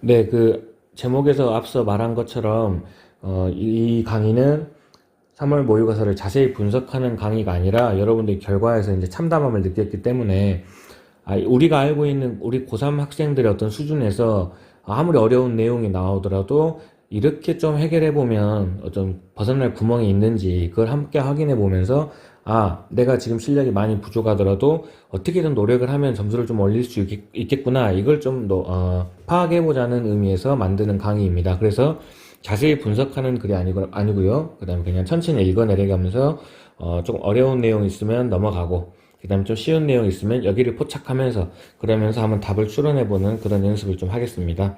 네, 그 제목에서 앞서 말한 것처럼 이 강의는 3월 모의고사를 자세히 분석하는 강의가 아니라 여러분들이 결과에서 이제 참담함을 느꼈기 때문에 우리가 알고 있는 우리 고3 학생들의 어떤 수준에서 아무리 어려운 내용이 나오더라도 이렇게 좀 해결해 보면 어떤 벗어날 구멍이 있는지 그걸 함께 확인해 보면서 내가 지금 실력이 많이 부족하더라도 어떻게든 노력을 하면 점수를 좀 올릴 수 있겠구나. 이걸 좀 더 파악해 보자는 의미에서 만드는 강의입니다. 그래서 자세히 분석하는 글이 아니고요. 그다음에 그냥 천천히 읽어내려가면서 조금 어려운 내용 있으면 넘어가고 그 다음에 좀 쉬운 내용 있으면 여기를 포착하면서 그러면서 한번 답을 추론해보는 그런 연습을 좀 하겠습니다.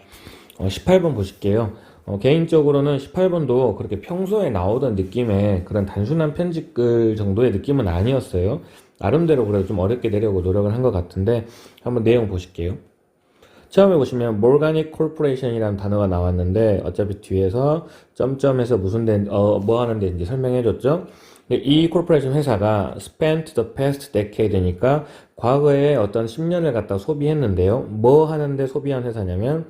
18번 보실게요. 개인적으로는 18번도 그렇게 평소에 나오던 느낌의 그런 단순한 편집글 정도의 느낌은 아니었어요. 나름대로 그래도 좀 어렵게 내려고 노력을 한 것 같은데 한번 내용 보실게요. 처음에 보시면 Morganic Corporation이라는 단어가 나왔는데 어차피 뒤에서 점점해서 뭐 하는데 이제 설명해줬죠. 이 코퍼레이션 회사가 spent the past decade니까 과거에 어떤 10년을 갖다 소비했는데요. 뭐 하는데 소비한 회사냐면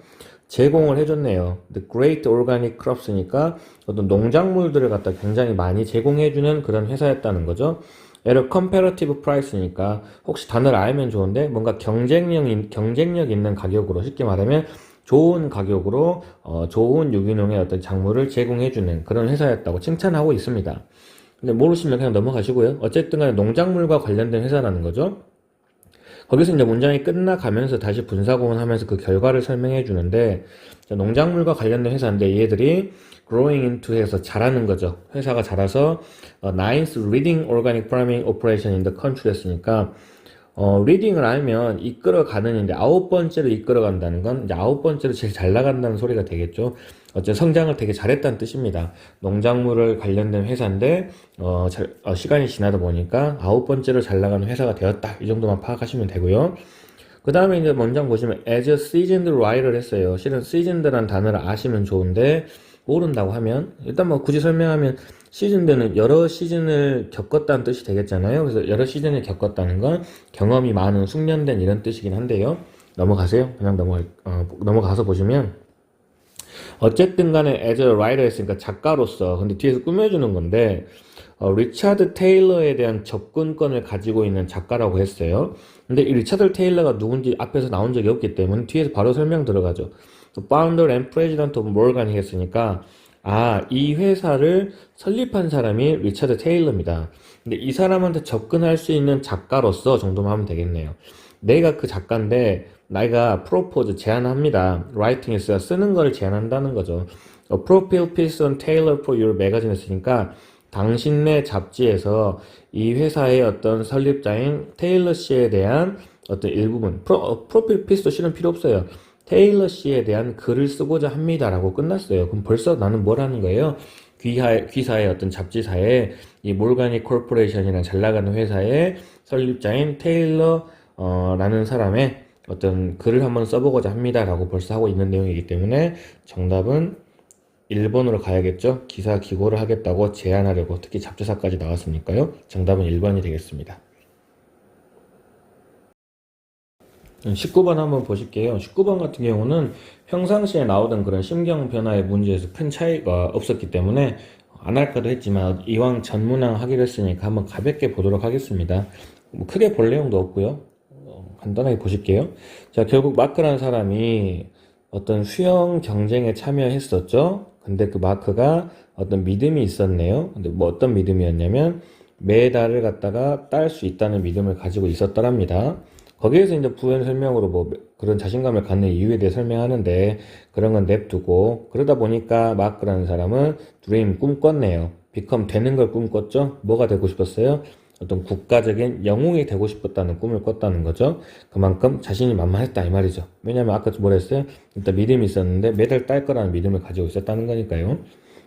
제공을 해줬네요. The Great Organic Crops니까 어떤 농작물들을 갖다 굉장히 많이 제공해주는 그런 회사였다는 거죠. at a comparative price니까 혹시 단어를 알면 좋은데 뭔가 경쟁력 있는 가격으로 쉽게 말하면 좋은 가격으로 좋은 유기농의 어떤 작물을 제공해주는 그런 회사였다고 칭찬하고 있습니다. 근데 모르시면 그냥 넘어가시고요. 어쨌든 간에 농작물과 관련된 회사라는 거죠. 거기서 이제 문장이 끝나가면서 다시 분사구문하면서 그 결과를 설명해 주는데 농작물과 관련된 회사인데 얘들이 growing into 해서 자라는 거죠. 회사가 자라서 ninth leading organic farming operation in the country 였으니까 리딩을 알면 이끌어가는인데 아홉 번째로 이끌어간다는 건 이제 아홉 번째로 제일 잘 나간다는 소리가 되겠죠. 어쨌든 성장을 되게 잘했다는 뜻입니다. 농작물을 관련된 회사인데 시간이 지나다 보니까 아홉 번째로 잘 나가는 회사가 되었다. 이 정도만 파악하시면 되고요. 그 다음에 이제 문장 보시면 as a seasoned writer를 했어요. 실은 seasoned라는 단어를 아시면 좋은데 모른다고 하면 일단 뭐 굳이 설명하면 시즌드는 여러 시즌을 겪었다는 뜻이 되겠잖아요. 그래서 여러 시즌을 겪었다는 건 경험이 많은 숙련된 이런 뜻이긴 한데요. 넘어가세요. 그냥 넘어가서 보시면 어쨌든 간에 as a writer 했으니까 작가로서 근데 뒤에서 꾸며주는 건데 리차드 테일러에 대한 접근권을 가지고 있는 작가라고 했어요. 근데 이 리차드 테일러가 누군지 앞에서 나온 적이 없기 때문에 뒤에서 바로 설명 들어가죠. founder and president of Morgan이 했으니까 이 회사를 설립한 사람이 리차드 테일러입니다. 근데 이 사람한테 접근할 수 있는 작가로서 정도만 하면 되겠네요. 내가 그 작가인데 내가 프로포즈 제안합니다. 라이팅에서 쓰는 걸 제안한다는 거죠. Profile piece on Taylor for your magazine 했으니까 당신네 잡지에서 이 회사의 어떤 설립자인 테일러 씨에 대한 어떤 일부분 프로필 피스도 실은 필요 없어요. 테일러 씨에 대한 글을 쓰고자 합니다라고 끝났어요. 그럼 벌써 나는 뭘 하는 거예요? 귀사의 어떤 잡지사에 이 몰가닉 코퍼레이션이라는 잘 나가는 회사의 설립자인 테일러 라는 사람의 어떤 글을 한번 써보고자 합니다라고 벌써 하고 있는 내용이기 때문에 정답은 1번으로 가야겠죠. 기사 기고를 하겠다고 제안하려고 특히 잡지사까지 나왔으니까요. 정답은 1번이 되겠습니다. 19번 한번 보실게요. 19번 같은 경우는 평상시에 나오던 그런 심경 변화의 문제에서 큰 차이가 없었기 때문에 안 할까도 했지만 이왕 전문항 하기로 했으니까 한번 가볍게 보도록 하겠습니다. 뭐 크게 볼 내용도 없고요. 간단하게 보실게요. 자, 결국 마크라는 사람이 어떤 수영 경쟁에 참여했었죠. 근데 그 마크가 어떤 믿음이 있었네요. 근데 뭐 어떤 믿음이었냐면 메달을 갖다가 딸 수 있다는 믿음을 가지고 있었더랍니다. 거기에서 이제 부연 설명으로 뭐 그런 자신감을 갖는 이유에 대해 설명하는데 그런 건 냅두고 그러다 보니까 마크라는 사람은 드림 꿈꿨네요. 비컴 되는 걸 꿈꿨죠. 뭐가 되고 싶었어요? 어떤 국가적인 영웅이 되고 싶었다는 꿈을 꿨다는 거죠. 그만큼 자신이 만만했다 이 말이죠. 왜냐면 아까 뭐라 했어요? 일단 믿음이 있었는데 메달 딸 거라는 믿음을 가지고 있었다는 거니까요.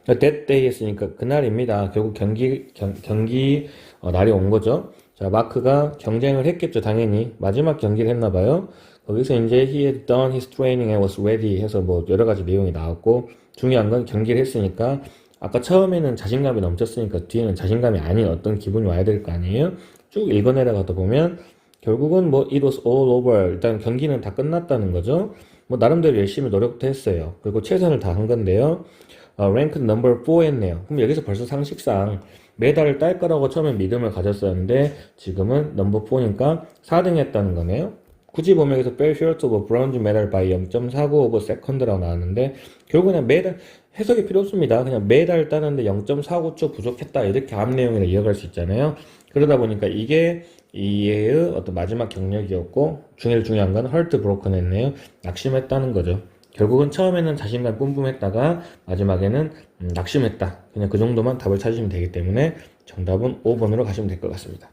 that day 했으니까 그날입니다. 결국 경기 날이 온 거죠. 자, 마크가 경쟁을 했겠죠, 당연히. 마지막 경기를 했나 봐요. 거기서 이제 he had done his training and was ready 해서 뭐 여러 가지 내용이 나왔고 중요한 건 경기를 했으니까 아까 처음에는 자신감이 넘쳤으니까 뒤에는 자신감이 아닌 어떤 기분이 와야 될 거 아니에요? 쭉 읽어내려가다 보면 결국은 뭐 it was all over 일단 경기는 다 끝났다는 거죠. 뭐 나름대로 열심히 노력도 했어요. 그리고 최선을 다한 건데요. 랭크 넘버 4 했네요. 그럼 여기서 벌써 상식상 메달을 딸 거라고 처음에 믿음을 가졌었는데 지금은 넘버 4니까 4등 했다는 거네요. 굳이 보면 여기서 fell short of bronze medal by 0.49 of second라고 나왔는데 결국 그냥 메달 해석이 필요 없습니다. 그냥 메달 따는데 0.49초 부족했다 이렇게 앞 내용이라 이어갈 수 있잖아요. 그러다 보니까 이게 이의 어떤 마지막 경력이었고 제일 중요한 건 헐트 브로큰 했네요. 낙심했다는 거죠. 결국은 처음에는 자신감 뿜뿜했다가 마지막에는 낙심했다. 그냥 그 정도만 답을 찾으시면 되기 때문에 정답은 5번으로 가시면 될 것 같습니다.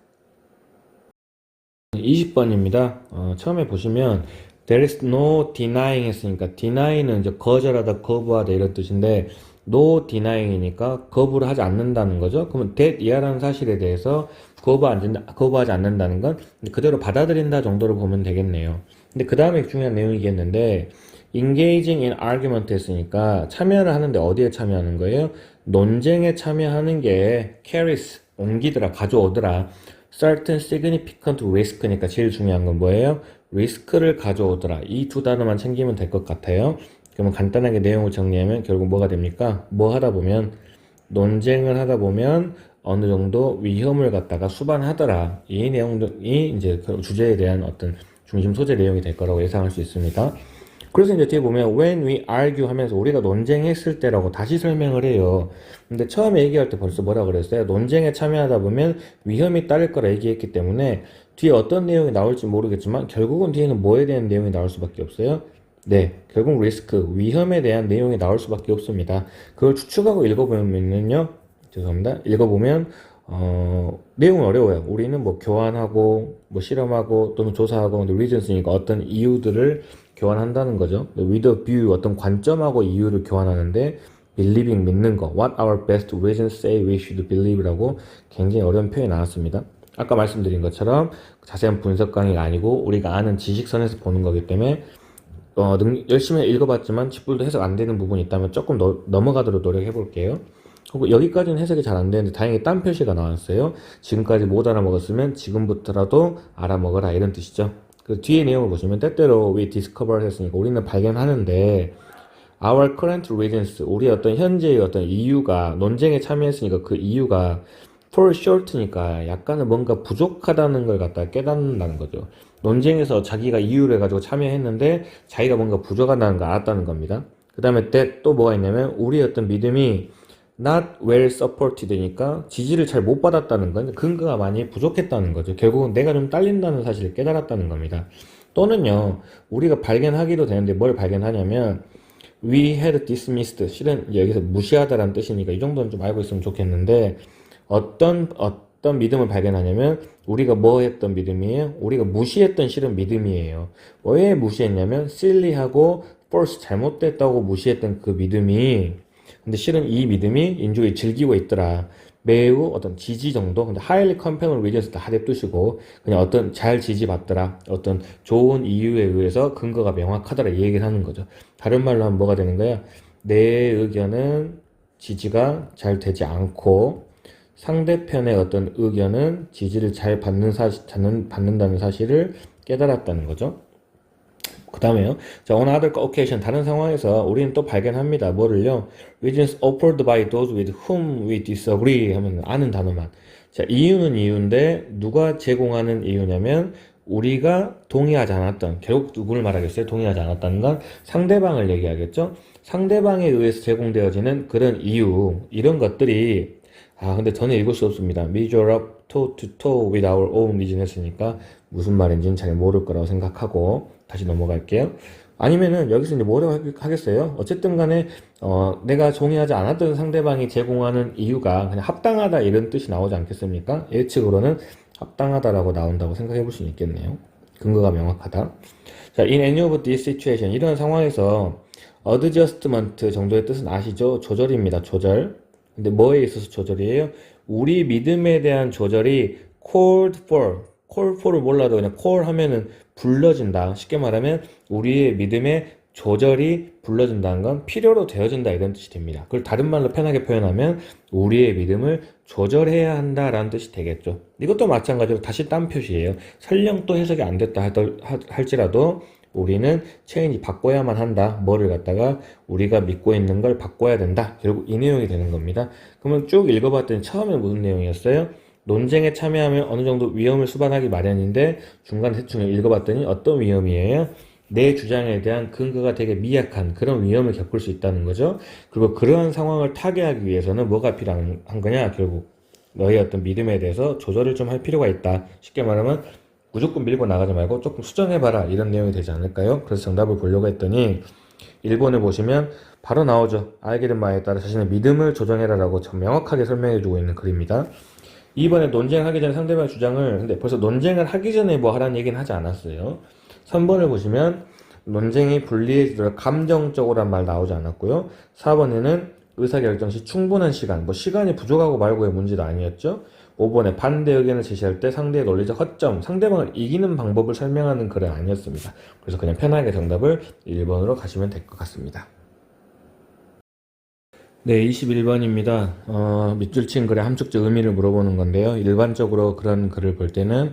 20번입니다. 처음에 보시면 there is no denying 했으니까 deny는 이제 거절하다, 거부하다 이런 뜻인데 no denying이니까 거부를 하지 않는다는 거죠. 그러면 that 이하라는 사실에 대해서 거부하지 않는다는 건 그대로 받아들인다 정도로 보면 되겠네요. 근데 그 다음에 중요한 내용이겠는데 engaging in argument 했으니까 참여를 하는데 어디에 참여하는 거예요? 논쟁에 참여하는 게 carries, 옮기더라, 가져오더라. certain significant risk니까 제일 중요한 건 뭐예요? 리스크를 가져오더라. 이 두 단어만 챙기면 될 것 같아요. 그러면 간단하게 내용을 정리하면 결국 뭐가 됩니까? 뭐 하다 보면 논쟁을 하다 보면 어느 정도 위험을 갖다가 수반하더라. 이 내용이 이제 그 주제에 대한 어떤 중심 소재 내용이 될 거라고 예상할 수 있습니다. 그래서 이제 뒤에 보면 when we argue 하면서 우리가 논쟁했을 때라고 다시 설명을 해요. 근데 처음에 얘기할 때 벌써 뭐라 그랬어요? 논쟁에 참여하다 보면 위험이 따를 거라 얘기했기 때문에 뒤에 어떤 내용이 나올지 모르겠지만 결국은 뒤에는 뭐에 대한 내용이 나올 수밖에 없어요? 네, 결국 리스크, 위험에 대한 내용이 나올 수밖에 없습니다. 그걸 추측하고 읽어보면요, 죄송합니다. 읽어보면 내용은 어려워요. 우리는 뭐 교환하고 뭐 실험하고 또는 조사하고 근데 reasons니까 어떤 이유들을 교환한다는 거죠. with a view 어떤 관점하고 이유를 교환하는데 believing 믿는 거 what our best reasons say we should believe라고 굉장히 어려운 표현이 나왔습니다. 아까 말씀드린 것처럼 자세한 분석 강의가 아니고 우리가 아는 지식선에서 보는 거기 때문에 열심히 읽어봤지만 쥐뿔도 해석 안 되는 부분이 있다면 조금 넘어가도록 노력해 볼게요. 여기까지는 해석이 잘 안 되는데 다행히 딴 표시가 나왔어요. 지금까지 못 알아먹었으면 지금부터라도 알아먹어라 이런 뜻이죠. 그 뒤에 내용을 보시면 때때로 we discover 했으니까 우리는 발견하는데 our current reasons 우리 어떤 현재의 어떤 이유가 논쟁에 참여했으니까 그 이유가 fall short니까 약간은 뭔가 부족하다는 걸 갖다 깨닫는다는 거죠. 논쟁에서 자기가 이유를 가지고 참여했는데 자기가 뭔가 부족하다는 걸 알았다는 겁니다. 그 다음에 that 또 뭐가 있냐면 우리 어떤 믿음이 not well supported니까 지지를 잘 못 받았다는 건 근거가 많이 부족했다는 거죠. 결국은 내가 좀 딸린다는 사실을 깨달았다는 겁니다. 또는요, 우리가 발견하기도 되는데 뭘 발견하냐면 we had dismissed 실은 여기서 무시하다라는 뜻이니까 이 정도는 좀 알고 있으면 좋겠는데 어떤 믿음을 발견하냐면 우리가 뭐 했던 믿음이에요? 우리가 무시했던 실은 믿음이에요. 왜 무시했냐면 silly하고 false 잘못됐다고 무시했던 그 믿음이 근데 실은 이 믿음이 인조이 즐기고 있더라. 매우 어떤 지지 정도, 근데 highly compelling reasons 다 하대 뜻이고, 그냥 어떤 잘 지지받더라. 어떤 좋은 이유에 의해서 근거가 명확하더라. 이 얘기를 하는 거죠. 다른 말로 하면 뭐가 되는 거야? 내 의견은 지지가 잘 되지 않고, 상대편의 어떤 의견은 지지를 잘 받는다는 사실을 깨달았다는 거죠. 그 다음에요. 자, on other occasion, 다른 상황에서 우리는 또 발견합니다. 뭐를요? Reasons offered by those with whom we disagree 하면 아는 단어만. 자, 이유는 이유인데 누가 제공하는 이유냐면 우리가 동의하지 않았던, 결국 누구를 말하겠어요? 동의하지 않았다는 건 상대방을 얘기하겠죠? 상대방에 의해서 제공되어지는 그런 이유, 이런 것들이 근데 저는 읽을 수 없습니다. measure up toe to toe with our own reason 했으니까 무슨 말인지는 잘 모를 거라고 생각하고 다시 넘어갈게요. 아니면은 여기서 이제 뭐라고 하겠어요? 어쨌든 간에 내가 동의하지 않았던 상대방이 제공하는 이유가 그냥 합당하다 이런 뜻이 나오지 않겠습니까? 예측으로는 합당하다라고 나온다고 생각해 볼 수 있겠네요. 근거가 명확하다. 자, in any of this situation 이런 상황에서 adjustment 정도의 뜻은 아시죠? 조절입니다. 조절. 근데 뭐에 있어서 조절이에요? 우리 믿음에 대한 조절이 called for를 몰라도 그냥 call 하면은 불러진다. 쉽게 말하면 우리의 믿음의 조절이 불러진다는 건 필요로 되어진다 이런 뜻이 됩니다. 그걸 다른 말로 편하게 표현하면 우리의 믿음을 조절해야 한다라는 뜻이 되겠죠. 이것도 마찬가지로 다시 딴 표시예요. 설령 또 해석이 안 됐다 할지라도 우리는 change 바꿔야만 한다. 뭐를 갖다가 우리가 믿고 있는 걸 바꿔야 된다. 결국 이 내용이 되는 겁니다. 그러면 쭉 읽어봤더니 처음에 무슨 내용이었어요? 논쟁에 참여하면 어느 정도 위험을 수반하기 마련인데 중간 대충 읽어봤더니 어떤 위험이에요? 내 주장에 대한 근거가 되게 미약한 그런 위험을 겪을 수 있다는 거죠. 그리고 그러한 상황을 타개하기 위해서는 뭐가 필요한 거냐? 결국 너의 어떤 믿음에 대해서 조절을 좀 할 필요가 있다. 쉽게 말하면 무조건 밀고 나가지 말고 조금 수정해봐라. 이런 내용이 되지 않을까요? 그래서 정답을 보려고 했더니 1번을 보시면 바로 나오죠. 알게 된 바에 따라 자신의 믿음을 조정해라라고 명확하게 설명해주고 있는 글입니다. 2번에 논쟁하기 전에 상대방의 주장을 근데 벌써 논쟁을 하기 전에 뭐 하라는 얘기는 하지 않았어요. 3번을 보시면 논쟁이 불리해지도록 감정적으로란 말 나오지 않았고요. 4번에는 의사결정 시 충분한 시간, 뭐 시간이 부족하고 말고의 문제도 아니었죠. 5번에 반대 의견을 제시할 때 상대의 논리적 허점, 상대방을 이기는 방법을 설명하는 글은 아니었습니다. 그래서 그냥 편하게 정답을 1번으로 가시면 될 것 같습니다. 네, 21번입니다. 밑줄 친 글의 함축적 의미를 물어보는 건데요. 일반적으로 그런 글을 볼 때는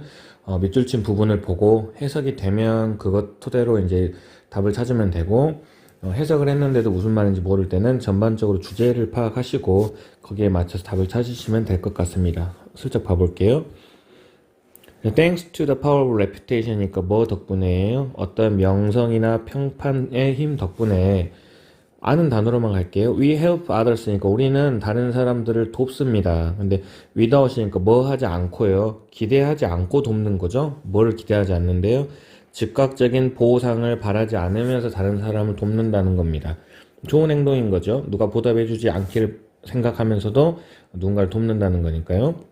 밑줄 친 부분을 보고 해석이 되면 그것 토대로 이제 답을 찾으면 되고 해석을 했는데도 무슨 말인지 모를 때는 전반적으로 주제를 파악하시고 거기에 맞춰서 답을 찾으시면 될 것 같습니다. 슬쩍 봐볼게요. Thanks to the power of reputation이니까 뭐 덕분에요? 어떤 명성이나 평판의 힘 덕분에 아는 단어로만 갈게요. We help others니까 우리는 다른 사람들을 돕습니다. 근데 without이니까 뭐 하지 않고요. 기대하지 않고 돕는 거죠. 뭐를 기대하지 않는데요. 즉각적인 보상을 바라지 않으면서 다른 사람을 돕는다는 겁니다. 좋은 행동인 거죠. 누가 보답해주지 않기를 생각하면서도 누군가를 돕는다는 거니까요.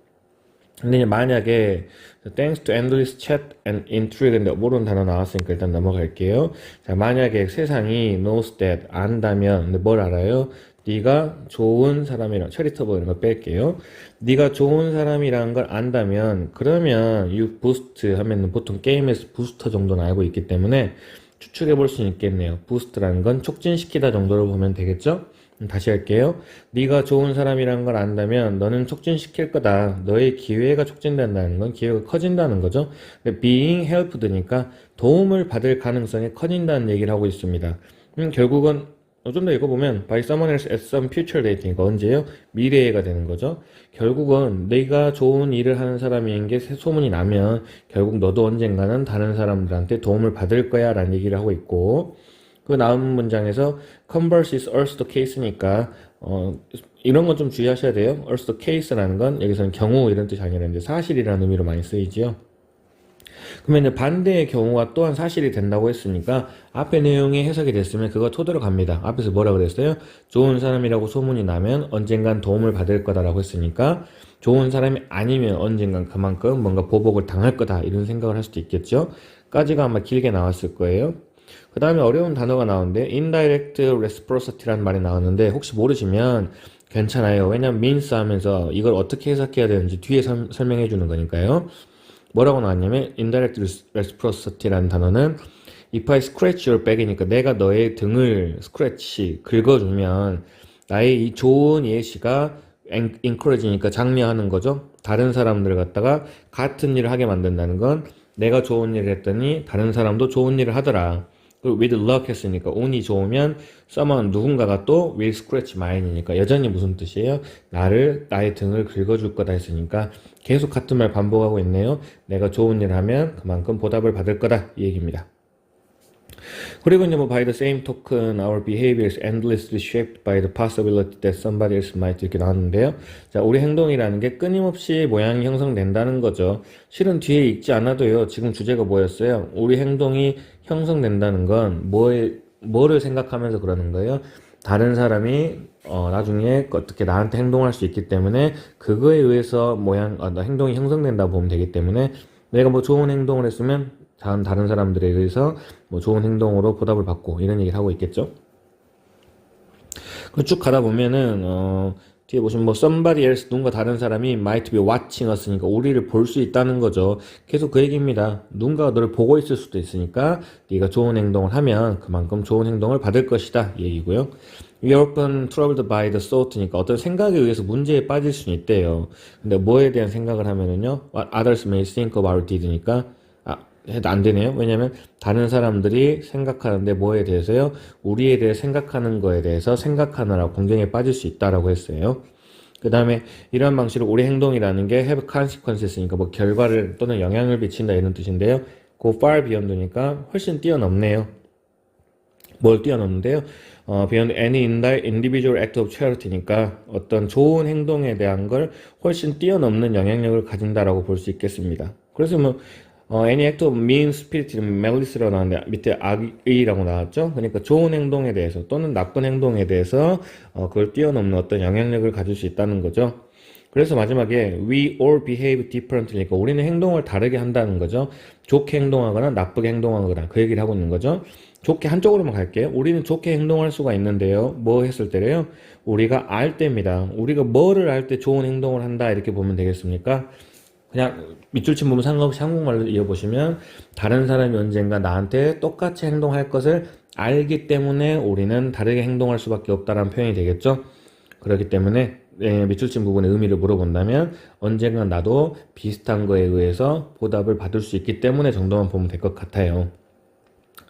근데 만약에 thanks to endless chat and intrigue 모르는 단어 나왔으니까 일단 넘어갈게요. 자, 만약에 세상이 knows that 안다면 근데 뭘 알아요? 네가 좋은 사람이랑 charitable 이런 거 뺄게요. 네가 좋은 사람이라는 걸 안다면 그러면 you boost 하면 보통 게임에서 부스터 정도는 알고 있기 때문에 추측해 볼 수 있겠네요. 부스트라는 건 촉진시키다 정도로 보면 되겠죠? 다시 할게요. 네가 좋은 사람이라는 걸 안다면 너는 촉진시킬 거다. 너의 기회가 촉진된다는 건 기회가 커진다는 거죠. being helped니까 도움을 받을 가능성이 커진다는 얘기를 하고 있습니다. 결국은 좀 더 읽어보면 by someone else at some future date니까 언제요? 미래가 되는 거죠. 결국은 내가 좋은 일을 하는 사람인 게 소문이 나면 결국 너도 언젠가는 다른 사람들한테 도움을 받을 거야 라는 얘기를 하고 있고 그 다음 문장에서 converse is also the case니까 이런 건 좀 주의하셔야 돼요. also the case라는 건 여기서는 경우 이런 뜻이 아니라 이제 사실이라는 의미로 많이 쓰이지요. 그러면 이제 반대의 경우가 또한 사실이 된다고 했으니까 앞에 내용이 해석이 됐으면 그거 토대로 갑니다. 앞에서 뭐라 그랬어요? 좋은 사람이라고 소문이 나면 언젠간 도움을 받을 거다라고 했으니까 좋은 사람이 아니면 언젠간 그만큼 뭔가 보복을 당할 거다 이런 생각을 할 수도 있겠죠. 까지가 아마 길게 나왔을 거예요. 그 다음에 어려운 단어가 나오는데 indirect reciprocity라는 말이 나왔는데 혹시 모르시면 괜찮아요. 왜냐면 means 하면서 이걸 어떻게 해석해야 되는지 뒤에 설명해 주는 거니까요. 뭐라고 나왔냐면 indirect reciprocity라는 단어는 if I scratch your back이니까 내가 너의 등을 scratch 긁어주면 나의 이 좋은 예시가 encourage니까 장려하는 거죠. 다른 사람들 갖다가 같은 일을 하게 만든다는 건 내가 좋은 일을 했더니 다른 사람도 좋은 일을 하더라. 그리고 with luck 했으니까 운이 좋으면 someone 누군가가 또 will scratch mine이니까 여전히 무슨 뜻이에요? 나의 등을 긁어줄 거다 했으니까 계속 같은 말 반복하고 있네요. 내가 좋은 일 하면 그만큼 보답을 받을 거다 이 얘기입니다. 그리고 이제 뭐 by the same token our behavior is endlessly shaped by the possibility that somebody else might 이렇게 나왔는데요. 자, 우리 행동이라는 게 끊임없이 모양이 형성된다는 거죠. 실은 뒤에 읽지 않아도요. 지금 주제가 뭐였어요? 우리 행동이 형성된다는 건 뭐를 생각하면서 그러는 거예요? 다른 사람이 나중에 어떻게 나한테 행동할 수 있기 때문에 그거에 의해서 행동이 형성된다고 보면 되기 때문에 내가 뭐 좋은 행동을 했으면 다른 사람들에 의해서 뭐 좋은 행동으로 보답을 받고 이런 얘기를 하고 있겠죠. 쭉 가다 보면은 뒤에 보시면 뭐 somebody else 누군가 다른 사람이 might be watching us니까 우리를 볼 수 있다는 거죠. 계속 그 얘기입니다. 누군가가 너를 보고 있을 수도 있으니까 네가 좋은 행동을 하면 그만큼 좋은 행동을 받을 것이다 이 얘기고요. We are often troubled by the thought니까 어떤 생각에 의해서 문제에 빠질 수는 있대요. 근데 뭐에 대한 생각을 하면은요 What others may think of our deed니까 해도 안 되네요. 왜냐면 다른 사람들이 생각하는데 뭐에 대해서요? 우리에 대해 생각하는 거에 대해서 생각하느라 공경에 빠질 수 있다라고 했어요. 그 다음에 이런 방식으로 우리 행동이라는 게 have consequences니까 뭐 결과를 또는 영향을 미친다 이런 뜻인데요. go far beyond니까 훨씬 뛰어넘네요. 뭘 뛰어넘는데요? beyond any individual act of charity니까 어떤 좋은 행동에 대한 걸 훨씬 뛰어넘는 영향력을 가진다라고 볼 수 있겠습니다. 그래서 뭐 any act of mean spirit, malice라고 나왔는데 밑에 악의라고 나왔죠. 그러니까 좋은 행동에 대해서 또는 나쁜 행동에 대해서 그걸 뛰어넘는 어떤 영향력을 가질 수 있다는 거죠. 그래서 마지막에 we all behave differently니까 우리는 행동을 다르게 한다는 거죠. 좋게 행동하거나 나쁘게 행동하거나 그 얘기를 하고 있는 거죠. 좋게 한쪽으로만 갈게요. 우리는 좋게 행동할 수가 있는데요. 뭐 했을 때래요? 우리가 알 때입니다. 우리가 뭐를 알 때 좋은 행동을 한다 이렇게 보면 되겠습니까? 그냥 밑줄 친 부분 상관없이 한국말로 이어보시면 다른 사람이 언젠가 나한테 똑같이 행동할 것을 알기 때문에 우리는 다르게 행동할 수밖에 없다라는 표현이 되겠죠. 그렇기 때문에 밑줄 친 부분의 의미를 물어본다면 언젠가 나도 비슷한 거에 의해서 보답을 받을 수 있기 때문에 정도만 보면 될 것 같아요.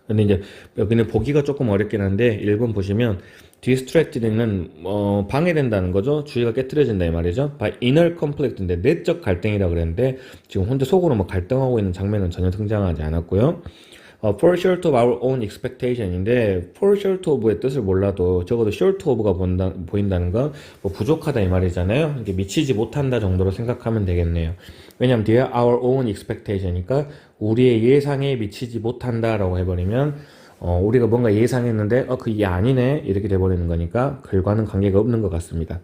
근데 이제 여기는 보기가 조금 어렵긴 한데 1번 보시면 distracted는 방해된다는 거죠. 주의가 깨트려진다 이 말이죠. by inner conflict인데 내적 갈등이라고 그랬는데 지금 혼자 속으로 뭐 갈등하고 있는 장면은 전혀 등장하지 않았고요. fall short of our own expectation인데 fall short of의 뜻을 몰라도 적어도 short of가 보인다는 건 뭐 부족하다 이 말이잖아요. 이게 미치지 못한다 정도로 생각하면 되겠네요. 왜냐면 뒤에 our own expectation이니까 우리의 예상에 미치지 못한다라고 해버리면 우리가 뭔가 예상했는데 그게 아니네 이렇게 돼버리는 거니까 글과는 관계가 없는 것 같습니다.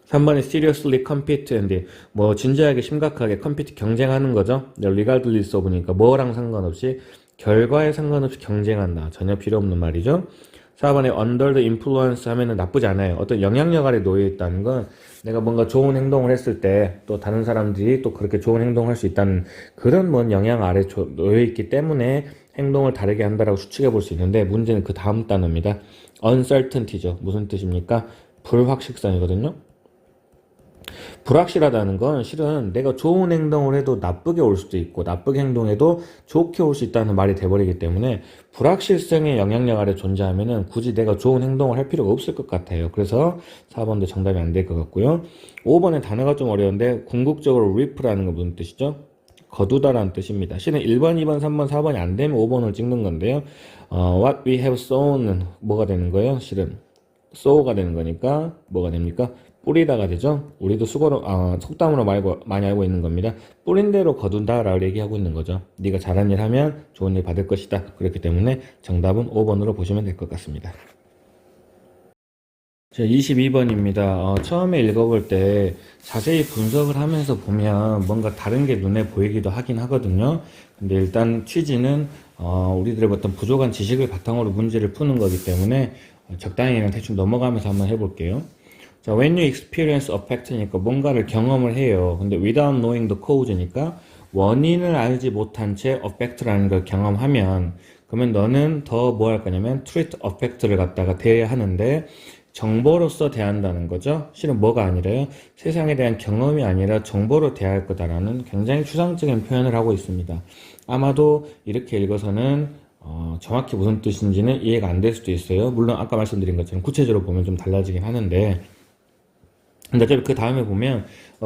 3번에 seriously compete 인데 뭐 진지하게 심각하게 compete 경쟁하는 거죠. regardless of니까 뭐랑 상관없이 결과에 상관없이 경쟁한다. 전혀 필요 없는 말이죠. 4번에 under the influence 하면은 나쁘지 않아요. 어떤 영향력 아래 놓여 있다는 건 내가 뭔가 좋은 행동을 했을 때 또 다른 사람들이 또 그렇게 좋은 행동을 할 수 있다는 그런 뭔 영향 아래 놓여 있기 때문에 행동을 다르게 한다라고 추측해 볼 수 있는데 문제는 그 다음 단어입니다. uncertainty죠. 무슨 뜻입니까? 불확실성이거든요. 불확실하다는 건 실은 내가 좋은 행동을 해도 나쁘게 올 수도 있고 나쁘게 행동해도 좋게 올 수 있다는 말이 돼버리기 때문에 불확실성의 영향력 아래 존재하면은 굳이 내가 좋은 행동을 할 필요가 없을 것 같아요. 그래서 4번도 정답이 안 될 것 같고요. 5번의 단어가 좀 어려운데 궁극적으로 rip라는 건 무슨 뜻이죠? 거두다라는 뜻입니다. 실은 1번, 2번, 3번, 4번이 안 되면 5번을 찍는 건데요. what we have sown은 뭐가 되는 거예요? 실은 sow가 되는 거니까 뭐가 됩니까? 뿌리다가 되죠. 우리도 수거로 속담으로 많이 알고 있는 겁니다. 뿌린 대로 거둔다라고 얘기하고 있는 거죠. 네가 잘한 일 하면 좋은 일 받을 것이다. 그렇기 때문에 정답은 5번으로 보시면 될 것 같습니다. 자, 22번입니다. 처음에 읽어볼 때 자세히 분석을 하면서 보면 뭔가 다른 게 눈에 보이기도 하긴 하거든요. 근데 일단 취지는 우리들의 어떤 부족한 지식을 바탕으로 문제를 푸는 거기 때문에 적당히 그냥 대충 넘어가면서 한번 해볼게요. 자, when you experience affect니까 뭔가를 경험을 해요. 근데 without knowing the cause니까 원인을 알지 못한 채 affect라는 걸 경험하면 그러면 너는 더 뭐 할 거냐면 treat affect를 갖다가 대해야 하는데 정보로서 대한다는 거죠. 실은 뭐가 아니라요. 세상에 대한 경험이 아니라 정보로 대할 거다라는 굉장히 추상적인 표현을 하고 있습니다. 아마도 이렇게 읽어서는 정확히 무슨 뜻인지는 이해가 안 될 수도 있어요. 물론 아까 말씀드린 것처럼 구체적으로 보면 좀 달라지긴 하는데 근데 그 다음에 보면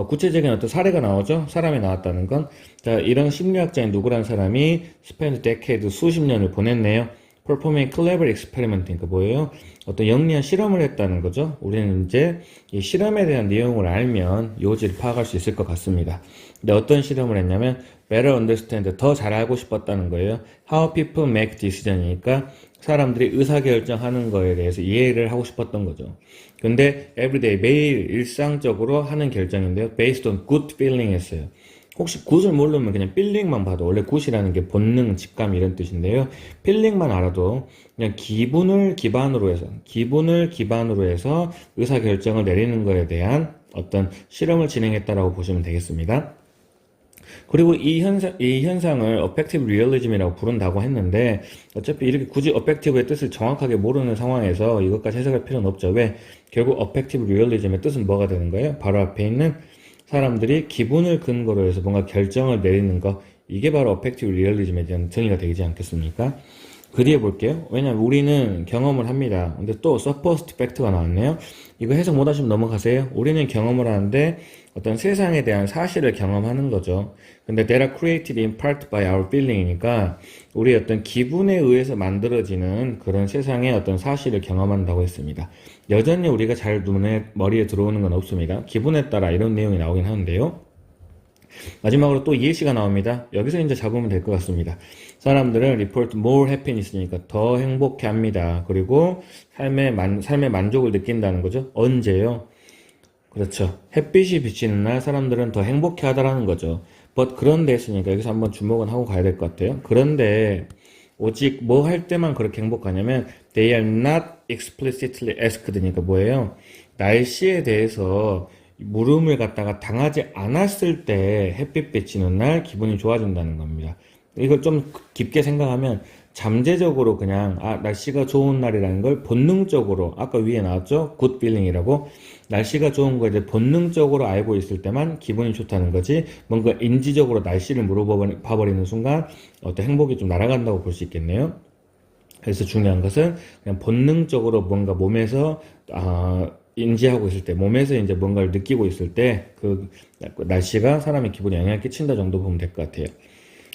구체적인 어떤 사례가 나오죠. 사람이 나왔다는 건 자, 이런 심리학자인 누구라는 사람이 spend decade 수십 년을 보냈네요. performing clever experiment 그러니까 뭐예요? 어떤 영리한 실험을 했다는 거죠. 우리는 이제 이 실험에 대한 내용을 알면 요지를 파악할 수 있을 것 같습니다. 근데 어떤 실험을 했냐면 better understand 더 잘 알고 싶었다는 거예요. how people make decision이니까 사람들이 의사결정하는 거에 대해서 이해를 하고 싶었던 거죠. 근데 everyday 매일 일상적으로 하는 결정인데요. based on good feeling 했어요. 혹시 굿을 모르면 그냥 필링만 봐도 원래 굿이라는 게 본능, 직감 이런 뜻인데요. 필링만 알아도 그냥 기분을 기반으로 해서 의사결정을 내리는 거에 대한 어떤 실험을 진행했다라고 보시면 되겠습니다. 그리고 이 현상을 affective realism이라고 부른다고 했는데 어차피 이렇게 굳이 affective의 뜻을 정확하게 모르는 상황에서 이것까지 해석할 필요는 없죠. 왜? 결국 affective realism의 뜻은 뭐가 되는 거예요? 바로 앞에 있는 사람들이 기분을 근거로 해서 뭔가 결정을 내리는 거 이게 바로 어펙티브 리얼리즘에 대한 정의가 되지 않겠습니까? 그 뒤에 볼게요. 왜냐면 우리는 경험을 합니다. 근데 또 supposed fact가 나왔네요. 이거 해석 못하시면 넘어가세요. 우리는 경험을 하는데 어떤 세상에 대한 사실을 경험하는 거죠. 근데 they are created in part by our feeling이니까 우리 어떤 기분에 의해서 만들어지는 그런 세상의 어떤 사실을 경험한다고 했습니다. 여전히 우리가 잘 눈에 머리에 들어오는 건 없습니다. 기분에 따라 이런 내용이 나오긴 하는데요. 마지막으로 또 예시가 나옵니다. 여기서 이제 잡으면 될 것 같습니다. 사람들은 report more happiness니까 더 행복해 합니다. 그리고 삶의 만족을 느낀다는 거죠. 언제요? 그렇죠. 햇빛이 비치는 날 사람들은 더 행복해 하다라는 거죠. but 그런데 했으니까 여기서 한번 주목은 하고 가야 될 것 같아요. 그런데 오직 뭐 할 때만 그렇게 행복하냐면 they are not explicitly asked니까 뭐예요? 날씨에 대해서 물음을 갖다가 당하지 않았을 때 햇빛 비치는 날 기분이 좋아진다는 겁니다. 이걸 좀 깊게 생각하면 잠재적으로 그냥 날씨가 좋은 날이라는 걸 본능적으로 아까 위에 나왔죠? good feeling이라고 날씨가 좋은 거 이제 본능적으로 알고 있을 때만 기분이 좋다는 거지 뭔가 인지적으로 날씨를 물어봐 버리는 순간 어떤 행복이 좀 날아간다고 볼 수 있겠네요. 그래서 중요한 것은 그냥 본능적으로 뭔가 몸에서 인지하고 있을 때, 몸에서 이제 뭔가를 느끼고 있을 때, 그 날씨가 사람의 기분에 영향을 끼친다 정도 보면 될 것 같아요.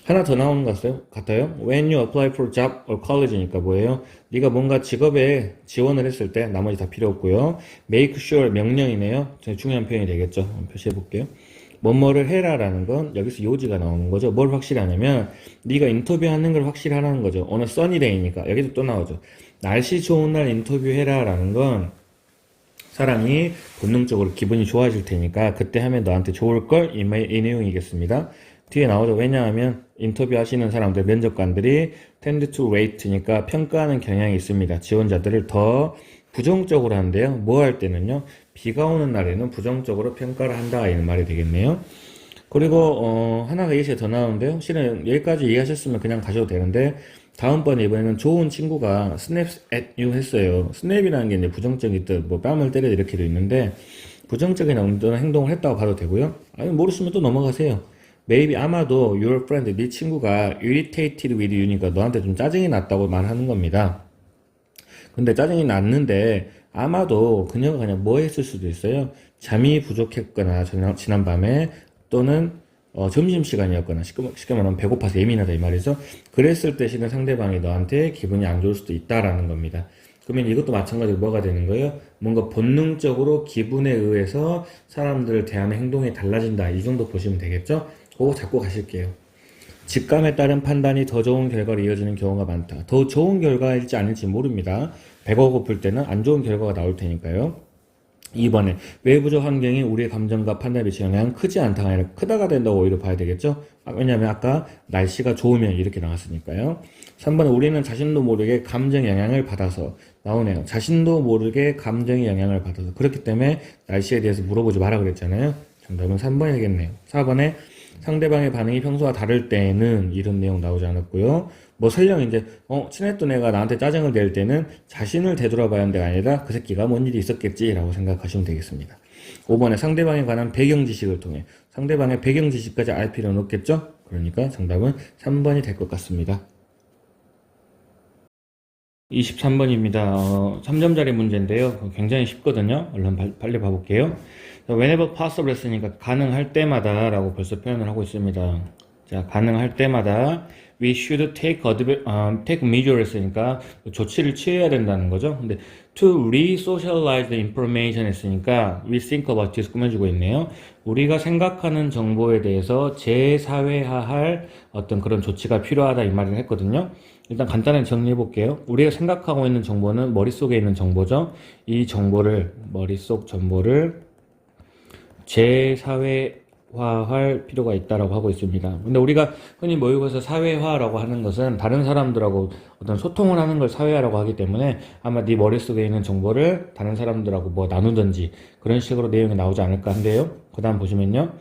하나 더 나오는 것 같아요. When you apply for job or college니까 뭐예요? 네가 뭔가 직업에 지원을 했을 때, 나머지 다 필요 없고요. Make sure 명령이네요. 중요한 표현이 되겠죠. 표시해 볼게요. 뭐뭐를 해라라는 건 여기서 요지가 나오는 거죠. 뭘 확실히 하냐면 네가 인터뷰하는 걸 확실히 하라는 거죠. 오늘 써니데이니까 여기도 또 나오죠. 날씨 좋은 날 인터뷰해라라는 건 사람이 본능적으로 기분이 좋아질 테니까 그때 하면 너한테 좋을걸? 이 내용이겠습니다. 뒤에 나오죠. 왜냐하면 인터뷰 하시는 사람들, 면접관들이 tend to rate니까 평가하는 경향이 있습니다. 지원자들을 더 부정적으로 한대요. 뭐 할 때는요. 비가 오는 날에는 부정적으로 평가를 한다 이런 말이 되겠네요. 그리고 하나가 예시가 더 나오는데요. 실은 여기까지 이해하셨으면 그냥 가셔도 되는데 다음번에 이번에는 좋은 친구가 snaps at you 했어요. snap이라는 게 이제 부정적인 뜻, 뭐 뺨을 때려 이렇게도 있는데 부정적인 어떤 행동을 했다고 봐도 되고요. 아니 모르시면 또 넘어가세요. maybe 아마도 your friend, 네 친구가 irritated with you니까 너한테 좀 짜증이 났다고 말하는 겁니다. 근데 짜증이 났는데 아마도 그녀가 그냥 뭐 했을 수도 있어요. 잠이 부족했거나 지난밤에 또는 점심시간이었거나 쉽게 말하면 배고파서 예민하다 이 말이죠. 그랬을 때 실은 상대방이 너한테 기분이 안 좋을 수도 있다라는 겁니다. 그러면 이것도 마찬가지로 뭐가 되는 거예요? 뭔가 본능적으로 기분에 의해서 사람들을 대하는 행동이 달라진다. 이 정도 보시면 되겠죠? 그거 잡고 가실게요. 직감에 따른 판단이 더 좋은 결과로 이어지는 경우가 많다. 더 좋은 결과일지 아닐지 모릅니다. 배가 고플 때는 안 좋은 결과가 나올 테니까요. 2번에 외부적 환경이 우리의 감정과 판단에 미치는 영향은 크지 않다가 아니라 크다가 된다고 오히려 봐야 되겠죠. 왜냐하면 아까 날씨가 좋으면 이렇게 나왔으니까요. 3번에 우리는 자신도 모르게 감정 영향을 받아서 나오네요. 자신도 모르게 감정의 영향을 받아서 그렇기 때문에 날씨에 대해서 물어보지 마라 그랬잖아요. 정답은 3번이겠네요. 4번에 상대방의 반응이 평소와 다를 때에는 이런 내용 나오지 않았고요. 뭐 설령 이제 친했던 애가 나한테 짜증을 낼 때는 자신을 되돌아봐야 하는 데가 아니라 그 새끼가 뭔 일이 있었겠지라고 생각하시면 되겠습니다. 5번에 상대방에 관한 배경 지식을 통해 상대방의 배경 지식까지 알 필요는 없겠죠? 그러니까 정답은 3번이 될 것 같습니다. 23번입니다. 3점짜리 문제인데요. 굉장히 쉽거든요. 얼른 빨리 봐볼게요. whenever possible 했으니까 가능할 때마다 라고 벌써 표현을 하고 있습니다. 자, 가능할 때마다 we should take measure 했으니까 조치를 취해야 된다는 거죠. 근데 to re-socialize the information 했으니까 we think about this 꾸며주고 있네요. 우리가 생각하는 정보에 대해서 재사회화할 어떤 그런 조치가 필요하다 이 말을 했거든요. 일단 간단하게 정리해 볼게요. 우리가 생각하고 있는 정보는 머릿속에 있는 정보죠. 이 정보를, 머릿속 정보를 재사회화할 필요가 있다라고 하고 있습니다. 근데 우리가 흔히 모의고사 사회화라고 하는 것은 다른 사람들하고 어떤 소통을 하는 걸 사회화라고 하기 때문에 아마 네 머릿속에 있는 정보를 다른 사람들하고 뭐 나누든지 그런 식으로 내용이 나오지 않을까 한데요. 그 다음 보시면요.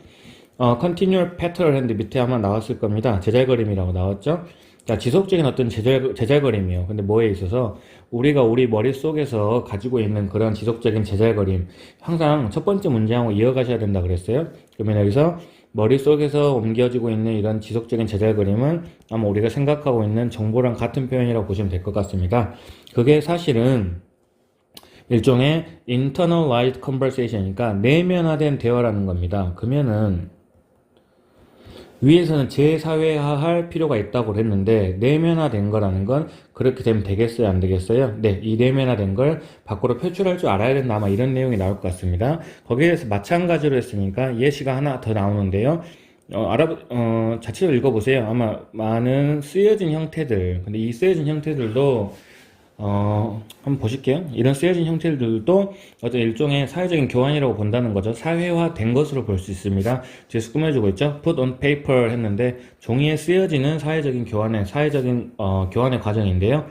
continual pattern 했는데 밑에 아마 나왔을 겁니다. 제잘거림이라고 나왔죠. 자, 지속적인 어떤 제잘거림이에요. 근데 뭐에 있어서 우리가 우리 머릿속에서 가지고 있는 그런 지속적인 제잘거림 항상 첫 번째 문장하고 이어가셔야 된다 그랬어요. 그러면 여기서 머릿속에서 옮겨지고 있는 이런 지속적인 제잘 그림은 아마 우리가 생각하고 있는 정보랑 같은 표현이라고 보시면 될 것 같습니다. 그게 사실은 일종의 internalized conversation이니까 내면화된 대화라는 겁니다. 그러면은 위에서는 재사회화할 필요가 있다고 했는데 내면화된 거라는 건 그렇게 되면 되겠어요, 안 되겠어요? 네, 이 내면화된 걸 밖으로 표출할 줄 알아야 된다, 아마 이런 내용이 나올 것 같습니다. 거기에 대해서 마찬가지로 했으니까 예시가 하나 더 나오는데요. 자체로 읽어보세요. 아마 많은 쓰여진 형태들, 근데 이 쓰여진 형태들도 한번 보실게요. 이런 쓰여진 형태들도 어떤 일종의 사회적인 교환이라고 본다는 거죠. 사회화된 것으로 볼 수 있습니다. 뒤에서 꾸며주고 있죠. Put on paper 했는데 종이에 쓰여지는 사회적인 교환의 교환의 과정인데요.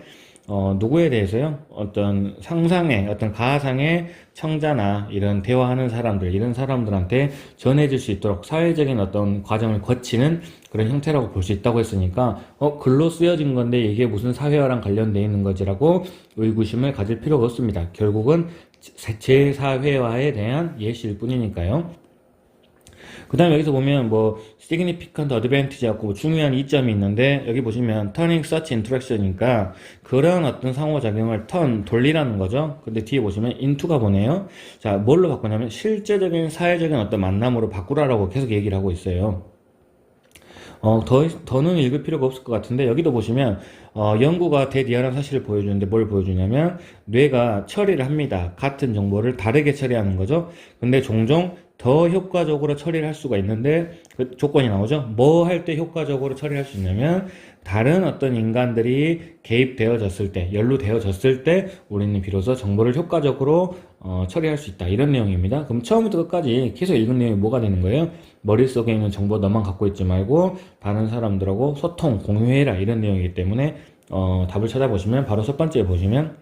누구에 대해서요? 어떤 상상의, 어떤 가상의 청자나 이런 대화하는 사람들, 이런 사람들한테 전해질 수 있도록 사회적인 어떤 과정을 거치는 그런 형태라고 볼 수 있다고 했으니까, 글로 쓰여진 건데 이게 무슨 사회화랑 관련되어 있는 거지라고 의구심을 가질 필요가 없습니다. 결국은 제사회화에 대한 예시일 뿐이니까요. 그 다음에 여기서 보면 뭐 significant advantage 하고 중요한 이점이 있는데 여기 보시면 turning such interaction이니까 그런 어떤 상호작용을 돌리라는 거죠. 근데 뒤에 보시면 into가 보네요. 자, 뭘로 바꾸냐면 실제적인 사회적인 어떤 만남으로 바꾸라라고 계속 얘기를 하고 있어요. 더는 읽을 필요가 없을 것 같은데, 여기도 보시면, 연구가 대디아란 사실을 보여주는데 뭘 보여주냐면, 뇌가 처리를 합니다. 같은 정보를 다르게 처리하는 거죠. 근데 종종 더 효과적으로 처리를 할 수가 있는데, 그 조건이 나오죠. 뭐 할 때 효과적으로 처리할 수 있냐면, 다른 어떤 인간들이 개입되어졌을 때, 연루되어졌을 때, 우리는 비로소 정보를 효과적으로 처리할 수 있다. 이런 내용입니다. 그럼 처음부터 끝까지 계속 읽은 내용이 뭐가 되는 거예요? 머릿속에 있는 정보 너만 갖고 있지 말고 다른 사람들하고 소통, 공유해라. 이런 내용이기 때문에 답을 찾아보시면 바로 첫 번째 보시면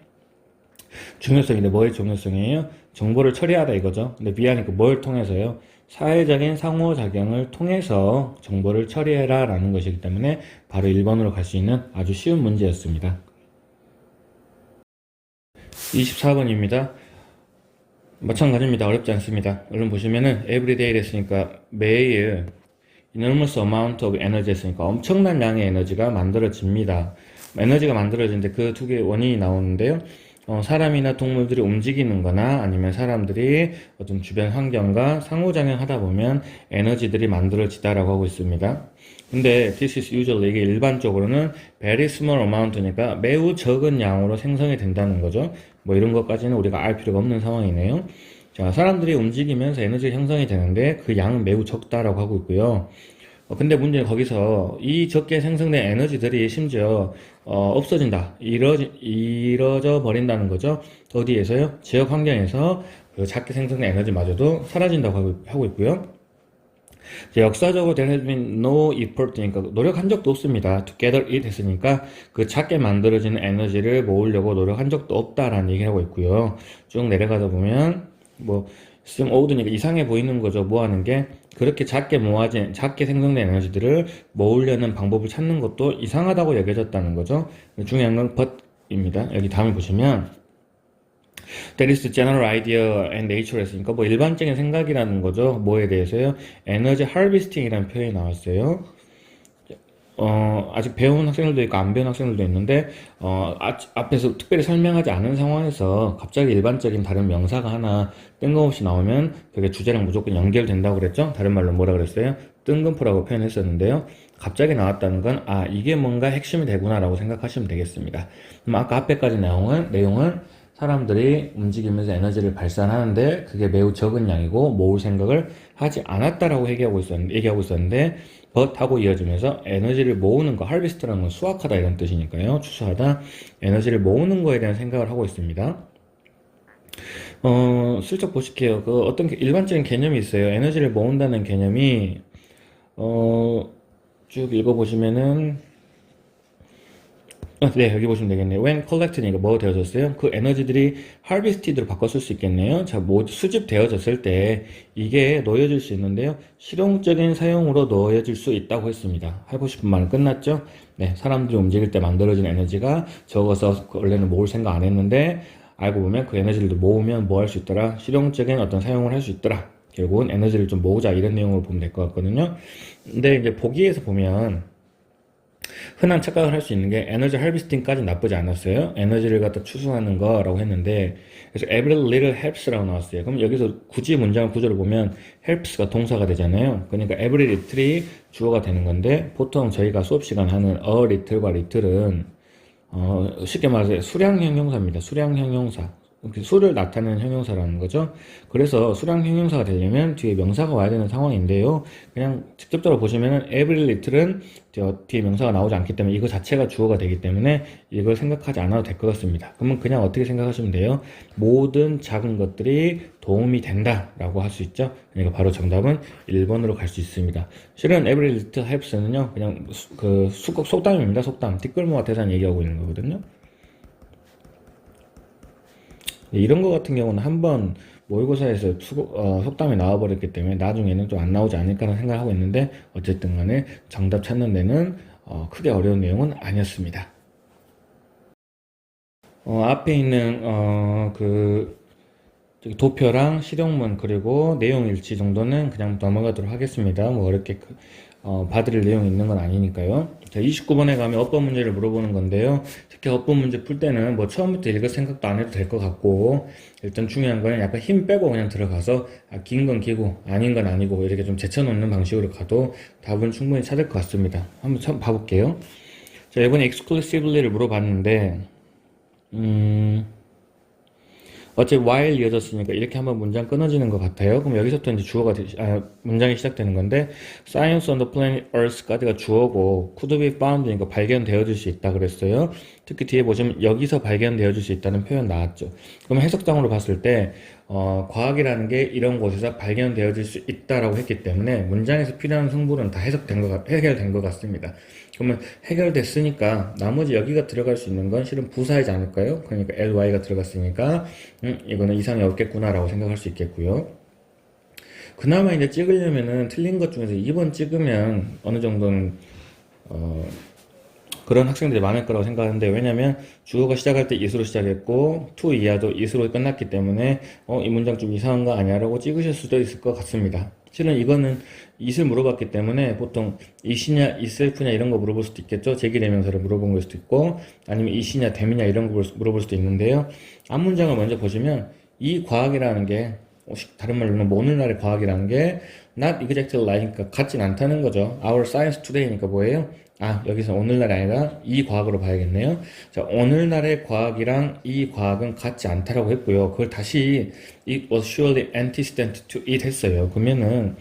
중요성인데 뭐의 중요성이에요? 정보를 처리하다 이거죠. 근데 B하니까 뭘 통해서요? 사회적인 상호작용을 통해서 정보를 처리해라 라는 것이기 때문에 바로 1번으로 갈 수 있는 아주 쉬운 문제였습니다. 24번입니다. 마찬가지입니다. 어렵지 않습니다. 얼른 보시면은 everyday 됐으니까 매일 enormous amount of energy 했으니까 엄청난 양의 에너지가 만들어집니다. 에너지가 만들어지는데 그 두 개의 원인이 나오는데요. 사람이나 동물들이 움직이는 거나 아니면 사람들이 어떤 주변 환경과 상호작용 하다 보면 에너지들이 만들어지다라고 하고 있습니다. 근데 this is usually 이게 일반적으로는 very small amount니까 매우 적은 양으로 생성이 된다는 거죠. 뭐 이런 것까지는 우리가 알 필요가 없는 상황이네요. 자, 사람들이 움직이면서 에너지가 형성이 되는데 그 양은 매우 적다라고 하고 있고요. 근데 문제는 거기서 이 적게 생성된 에너지들이 심지어 없어진다, 이뤄져 버린다는 거죠. 어디에서요? 지역 환경에서 그 작게 생성된 에너지마저도 사라진다고 하고 있고요. 역사적으로 there has been no effort니까 노력한 적도 없습니다. to gather it 했으니까 그 작게 만들어지는 에너지를 모으려고 노력한 적도 없다라는 얘기를 하고 있고요. 쭉 내려가다 보면 뭐 some odd니까 이상해 보이는 거죠. 모아는 게 그렇게 작게 생성된 에너지들을 모으려는 방법을 찾는 것도 이상하다고 여겨졌다는 거죠. 중요한 건 but입니다. 여기 다음에 보시면 That is the general idea and nature 했으니까 뭐 일반적인 생각이라는 거죠. 뭐에 대해서요? 에너지 하비스팅이라는 표현이 나왔어요. 아직 배운 학생들도 있고 안 배운 학생들도 있는데 앞에서 특별히 설명하지 않은 상황에서 갑자기 일반적인 다른 명사가 하나 뜬금없이 나오면 그게 주제랑 무조건 연결된다고 그랬죠. 다른 말로 뭐라 그랬어요? 뜬금포라고 표현했었는데요. 갑자기 나왔다는 건 이게 뭔가 핵심이 되구나 라고 생각하시면 되겠습니다. 그럼 아까 앞에까지 내용은 사람들이 움직이면서 에너지를 발산하는데 그게 매우 적은 양이고 모을 생각을 하지 않았다라고 얘기하고 있었는데 but 하고 이어지면서 에너지를 모으는 거, harvest라는 건 수확하다 이런 뜻이니까요. 추수하다, 에너지를 모으는 거에 대한 생각을 하고 있습니다. 슬쩍 보실게요. 그 어떤 일반적인 개념이 있어요. 에너지를 모은다는 개념이 쭉 읽어보시면은 네, 여기 보시면 되겠네요. When collected니까 뭐 되어졌어요? 그 에너지들이 harvested로 바꿨을 수 있겠네요. 자, 뭐 수집되어졌을 때 이게 놓여질 수 있는데요. 실용적인 사용으로 놓여질 수 있다고 했습니다. 하고 싶은 말은 끝났죠? 네, 사람들이 움직일 때 만들어진 에너지가 적어서 원래는 모을 생각 안 했는데 알고 보면 그 에너지를 모으면 뭐 할 수 있더라? 실용적인 어떤 사용을 할 수 있더라. 결국은 에너지를 좀 모으자 이런 내용으로 보면 될 것 같거든요. 근데 이제 보기에서 보면 흔한 착각을 할 수 있는 게 에너지 하비스팅까지 나쁘지 않았어요. 에너지를 갖다 추수하는 거라고 했는데 그래서 every little helps라고 나왔어요. 그럼 여기서 굳이 문장 구조를 보면 helps가 동사가 되잖아요. 그러니까 every little이 주어가 되는 건데 보통 저희가 수업 시간 하는 a little과 little은 쉽게 말해서 수량 형용사입니다. 수량 형용사. 수를 나타내는 형용사라는 거죠. 그래서 수량 형용사가 되려면 뒤에 명사가 와야 되는 상황인데요. 그냥 직접적으로 보시면은 every little은 뒤에 명사가 나오지 않기 때문에 이거 자체가 주어가 되기 때문에 이걸 생각하지 않아도 될 것 같습니다. 그러면 그냥 어떻게 생각하시면 돼요? 모든 작은 것들이 도움이 된다 라고 할 수 있죠. 그러니까 바로 정답은 1번으로 갈 수 있습니다. 실은 every little helps는요 그냥 속담입니다. 속담. 뒷글모와 대산 얘기하고 있는 거거든요. 이런 거 같은 경우는 한번 모의고사에서 속담이 나와버렸기 때문에 나중에는 좀 안 나오지 않을까라는 생각을 하고 있는데 어쨌든 간에 정답 찾는 데는 크게 어려운 내용은 아니었습니다. 앞에 있는 도표랑 실용문 그리고 내용 일치 정도는 그냥 넘어가도록 하겠습니다. 뭐 어렵게 봐드릴 내용이 있는 건 아니니까요. 자, 29번에 가면 어법 문제를 물어보는 건데요. 특히 어법 문제 풀 때는 뭐 처음부터 읽을 생각도 안 해도 될 것 같고 일단 중요한 거는 약간 힘 빼고 그냥 들어가서 긴 건 기고 아닌 건 아니고 이렇게 좀 제쳐놓는 방식으로 가도 답은 충분히 찾을 것 같습니다. 한번 봐볼게요. 자, 이번에 exclusively를 물어봤는데 어차피 while 이어졌으니까 이렇게 한번 문장 끊어지는 것 같아요. 그럼 여기서부터 이제 문장이 시작되는 건데 Science on the planet Earth까지가 주어고 could be found니까 발견되어질 수 있다 그랬어요. 특히 뒤에 보시면 여기서 발견되어질 수 있다는 표현 나왔죠. 그럼 해석상으로 봤을 때 과학이라는 게 이런 곳에서 발견되어질 수 있다라고 했기 때문에 문장에서 필요한 성분은 다 해결된 것 같습니다. 그러면 해결됐으니까 나머지 여기가 들어갈 수 있는 건 실은 부사이지 않을까요? 그러니까 ly가 들어갔으니까 이거는 이상이 없겠구나 라고 생각할 수 있겠고요. 그나마 이제 찍으려면은 틀린 것 중에서 2번 찍으면 어느 정도는 그런 학생들이 많을 거라고 생각하는데 왜냐면 주어가 시작할 때 is로 시작했고 to 이하도 is로 끝났기 때문에 이 문장 좀 이상한 거 아니야 라고 찍으실 수도 있을 것 같습니다. 실은 이거는 it을 물어봤기 때문에 보통 it이냐 itself냐 이런 거 물어볼 수도 있겠죠. 제기대명사를 물어본 걸 수도 있고 아니면 it이냐 them이냐 이런 거 물어볼 수도 있는데요. 앞 문장을 먼저 보시면 이 과학이라는 게 다른 말로는 뭐 오늘날의 과학이라는 게 not exactly like니까 같진 않다는 거죠. Our science today니까 뭐예요? 여기서 오늘날이 아니라 이 과학으로 봐야겠네요. 자, 오늘날의 과학이랑 이 과학은 같지 않다라고 했고요. 그걸 다시 it was surely antecedent to it 했어요. 그러면은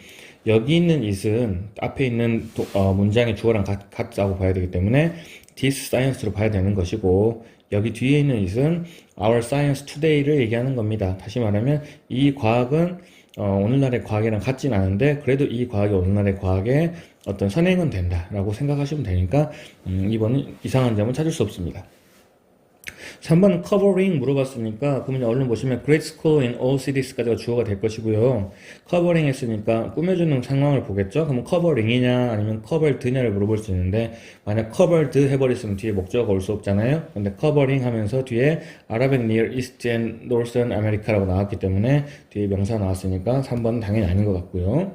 여기 있는 it은 앞에 있는 문장의 주어랑 같다고 봐야 되기 때문에 this science로 봐야 되는 것이고 여기 뒤에 있는 it은 our science today를 얘기하는 겁니다. 다시 말하면 이 과학은 오늘날의 과학이랑 같진 않은데 그래도 이 과학이 오늘날의 과학에 어떤 선행은 된다라고 생각하시면 되니까 이번은 이상한 점은 찾을 수 없습니다. 3번은 covering 물어봤으니까 그러면 얼른 보시면 great school in all cities까지가 주어가 될 것이고요. covering 했으니까 꾸며주는 상황을 보겠죠. 그러면 covering이냐 아니면 covered냐를 물어볼 수 있는데 만약 covered 해버렸으면 뒤에 목적어가 올 수 없잖아요. 근데 covering 하면서 뒤에 Arabic Near East and Northern America라고 나왔기 때문에 뒤에 명사 나왔으니까 3번은 당연히 아닌 것 같고요.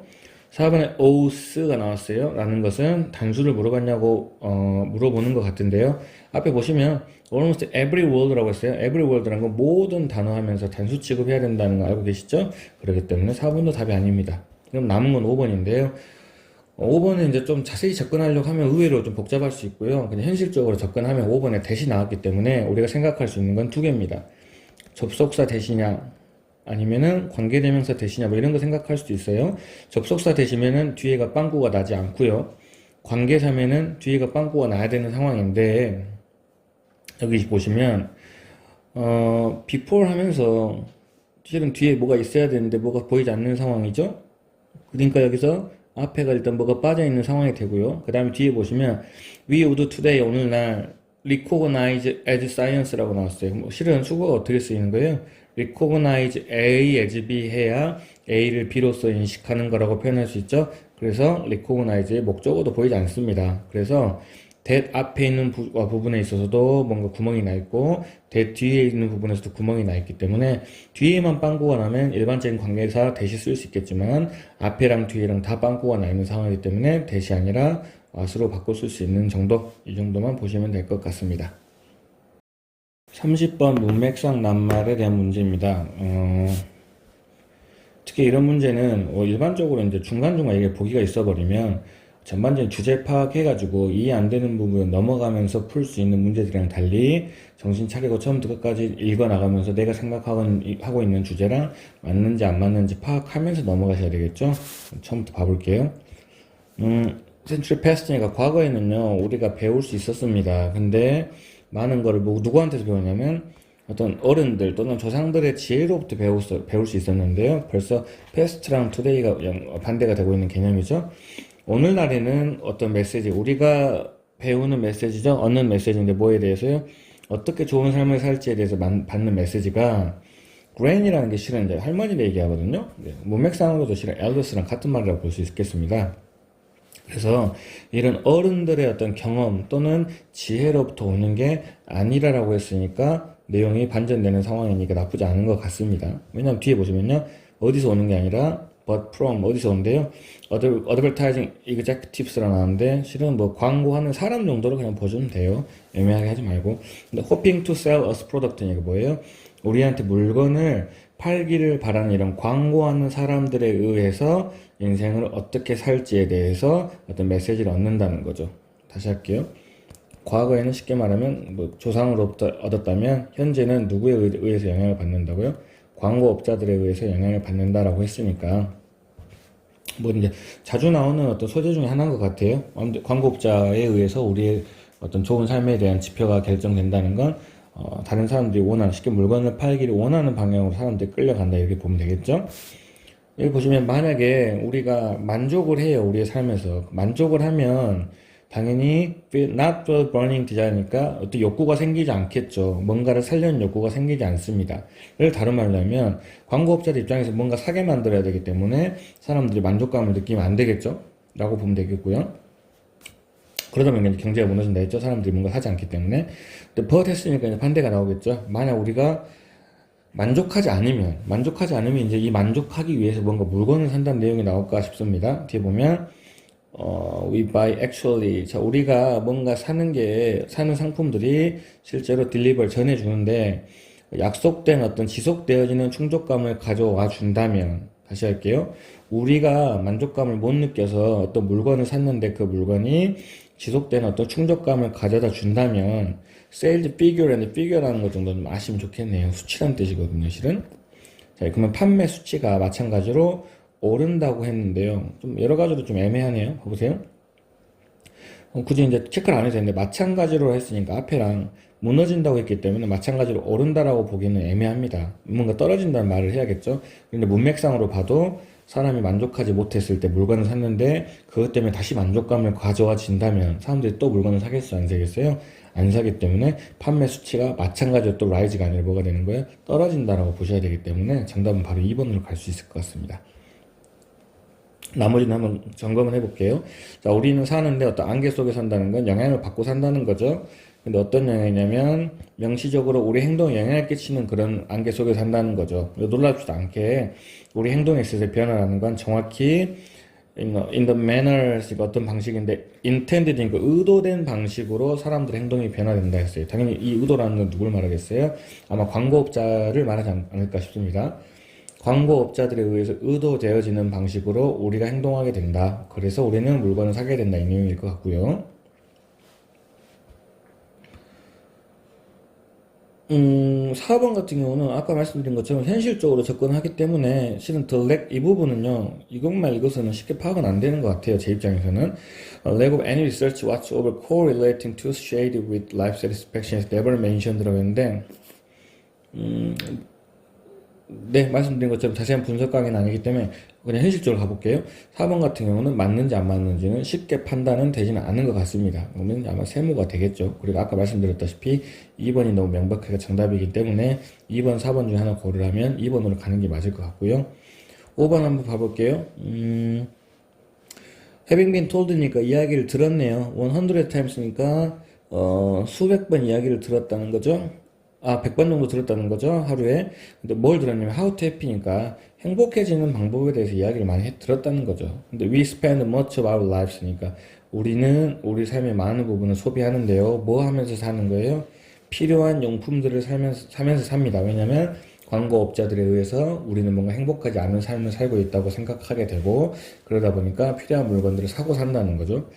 4번에 OS가 나왔어요. 라는 것은 단수를 물어봤냐고 물어보는 것 같은데요. 앞에 보시면 almost every word라고 했어요. every word라는 건 모든 단어 하면서 단수 취급해야 된다는 거 알고 계시죠? 그렇기 때문에 4번도 답이 아닙니다. 그럼 남은 건 5번인데요. 5번은 이제 좀 자세히 접근하려고 하면 의외로 좀 복잡할 수 있고요. 그냥 현실적으로 접근하면 5번에 대시 나왔기 때문에 우리가 생각할 수 있는 건 두 개입니다. 접속사 대시냐 아니면은 관계대명사 대시냐 뭐 이런 거 생각할 수도 있어요. 접속사 대시면은 뒤에가 빵꾸가 나지 않고요. 관계사면은 뒤에가 빵꾸가 나야 되는 상황인데 여기 보시면 before 하면서 실은 뒤에 뭐가 있어야 되는데 뭐가 보이지 않는 상황이죠. 그러니까 여기서 앞에가 일단 뭐가 빠져 있는 상황이 되고요. 그 다음에 뒤에 보시면 we would today 오늘날 recognize as science라고 나왔어요. 뭐 실은 수거가 어떻게 쓰이는 거예요? recognize A as B 해야 A를 B로서 인식하는 거라고 표현할 수 있죠. 그래서 recognize의 목적어도 보이지 않습니다. 그래서 that 앞에 있는 부분에 있어서도 뭔가 구멍이 나 있고 that 뒤에 있는 부분에서도 구멍이 나 있기 때문에 뒤에만 빵꾸가 나면 일반적인 관계사 that이 쓸 수 있겠지만 앞에랑 뒤에랑 다 빵꾸가 나 있는 상황이기 때문에 that이 아니라 what으로 바꿔 쓸 수 있는 정도, 이 정도만 보시면 될 것 같습니다. 30번 문맥상 낱말에 대한 문제입니다. 특히 이런 문제는 일반적으로 이제 중간중간 이게 보기가 있어버리면 전반적인 주제 파악해가지고 이해 안 되는 부분 넘어가면서 풀 수 있는 문제들이랑 달리 정신 차리고 처음부터 끝까지 읽어나가면서 내가 생각하고 있는 주제랑 맞는지 안 맞는지 파악하면서 넘어가셔야 되겠죠? 처음부터 봐볼게요. century past니까 과거에는요, 우리가 배울 수 있었습니다. 근데 많은 거를 누구한테서 배우냐면 어떤 어른들 또는 조상들의 지혜로부터 배울 수 있었는데요. 벌써 past랑 today가 반대가 되고 있는 개념이죠. 오늘날에는 어떤 메시지, 우리가 배우는 메시지죠. 얻는 메시지인데 뭐에 대해서요? 어떻게 좋은 삶을 살지에 대해서 받는 메시지가 gran이라는 게 실은 이제 할머니를 얘기하거든요. 문맥상으로도 실은 elders랑 같은 말이라고 볼 수 있겠습니다. 그래서 이런 어른들의 어떤 경험 또는 지혜로부터 오는 게 아니라라고 했으니까 내용이 반전되는 상황이니까 나쁘지 않은 것 같습니다. 왜냐면 뒤에 보시면요. 어디서 오는 게 아니라 but from 어디서 온대요? advertising executives라 나오는데 실은 뭐 광고하는 사람 정도로 그냥 보시면 돼요. 애매하게 하지 말고. 근데 hoping to sell us product니까 뭐예요? 우리한테 물건을 팔기를 바라는 이런 광고하는 사람들에 의해서 인생을 어떻게 살지에 대해서 어떤 메시지를 얻는다는 거죠. 다시 할게요. 과거에는 쉽게 말하면 뭐 조상으로부터 얻었다면 현재는 누구에 의해서 영향을 받는다고요? 광고업자들에 의해서 영향을 받는다라고 했으니까 뭐 이제 자주 나오는 어떤 소재 중에 하나인 것 같아요. 광고업자에 의해서 우리의 어떤 좋은 삶에 대한 지표가 결정된다는 건 다른 사람들이 원하는 쉽게 물건을 팔기를 원하는 방향으로 사람들이 끌려간다 이렇게 보면 되겠죠. 여기 보시면 만약에 우리가 만족을 해요. 우리의 삶에서 만족을 하면 당연히 not for burning desire니까 어떤 욕구가 생기지 않겠죠. 뭔가를 살려는 욕구가 생기지 않습니다. 를 다른 말로 하면 광고업자들 입장에서 뭔가 사게 만들어야 되기 때문에 사람들이 만족감을 느끼면 안 되겠죠. 라고 보면 되겠고요. 그러다 보면 경제가 무너진다 했죠. 사람들이 뭔가 사지 않기 때문에. 근데 but 했으니까 이제 반대가 나오겠죠. 만약 우리가 만족하지 않으면 이제 이 만족하기 위해서 뭔가 물건을 산다는 내용이 나올까 싶습니다. 뒤에 보면 we buy actually. 자, 우리가 뭔가 사는 상품들이 실제로 딜리버를 전해주는데 약속된 어떤 지속되어지는 충족감을 가져와 준다면, 다시 할게요. 우리가 만족감을 못 느껴서 어떤 물건을 샀는데 그 물건이 지속되는 어떤 충족감을 가져다 준다면, sales figure라는 figure라는 것 정도는 아시면 좋겠네요. 수치란 뜻이거든요, 실은. 자, 그러면 판매 수치가 마찬가지로 오른다고 했는데요. 좀 여러 가지로 좀 애매하네요. 봐보세요. 굳이 이제 체크를 안 해도 되는데 마찬가지로 했으니까 앞에랑 무너진다고 했기 때문에 마찬가지로 오른다라고 보기는 애매합니다. 뭔가 떨어진다는 말을 해야겠죠. 근데 문맥상으로 봐도 사람이 만족하지 못했을 때 물건을 샀는데 그것 때문에 다시 만족감을 가져와진다면 사람들이 또 물건을 사겠어요? 안 사겠어요? 안 사기 때문에 판매 수치가 마찬가지로 또 라이즈가 아니라 뭐가 되는 거예요? 떨어진다라고 보셔야 되기 때문에 정답은 바로 2번으로 갈 수 있을 것 같습니다. 나머지는 한번 점검을 해볼게요. 자, 우리는 사는데 어떤 안개 속에 산다는 건 영향을 받고 산다는 거죠. 근데 어떤 영향이냐면 명시적으로 우리 행동에 영향을 끼치는 그런 안개 속에 산다는 거죠. 놀랍지도 않게 우리 행동에 있어서 변화라는 건 정확히 in the manner, 어떤 방식인데 intended니까 의도된 방식으로 사람들의 행동이 변화된다 했어요. 당연히 이 의도라는 건 누굴 말하겠어요? 아마 광고업자를 말하지 않을까 싶습니다. 광고업자들에 의해서 의도되어지는 방식으로 우리가 행동하게 된다. 그래서 우리는 물건을 사게 된다. 이 내용일 것 같고요. 4번 같은 경우는 아까 말씀드린 것처럼 현실적으로 접근하기 때문에 실은 the lack 이 부분은요. 이것만 읽어서는 쉽게 파악은 안 되는 것 같아요. 제 입장에서는 lack of any research whatsoever correlating to shade with life satisfaction is never mentioned라고 했는데 네, 말씀드린 것처럼 자세한 분석 강의는 아니기 때문에 그냥 현실적으로 가볼게요. 4번 같은 경우는 맞는지 안 맞는지는 쉽게 판단은 되지는 않은 것 같습니다. 그러면 아마 세모가 되겠죠. 그리고 아까 말씀드렸다시피 2번이 너무 명백하게 정답이기 때문에 2번, 4번 중에 하나 고르라면 2번으로 가는 게 맞을 것 같고요. 5번 한번 봐볼게요. having been told니까 이야기를 들었네요. 100 times니까 수백 번 이야기를 들었다는 거죠. 100번 정도 들었다는 거죠, 하루에. 근데 뭘 들었냐면 how to happy니까 행복해지는 방법에 대해서 이야기를 많이 들었다는 거죠. 근데 we spend much of our lives니까 우리는 우리 삶의 많은 부분을 소비하는데요. 뭐 하면서 사는 거예요? 필요한 용품들을 사면서 삽니다. 왜냐면 광고업자들에 의해서 우리는 뭔가 행복하지 않은 삶을 살고 있다고 생각하게 되고, 그러다 보니까 필요한 물건들을 사고 산다는 거죠.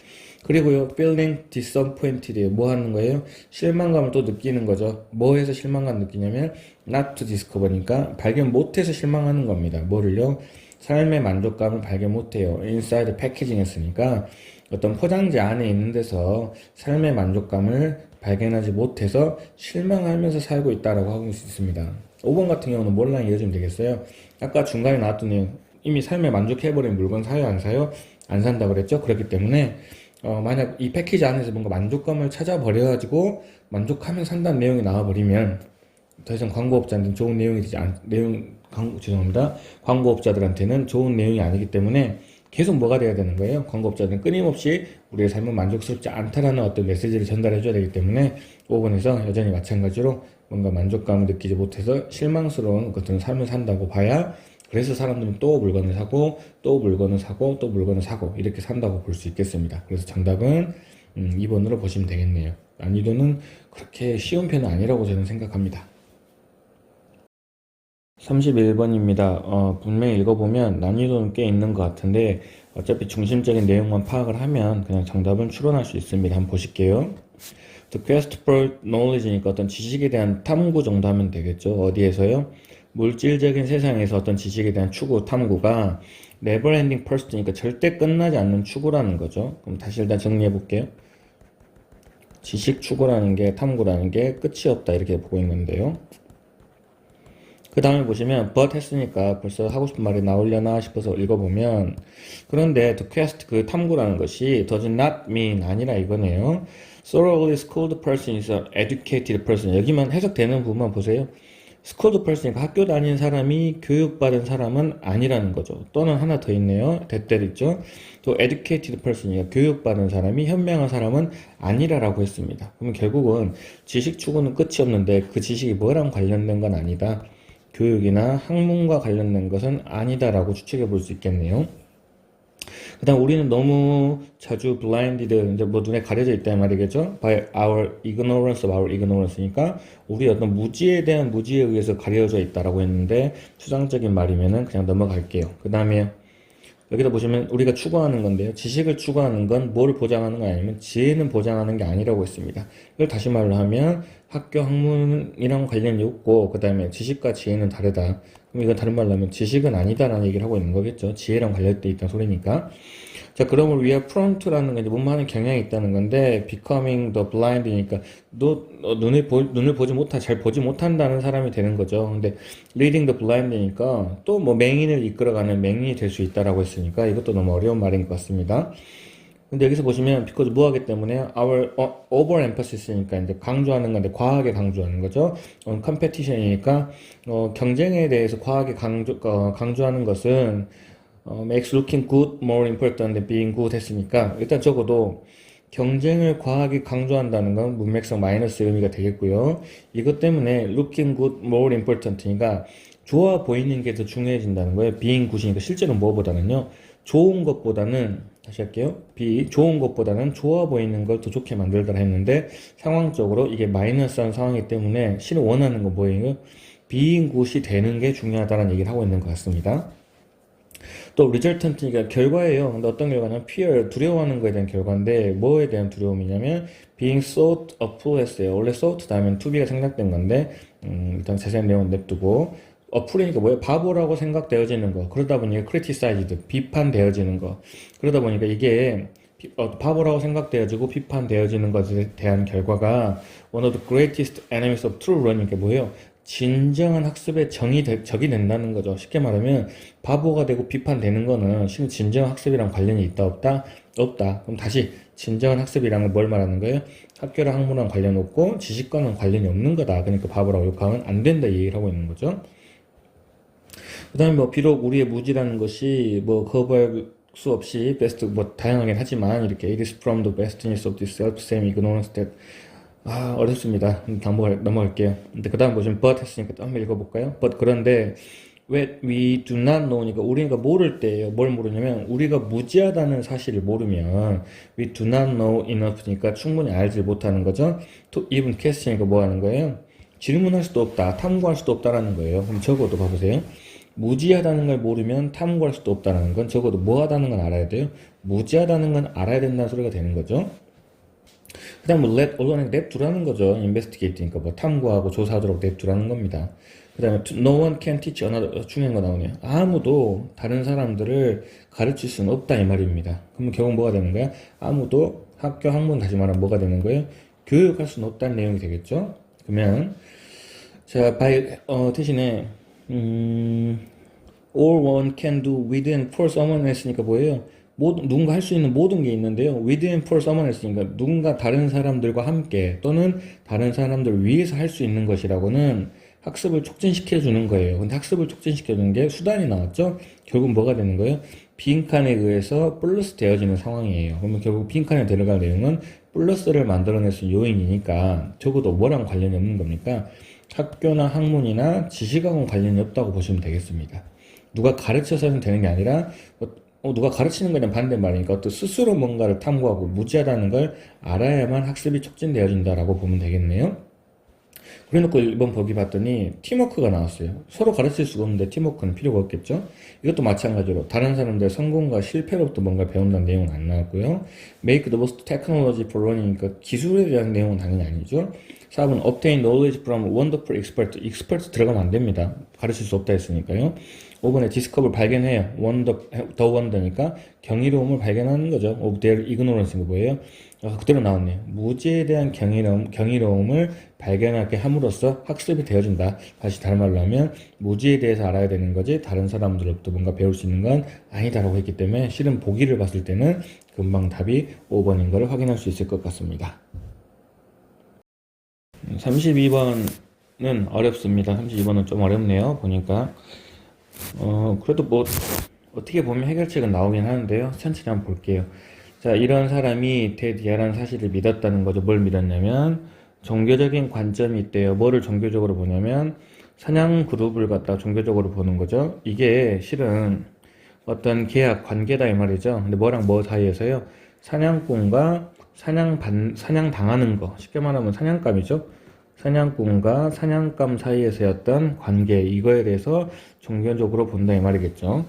그리고요, feeling disappointed. 뭐 하는 거예요? 실망감을 또 느끼는 거죠. 뭐 해서 실망감 느끼냐면, not to discover니까 발견 못해서 실망하는 겁니다. 뭐를요? 삶의 만족감을 발견 못해요. inside packaging 했으니까, 어떤 포장지 안에 있는 데서 삶의 만족감을 발견하지 못해서 실망하면서 살고 있다라고 하고 있습니다. 5번 같은 경우는 뭘랑 이어지면 되겠어요? 아까 중간에 나왔던 내용, 이미 삶에 만족해버린 물건 사요, 안 사요? 안 산다 그랬죠? 그렇기 때문에 만약 이 패키지 안에서 뭔가 만족감을 찾아버려가지고 만족하면 산다는 내용이 나와버리면 더 이상 광고업자한테는 좋은 내용이 되지 죄송합니다. 광고업자들한테는 좋은 내용이 아니기 때문에 계속 뭐가 돼야 되는 거예요? 광고업자들은 끊임없이 우리의 삶은 만족스럽지 않다라는 어떤 메시지를 전달해 줘야 되기 때문에 5번에서 여전히 마찬가지로 뭔가 만족감을 느끼지 못해서 실망스러운 어떤 삶을 산다고 봐야, 그래서 사람들은 또 물건을 사고 또 물건을 사고 또 물건을 사고 이렇게 산다고 볼 수 있겠습니다. 그래서 정답은 2번으로 보시면 되겠네요. 난이도는 그렇게 쉬운 편은 아니라고 저는 생각합니다. 31번입니다. 분명히 읽어보면 난이도는 꽤 있는 것 같은데 어차피 중심적인 내용만 파악을 하면 그냥 정답은 추론할 수 있습니다. 한번 보실게요. The quest for knowledge니까 어떤 지식에 대한 탐구 정도 하면 되겠죠. 어디에서요? 물질적인 세상에서 어떤 지식에 대한 추구, 탐구가 never ending pursuit니까 절대 끝나지 않는 추구라는 거죠. 그럼 다시 일단 정리해 볼게요. 지식 추구라는 게, 탐구라는 게 끝이 없다 이렇게 보고 있는데요. 그 다음에 보시면 but 했으니까 벌써 하고 싶은 말이 나오려나 싶어서 읽어보면, 그런데 the quest, 그 탐구라는 것이 does not mean 아니라 이거네요. thoroughly schooled person is an educated person. 여기만 해석되는 부분만 보세요. schooled person이니까 학교 다니는 사람이 교육받은 사람은 아니라는 거죠. 또는 하나 더 있네요. 대때 있죠. 또 educated person이니까 교육받은 사람이 현명한 사람은 아니라라고 했습니다. 그러면 결국은 지식 추구는 끝이 없는데 그 지식이 뭐랑 관련된 건 아니다. 교육이나 학문과 관련된 것은 아니다라고 추측해 볼 수 있겠네요. 그 다음 우리는 너무 자주 blinded, 이제 뭐 눈에 가려져 있단 말이겠죠? by our ignorance of our ignorance니까 우리 어떤 무지에 대한 무지에 의해서 가려져 있다라고 했는데 추상적인 말이면은 그냥 넘어갈게요. 그 다음에 여기다 보시면 우리가 추구하는 건데요. 지식을 추구하는 건 뭘 보장하는 거 아니면 지혜는 보장하는 게 아니라고 했습니다. 이걸 다시 말로 하면 학교 학문이랑 관련이 없고 그 다음에 지식과 지혜는 다르다. 그럼 이건 다른 말로 하면 지식은 아니다라는 얘기를 하고 있는 거겠죠. 지혜랑 관련돼 있다는 소리니까. 자, 그러면 we are prone to라는 건 이제 뭐뭐하는 경향이 있다는 건데 becoming the blind니까 눈을 보지 잘 보지 못한다는 사람이 되는 거죠. 근데 leading the blind니까 또 뭐 맹인을 이끌어가는 맹인이 될 수 있다라고 했으니까 이것도 너무 어려운 말인 것 같습니다. 근데 여기서 보시면 because 뭐 하기 때문에 our overemphasis,니까 이제 강조하는 건데 과하게 강조하는 거죠. competition이니까 경쟁에 대해서 과하게 강조하는 것은 makes looking good more important than being good 했으니까 일단 적어도 경쟁을 과하게 강조한다는 건 문맥상 마이너스 의미가 되겠고요. 이것 때문에 looking good more important니까 좋아 보이는 게 더 중요해진다는 거예요. being good이니까 실제로 뭐보다는요. 좋은 것보다는 다시 할게요. 좋은 것보다는 좋아 보이는 걸 더 좋게 만들더라 했는데 상황적으로 이게 마이너스한 상황이기 때문에 실은 원하는 건 뭐예요? being good이 되는 게 중요하다는 얘기를 하고 있는 것 같습니다. 또 resultant니까 결과예요. 근데 어떤 결과냐면 fear, 두려워하는 거에 대한 결과인데 뭐에 대한 두려움이냐면 being thought a fool 했어요. 원래 thought 다음엔 to be가 생략된 건데 일단 자세한 내용은 냅두고 a fool이니까 뭐예요? 바보라고 생각되어지는 거. 그러다 보니까 criticized, 비판되어지는 거. 그러다 보니까 이게 바보라고 생각되어지고 비판되어지는 것에 대한 결과가 one of the greatest enemies of true learning이 뭐예요? 진정한 학습의 적이 된다는 거죠. 쉽게 말하면 바보가 되고 비판되는 거는 실은 진정한 학습이랑 관련이 있다 없다? 없다. 그럼 다시 진정한 학습이랑은 뭘 말하는 거예요? 학교랑 학문이랑 관련 없고 지식과는 관련이 없는 거다. 그러니까 바보라고 욕하면 안 된다 이 얘기를 하고 있는 거죠. 그 다음에 뭐 비록 우리의 무지라는 것이 뭐 수 없이 best 뭐 다양하긴 하지만 이렇게 it is from the bestness of this self-same ignorance that 어렵습니다. 넘어갈게요. 근데 그 다음 보시면 but 했으니까 또 한번 읽어볼까요? but 그런데 왜 we do not know니까 우리가 모를 때예요. 뭘 모르냐면 우리가 무지하다는 사실을 모르면 we do not know enough니까 충분히 알지 못하는 거죠. to even question이니까 뭐 하는 거예요? 질문할 수도 없다, 탐구할 수도 없다라는 거예요. 그럼 적어도 봐보세요. 무지하다는 걸 모르면 탐구할 수도 없다는 건 적어도 뭐 하다는 건 알아야 돼요. 무지하다는 건 알아야 된다는 소리가 되는 거죠. 그 다음 뭐 let alone 냅두라는 거죠. investigate니까 뭐 탐구하고 조사하도록 냅두라는 겁니다. 그 다음에 no one can teach another 중요한 거 나오네요. 아무도 다른 사람들을 가르칠 수는 없다 이 말입니다. 그러면 결국 뭐가 되는 거야? 아무도 학교 학문 다시 말하면 뭐가 되는 거예요? 교육할 수는 없다는 내용이 되겠죠. 그러면 자 대신에 all one can do within for someone 했으니까 뭐예요? 누군가 할 수 있는 모든 게 있는데요. within for someone 했으니까 누군가 다른 사람들과 함께 또는 다른 사람들 위해서 할 수 있는 것이라고는 학습을 촉진시켜 주는 거예요. 근데 학습을 촉진시켜 주는 게 수단이 나왔죠? 결국 뭐가 되는 거예요? 빈칸에 의해서 플러스 되어지는 상황이에요. 그러면 결국 빈칸에 들어갈 내용은 플러스를 만들어낼 수 있는 요인이니까 적어도 뭐랑 관련이 없는 겁니까? 학교나 학문이나 지식하고는 관련이 없다고 보시면 되겠습니다. 누가 가르쳐서는 되는 게 아니라 누가 가르치는 거랑 반대말이니까 또 스스로 뭔가를 탐구하고 무지하다는 걸 알아야만 학습이 촉진되어진다라고 보면 되겠네요. 그래놓고 이번 보기 봤더니 팀워크가 나왔어요. 서로 가르칠 수가 없는데 팀워크는 필요가 없겠죠. 이것도 마찬가지로 다른 사람들의 성공과 실패로부터 뭔가 배운다는 내용은 안 나왔고요. Make the most technology for learning이니까 기술에 대한 내용은 당연히 아니죠. 4번 obtain knowledge from wonderful expert. expert 들어가면 안 됩니다. 가르칠 수 없다 했으니까요. 5번에 discover 발견해요. 더 원더니까 경이로움을 발견하는 거죠. of their ignorance가 뭐예요? 그대로 나왔네요. 무지에 대한 경이로움을 발견하게 함으로써 학습이 되어진다. 다시 다른 말로 하면 무지에 대해서 알아야 되는 거지 다른 사람들로부터 뭔가 배울 수 있는 건 아니다라고 했기 때문에 실은 보기를 봤을 때는 금방 답이 5번인 것을 확인할 수 있을 것 같습니다. 32번은 어렵습니다. 32번은 좀 어렵네요. 보니까 그래도 뭐 어떻게 보면 해결책은 나오긴 하는데요. 천천히 한번 볼게요. 자, 이런 사람이 대디아라는 사실을 믿었다는 거죠. 뭘 믿었냐면 종교적인 관점이 있대요. 뭐를 종교적으로 보냐면 사냥 그룹을 갖다 종교적으로 보는 거죠. 이게 실은 어떤 계약 관계다 이 말이죠. 근데 뭐랑 뭐 사이에서요? 사냥꾼과 사냥당하는 거. 쉽게 말하면 사냥감이죠. 사냥꾼과 사냥감 사이에서의 어떤 관계, 이거에 대해서 종교적으로 본다 이 말이겠죠.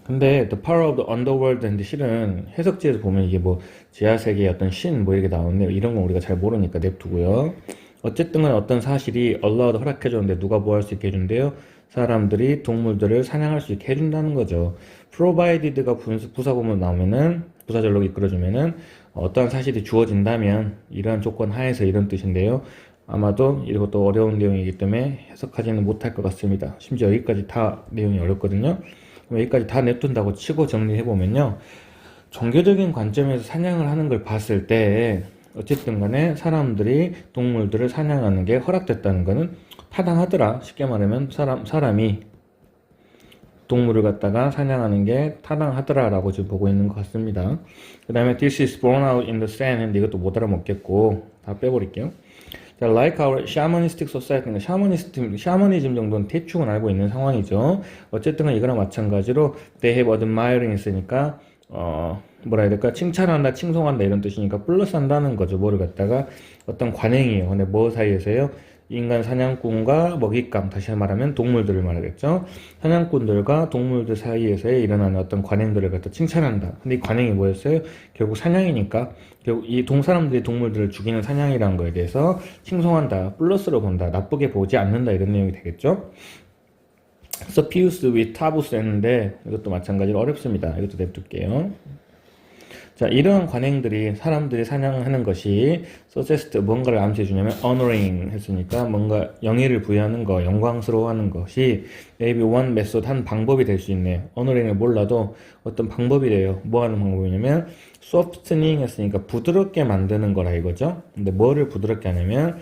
근데 The Power of the Underworld 인데 실은 해석지에서 보면 이게 뭐 지하세계의 어떤 신 뭐 이렇게 나오는데 이런 건 우리가 잘 모르니까 냅두고요. 어쨌든 간에 어떤 사실이 Allah가 허락해줬는데 누가 뭐 할 수 있게 해준대요? 사람들이 동물들을 사냥할 수 있게 해준다는 거죠. Provided가 부사구문 나오면은 부사절로 이끌어주면은 어떠한 사실이 주어진다면 이러한 조건 하에서 이런 뜻인데요. 아마도 이것도 어려운 내용이기 때문에 해석하지는 못할 것 같습니다. 심지어 여기까지 다 내용이 어렵거든요. 여기까지 다 냅둔다고 치고 정리해보면요. 종교적인 관점에서 사냥을 하는 걸 봤을 때 어쨌든 간에 사람들이 동물들을 사냥하는 게 허락됐다는 거는 타당하더라. 쉽게 말하면 사람이 동물을 갖다가 사냥하는 게 타당하더라 라고 지금 보고 있는 것 같습니다. 그 다음에 This is born out in the sand 했는데 이것도 못 알아먹겠고 다 빼버릴게요. 자, like our shamanistic society, 샤머니즘 정도는 대충은 알고 있는 상황이죠. 어쨌든 이거랑 마찬가지로 they have admiring 있으니까 뭐라 해야 될까? 칭찬한다, 칭송한다 이런 뜻이니까 플러스 한다는 거죠. 뭐를 갖다가 어떤 관행이에요. 근데 뭐 사이에서요? 인간 사냥꾼과 먹잇감, 다시 말하면 동물들을 말하겠죠. 사냥꾼들과 동물들 사이에서의 일어나는 어떤 관행들을 갖다 칭찬한다. 근데 이 관행이 뭐였어요? 결국 사냥이니까 결국 이 사람들이 동물들을 죽이는 사냥이라는 거에 대해서 칭송한다, 플러스로 본다, 나쁘게 보지 않는다 이런 내용이 되겠죠. Suffuse with tabus 했는데 이것도 마찬가지로 어렵습니다. 이것도 냅둘게요. 자, 이러한 관행들이 사람들이 사냥하는 것이 suggest 뭔가를 암시해 주냐면 honoring 했으니까 뭔가 영예를 부여하는 거, 영광스러워하는 것이 maybe one method 한 방법이 될 수 있네요. honoring을 몰라도 어떤 방법이래요. 뭐 하는 방법이냐면 softening 했으니까 부드럽게 만드는 거라 이거죠. 근데 뭐를 부드럽게 하냐면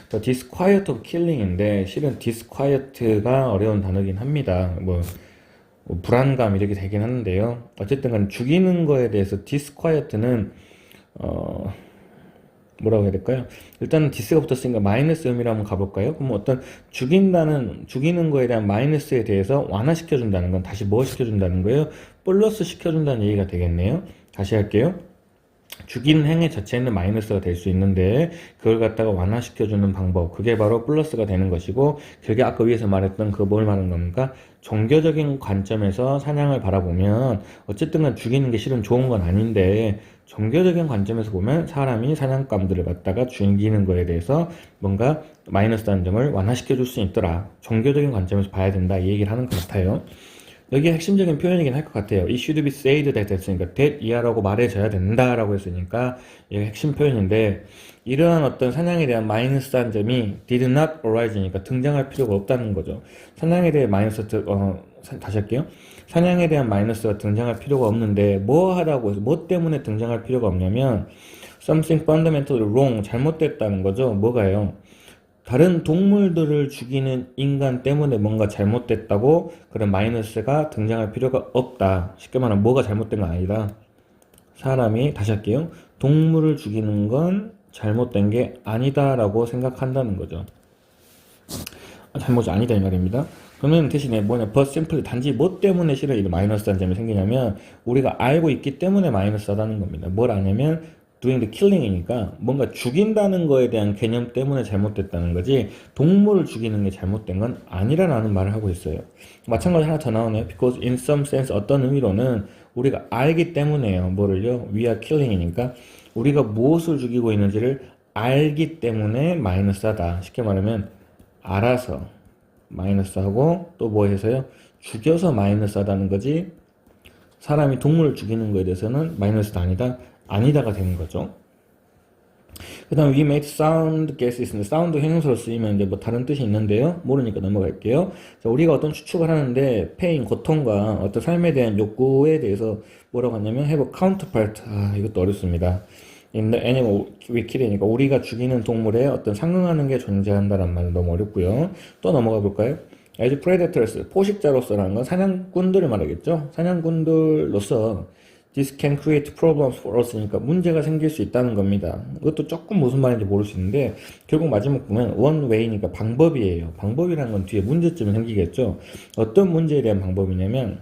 the disquiet of killing인데 실은 disquiet가 어려운 단어긴 합니다. 뭐 불안감 이렇게 되긴 하는데요. 어쨌든 간 죽이는 거에 대해서 disquiet는 뭐라고 해야 될까요? 일단은 디스가 붙었으니까 마이너스 의미로 한번 가볼까요? 그럼 어떤 죽이는 거에 대한 마이너스에 대해서 완화시켜준다는 건 다시 뭐 시켜준다는 거예요? 플러스 시켜준다는 얘기가 되겠네요. 다시 할게요. 죽이는 행위 자체는 마이너스가 될 수 있는데 그걸 갖다가 완화시켜주는 방법, 그게 바로 플러스가 되는 것이고, 그게 아까 위에서 말했던 그 뭘 말하는 겁니까? 종교적인 관점에서 사냥을 바라보면 어쨌든 간 죽이는 게 실은 좋은 건 아닌데, 종교적인 관점에서 보면 사람이 사냥감들을 갖다가 죽이는 거에 대해서 뭔가 마이너스 한 점을 완화시켜 줄 수 있더라, 종교적인 관점에서 봐야 된다, 이 얘기를 하는 것 같아요. 여기에 핵심적인 표현이긴 할 것 같아요. It should be said that 했으니까 that 이하라고 말해줘야 된다라고 했으니까 이게 핵심 표현인데, 이러한 어떤 사냥에 대한 마이너스한 점이 did not arise니까 등장할 필요가 없다는 거죠. 사냥에 대해 다시 할게요. 사냥에 대한 마이너스가 등장할 필요가 없는데 뭐 하라고 해서 뭐 때문에 등장할 필요가 없냐면 something fundamentally wrong, 잘못됐다는 거죠. 뭐가요? 다른 동물들을 죽이는 인간 때문에 뭔가 잘못됐다고 그런 마이너스가 등장할 필요가 없다. 쉽게 말하면 뭐가 잘못된 건 아니다. 사람이, 다시 할게요, 동물을 죽이는 건 잘못된 게 아니다 라고 생각한다는 거죠. 잘못이 아니다 이 말입니다. 그러면 대신에 뭐냐, but simply, 단지 뭐 때문에 실은 이 마이너스한 점이 생기냐면 우리가 알고 있기 때문에 마이너스하다는 겁니다. 뭘 아냐면 doing the killing이니까 뭔가 죽인다는 거에 대한 개념 때문에 잘못됐다는 거지, 동물을 죽이는 게 잘못된 건 아니라는 말을 하고 있어요. 마찬가지로 하나 더 나오네요. Because in some sense, 어떤 의미로는 우리가 알기 때문에요. 뭐를요? We are killing이니까 우리가 무엇을 죽이고 있는지를 알기 때문에 마이너스하다. 쉽게 말하면 알아서 마이너스하고 또 뭐 해서요? 죽여서 마이너스하다는 거지, 사람이 동물을 죽이는 거에 대해서는 마이너스가 아니다가 되는 거죠. 그 다음 we made sound guesses인데 사운드 형용사로 쓰이면 이제 뭐 다른 뜻이 있는데요. 모르니까 넘어갈게요. 자, 우리가 어떤 추측을 하는데 페인, 고통과 어떤 삶에 대한 욕구에 대해서 뭐라고 하냐면 have a counterpart. 이것도 어렵습니다. In the animal we kill이니까 우리가 죽이는 동물에 어떤 상응하는 게 존재한다는 말은 너무 어렵고요. 또 넘어가 볼까요? as predators, 포식자로서라는 건 사냥꾼들을 말하겠죠. 사냥꾼들로서 this can create problems for us니까 문제가 생길 수 있다는 겁니다. 이것도 조금 무슨 말인지 모르시는데 결국 마지막 보면 one way니까 방법이에요. 방법이라는 건 뒤에 문제점이 생기겠죠. 어떤 문제에 대한 방법이냐면,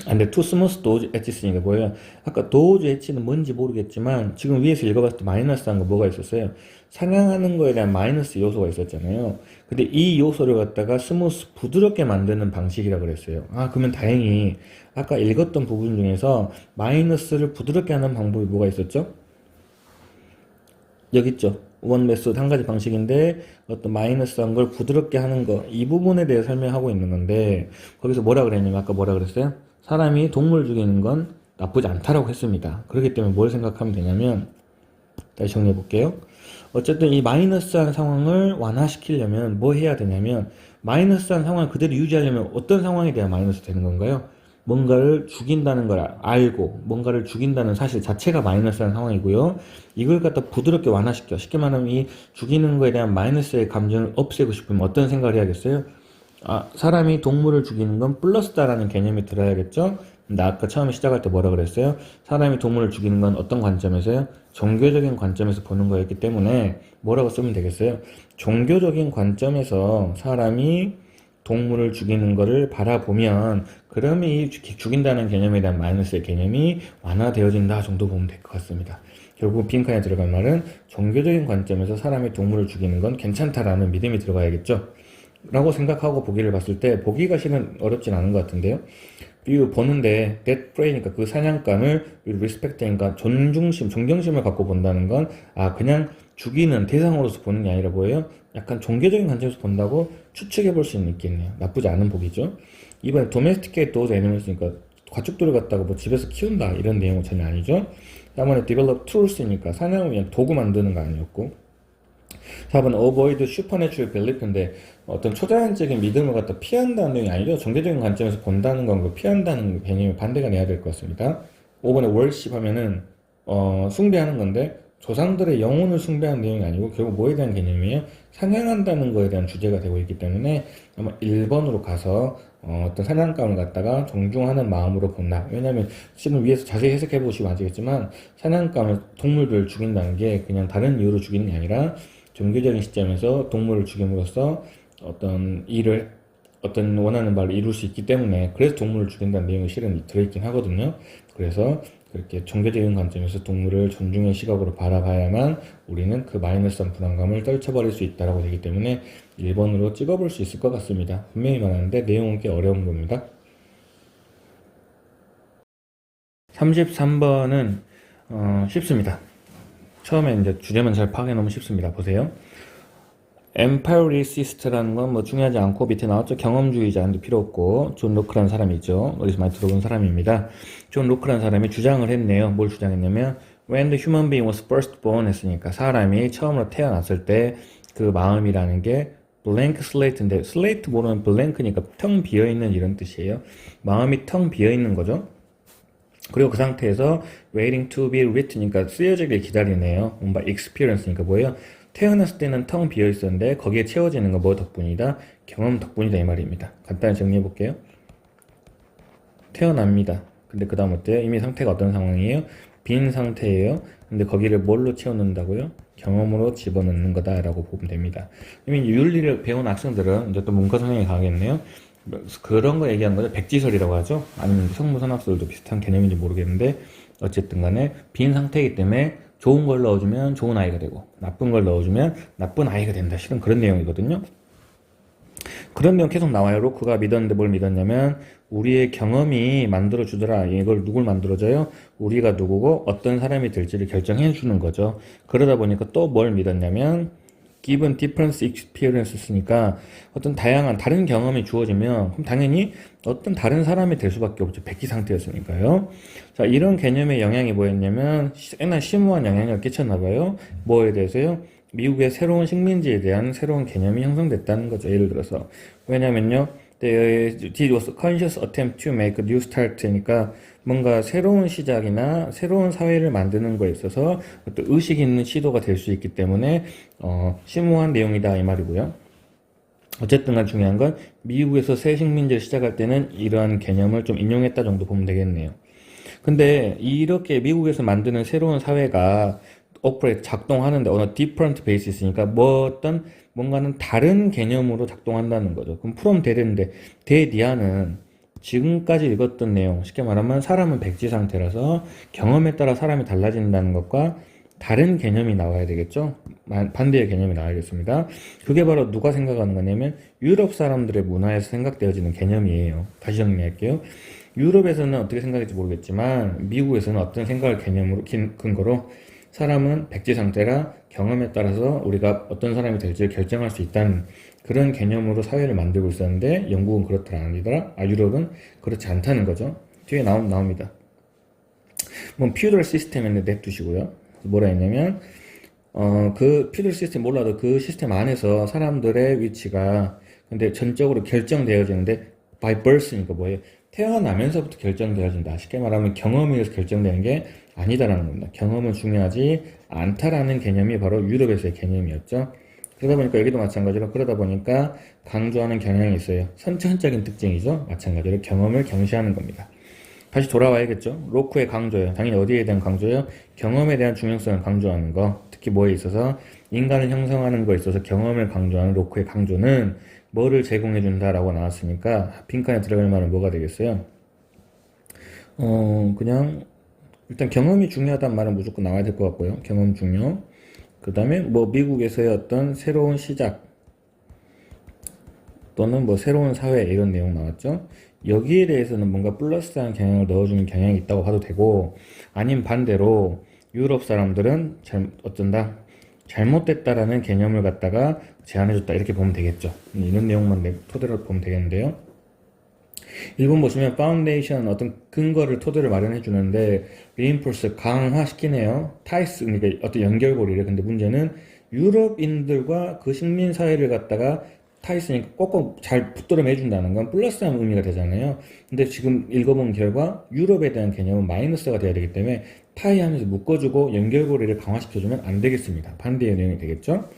근데 to smooth those edges니까 뭐예요? 아까 those edges는 뭔지 모르겠지만 지금 위에서 읽어봤을 때 마이너스한 거 뭐가 있었어요? 사냥하는 거에 대한 마이너스 요소가 있었잖아요. 근데 이 요소를 갖다가 스무스, 부드럽게 만드는 방식이라고 그랬어요. 그러면 다행히 아까 읽었던 부분 중에서 마이너스를 부드럽게 하는 방법이 뭐가 있었죠? 여기 있죠. 원 메소드, 한 가지 방식인데 어떤 마이너스한 걸 부드럽게 하는 거, 이 부분에 대해 설명하고 있는 건데, 거기서 뭐라 그랬냐면 아까 뭐라 그랬어요? 사람이 동물 죽이는 건 나쁘지 않다라고 했습니다. 그렇기 때문에 뭘 생각하면 되냐면, 다시 정리해 볼게요. 어쨌든 이 마이너스한 상황을 완화시키려면 뭐 해야 되냐면, 마이너스한 상황을 그대로 유지하려면 어떤 상황에 대한 마이너스 되는 건가요? 뭔가를 죽인다는 걸 알고 뭔가를 죽인다는 사실 자체가 마이너스한 상황이고요. 이걸 갖다 부드럽게 완화시켜, 쉽게 말하면 이 죽이는 거에 대한 마이너스의 감정을 없애고 싶으면 어떤 생각을 해야겠어요? 사람이 동물을 죽이는 건 플러스다라는 개념이 들어야겠죠? 근데 아까 처음에 시작할 때 뭐라 그랬어요? 사람이 동물을 죽이는 건 어떤 관점에서요? 종교적인 관점에서 보는 거였기 때문에 뭐라고 쓰면 되겠어요? 종교적인 관점에서 사람이 동물을 죽이는 거를 바라보면 그러면 이 죽인다는 개념에 대한 마이너스의 개념이 완화되어진다 정도 보면 될 것 같습니다. 결국 빈칸에 들어간 말은 종교적인 관점에서 사람이 동물을 죽이는 건 괜찮다라는 믿음이 들어가야겠죠 라고 생각하고 보기를 봤을 때, 보기가 실은 어렵진 않은 것 같은데요. 보는데 that prey니까 그 사냥감을 respect니까 존경심을 갖고 본다는 건 그냥 죽이는 대상으로서 보는 게 아니라 뭐예요? 약간 종교적인 관점에서 본다고 추측해 볼 수는 있겠네요. 나쁘지 않은 보기죠. 이번에 domesticate those animals니까 가축들을 갖다가 뭐 집에서 키운다 이런 내용은 전혀 아니죠. 다음에 develop tools니까 사냥을 위한 도구 만드는 거 아니었고, 4번 avoid supernatural belief인데 어떤 초자연적인 믿음을 갖다 피한다는 내용이 아니죠. 종교적인 관점에서 본다는 건 피한다는 개념이 반대가 돼야 될 것 같습니다. 5번에 worship 하면은 숭배하는 건데 조상들의 영혼을 숭배하는 내용이 아니고 결국 뭐에 대한 개념이에요? 사냥한다는 거에 대한 주제가 되고 있기 때문에 아마 1번으로 가서 어떤 사냥감을 갖다가 존중하는 마음으로 본다. 왜냐하면 지금 위에서 자세히 해석해 보시면 아시겠지만 사냥감을 동물들을 죽인다는 게 그냥 다른 이유로 죽이는 게 아니라 종교적인 시점에서 동물을 죽임으로써 어떤 원하는 바를 이룰 수 있기 때문에 그래서 동물을 죽인다는 내용이 실은 들어있긴 하거든요. 그래서 그렇게 종교적인 관점에서 동물을 존중의 시각으로 바라봐야만 우리는 그 마이너스한 불안감을 떨쳐버릴 수 있다라고 되기 때문에 1번으로 찍어볼 수 있을 것 같습니다. 분명히 말하는데 내용은 꽤 어려운 겁니다. 33번은 쉽습니다. 처음에 이제 주제만 잘 파악해 놓으면 쉽습니다. 보세요. 엠파이리시스트라는 건 뭐 중요하지 않고 밑에 나왔죠. 경험주의자인데 필요 없고 존 로크라는 사람이 있죠. 어디서 많이 들어본 사람입니다. 존 로크라는 사람이 주장을 했네요. 뭘 주장했냐면 When the human being was first born 했으니까 사람이 처음으로 태어났을 때 그 마음이라는 게 blank slate인데 slate 모르면 blank니까 텅 비어있는 이런 뜻이에요. 마음이 텅 비어있는 거죠. 그리고 그 상태에서 waiting to be written이니까 쓰여지길 기다리네요. 뭔가 experience니까 뭐예요? 태어났을 때는 텅 비어 있었는데 거기에 채워지는 건 뭐 덕분이다? 경험 덕분이다 이 말입니다. 간단히 정리해 볼게요. 태어납니다. 근데 그 다음 어때요? 이미 상태가 어떤 상황이에요? 빈 상태예요. 근데 거기를 뭘로 채워넣는다고요? 경험으로 집어넣는 거다라고 보면 됩니다. 이미 윤리를 배운 학생들은 이제 또 문과 성향이 강하겠네요. 그런 거 얘기하는 거죠. 백지설이라고 하죠. 아니면 성무선학설도 비슷한 개념인지 모르겠는데 어쨌든 간에 빈 상태이기 때문에 좋은 걸 넣어주면 좋은 아이가 되고 나쁜 걸 넣어주면 나쁜 아이가 된다. 실은 그런 내용이거든요. 그런 내용 계속 나와요. 로크가 믿었는데 뭘 믿었냐면 우리의 경험이 만들어주더라. 이걸 누굴 만들어줘요? 우리가 누구고 어떤 사람이 될지를 결정해 주는 거죠. 그러다 보니까 또 뭘 믿었냐면 given different experiences니까 어떤 다양한 다른 경험이 주어지면 그럼 당연히 어떤 다른 사람이 될 수밖에 없죠. 백지 상태였으니까요. 자, 이런 개념의 영향이 뭐였냐면 꽤나 심오한 영향을 끼쳤나 봐요. 뭐에 대해서요? 미국의 새로운 식민지에 대한 새로운 개념이 형성됐다는 거죠. 예를 들어서 왜냐면요, This was a conscious attempt to make a new start니까 뭔가 새로운 시작이나 새로운 사회를 만드는 거에 있어서 어떤 의식 있는 시도가 될 수 있기 때문에 심오한 내용이다 이 말이고요. 어쨌든 간 중요한 건 미국에서 새 식민지를 시작할 때는 이러한 개념을 좀 인용했다 정도 보면 되겠네요. 근데 이렇게 미국에서 만드는 새로운 사회가 오퍼레이트 작동하는데 어느 different basis니까 뭔가는 다른 개념으로 작동한다는 거죠. 그럼 from 대대인데 대디아는 지금까지 읽었던 내용 쉽게 말하면 사람은 백지 상태라서 경험에 따라 사람이 달라진다는 것과 다른 개념이 나와야 되겠죠. 반대의 개념이 나와야겠습니다. 그게 바로 누가 생각하는 거냐면 유럽 사람들의 문화에서 생각되어지는 개념이에요. 다시 정리할게요. 유럽에서는 어떻게 생각할지 모르겠지만 미국에서는 어떤 생각을 개념으로 근거로 사람은 백지 상태라 경험에 따라서 우리가 어떤 사람이 될지 결정할 수 있다는 그런 개념으로 사회를 만들고 있었는데 영국은 그렇더라 아니더라. 유럽은 그렇지 않다는 거죠. 뒤에 나옵니다. 뭐 피우덜 시스템인데 냅두시고요. 뭐라 했냐면 그 피우덜 시스템 몰라도 그 시스템 안에서 사람들의 위치가 근데 전적으로 결정되어지는데 by birth니까 뭐예요? 태어나면서부터 결정되어진다. 쉽게 말하면 경험에 의해서 결정되는 게 아니다라는 겁니다. 경험은 중요하지 않다라는 개념이 바로 유럽에서의 개념이었죠. 그러다 보니까 여기도 마찬가지로 그러다 보니까 강조하는 경향이 있어요. 선천적인 특징이죠. 마찬가지로 경험을 경시하는 겁니다. 다시 돌아와야겠죠. 로크의 강조예요. 당연히 어디에 대한 강조예요? 경험에 대한 중요성을 강조하는 거. 특히 뭐에 있어서 인간을 형성하는 거에 있어서 경험을 강조하는 로크의 강조는 뭐를 제공해 준다라고 나왔으니까 빈칸에 들어갈 말은 뭐가 되겠어요? 그냥 일단 경험이 중요하다는 말은 무조건 나와야 될 것 같고요. 경험 중요. 그 다음에 뭐 미국에서의 어떤 새로운 시작 또는 뭐 새로운 사회 이런 내용 나왔죠. 여기에 대해서는 뭔가 플러스한 경향을 넣어주는 경향이 있다고 봐도 되고 아님 반대로 유럽 사람들은 잘못됐다라는 개념을 갖다가 제안해줬다 이렇게 보면 되겠죠. 이런 내용만 토대로 보면 되겠는데요. 1번 보시면 파운데이션 어떤 근거를 토대를 마련해 주는데 reinforce 강화시키네요. 타이스 그러니까 어떤 연결고리를. 근데 문제는 유럽인들과 그 식민 사회를 갖다가 타 있으니까 꼭꼭 잘 붙들어 매준다는 건 플러스한 의미가 되잖아요. 근데 지금 읽어본 결과 유럽에 대한 개념은 마이너스가 돼야 되기 때문에 타이 하면서 묶어주고 연결고리를 강화시켜주면 안 되겠습니다. 반대의 내용이 되겠죠.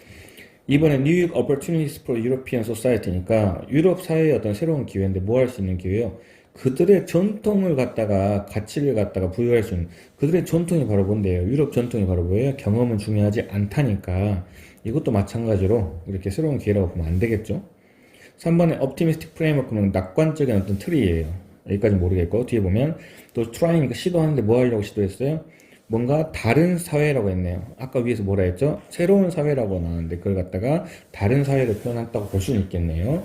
이번에 New York Opportunities for European Society니까 유럽 사회의 어떤 새로운 기회인데 뭐 할 수 있는 기회요? 그들의 전통을 갖다가 가치를 갖다가 부여할 수 있는 그들의 전통이 바로 뭔데요? 유럽 전통이 바로 뭐예요? 경험은 중요하지 않다니까 이것도 마찬가지로 이렇게 새로운 기회라고 보면 안 되겠죠? 3번에 Optimistic Framework는 낙관적인 어떤 틀이에요. 여기까지 모르겠고 뒤에 보면 또 try니까 시도하는데 뭐 하려고 시도했어요? 뭔가 다른 사회라고 했네요. 아까 위에서 뭐라 했죠? 새로운 사회라고 나왔는데 그걸 갖다가 다른 사회를 표현했다고 볼 수는 있겠네요.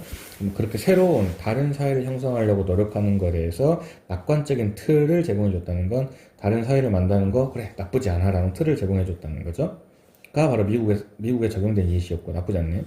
그렇게 새로운 다른 사회를 형성하려고 노력하는 것에 대해서 낙관적인 틀을 제공해 줬다는 건 다른 사회를 만드는 거 그래 나쁘지 않아 라는 틀을 제공해 줬다는 거죠. 가 바로 미국에 적용된 예시였고 나쁘지 않네요.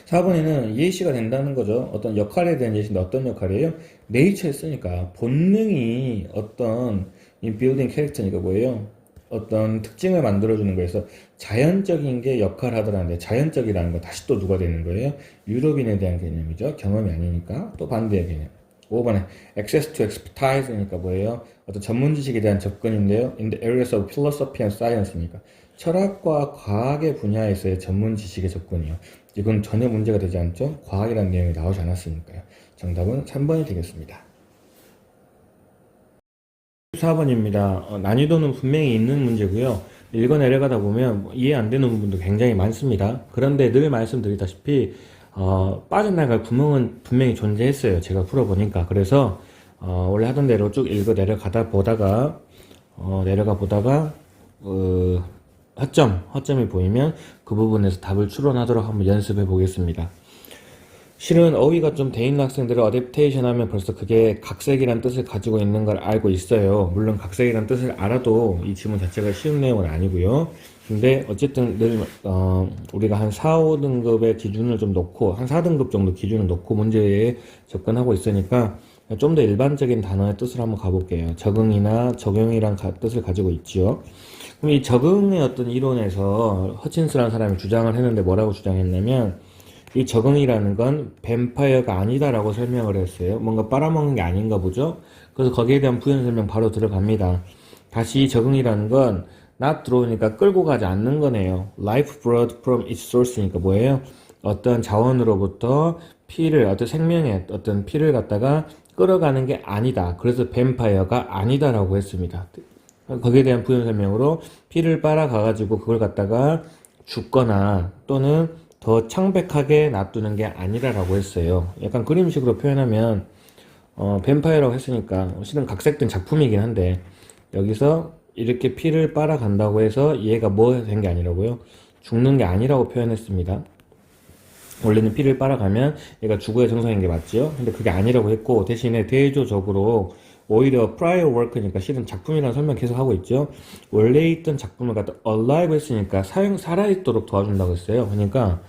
4번에는 예시가 된다는 거죠. 어떤 역할에 대한 예시인데 어떤 역할이에요? 네이처에 쓰니까 본능이 어떤 인빌딩 캐릭터니까 뭐예요? 어떤 특징을 만들어주는 거에서 자연적인 게 역할을 하더라는데 자연적이라는 거 다시 또 누가 되는 거예요? 유럽인에 대한 개념이죠. 경험이 아니니까 또 반대의 개념. 5번에 access to expertise니까 뭐예요? 어떤 전문 지식에 대한 접근인데요. in the areas of philosophy and science니까 철학과 과학의 분야에서의 전문 지식의 접근이요. 이건 전혀 문제가 되지 않죠? 과학이라는 내용이 나오지 않았으니까요. 정답은 3번이 되겠습니다. 4번입니다. 난이도는 분명히 있는 문제고요. 읽어 내려가다 보면 이해 안 되는 부분도 굉장히 많습니다. 그런데 늘 말씀드리다시피 빠져나갈 구멍은 분명히 존재했어요. 제가 풀어보니까. 그래서 원래 하던 대로 쭉 읽어 내려가다 보다가 내려가 보다가 허점이 보이면 그 부분에서 답을 추론하도록 한번 연습해 보겠습니다. 실은 어휘가 좀 돼 있는 학생들은 어댑테이션 하면 벌써 그게 각색이란 뜻을 가지고 있는 걸 알고 있어요. 물론 각색이란 뜻을 알아도 이 지문 자체가 쉬운 내용은 아니고요. 근데 어쨌든 늘 우리가 한 4, 5등급의 기준을 좀 놓고 한 4등급 정도 기준을 놓고 문제에 접근하고 있으니까 좀 더 일반적인 단어의 뜻을 한번 가볼게요. 적응이나 적용이란 뜻을 가지고 있지요. 그럼 이 적응의 어떤 이론에서 허친스라는 사람이 주장을 했는데 뭐라고 주장했냐면 이 적응이라는 건 뱀파이어가 아니다라고 설명을 했어요. 뭔가 빨아먹는 게 아닌가 보죠. 그래서 거기에 대한 부연 설명 바로 들어갑니다. 다시 이 적응이라는 건 not 들어오니까 끌고 가지 않는 거네요. Life brought from its source니까 뭐예요? 어떤 자원으로부터 피를 어떤 생명의 어떤 피를 갖다가 끌어가는 게 아니다. 그래서 뱀파이어가 아니다라고 했습니다. 거기에 대한 부연 설명으로 피를 빨아가가지고 그걸 갖다가 죽거나 또는 더 창백하게 놔두는 게 아니라라고 했어요. 약간 그림식으로 표현하면 뱀파이어라고 했으니까 실은 각색된 작품이긴 한데 여기서 이렇게 피를 빨아간다고 해서 얘가 뭐 된 게 아니라고요? 죽는 게 아니라고 표현했습니다. 원래는 피를 빨아가면 얘가 죽어야 정상인 게 맞지요? 근데 그게 아니라고 했고 대신에 대조적으로 오히려 prior work니까 실은 작품이라는 설명 계속 하고 있죠. 원래 있던 작품을 갖다 alive 했으니까 살아있도록 도와준다고 했어요. 그러니까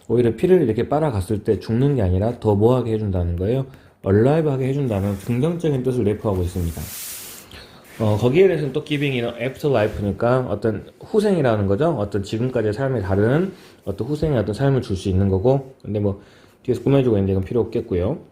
오히려 피를 이렇게 빨아갔을 때 죽는 게 아니라 더 뭐하게 해준다는 거예요. alive 하게 해준다는 긍정적인 뜻을 내포하고 있습니다. 거기에 대해서는 또 기빙이나 afterlife니까 어떤 후생이라는 거죠. 어떤 지금까지의 삶에 다른 어떤 후생의 어떤 삶을 줄 수 있는 거고 근데 뭐 뒤에서 꾸며주고 있는데 이건 필요 없겠고요.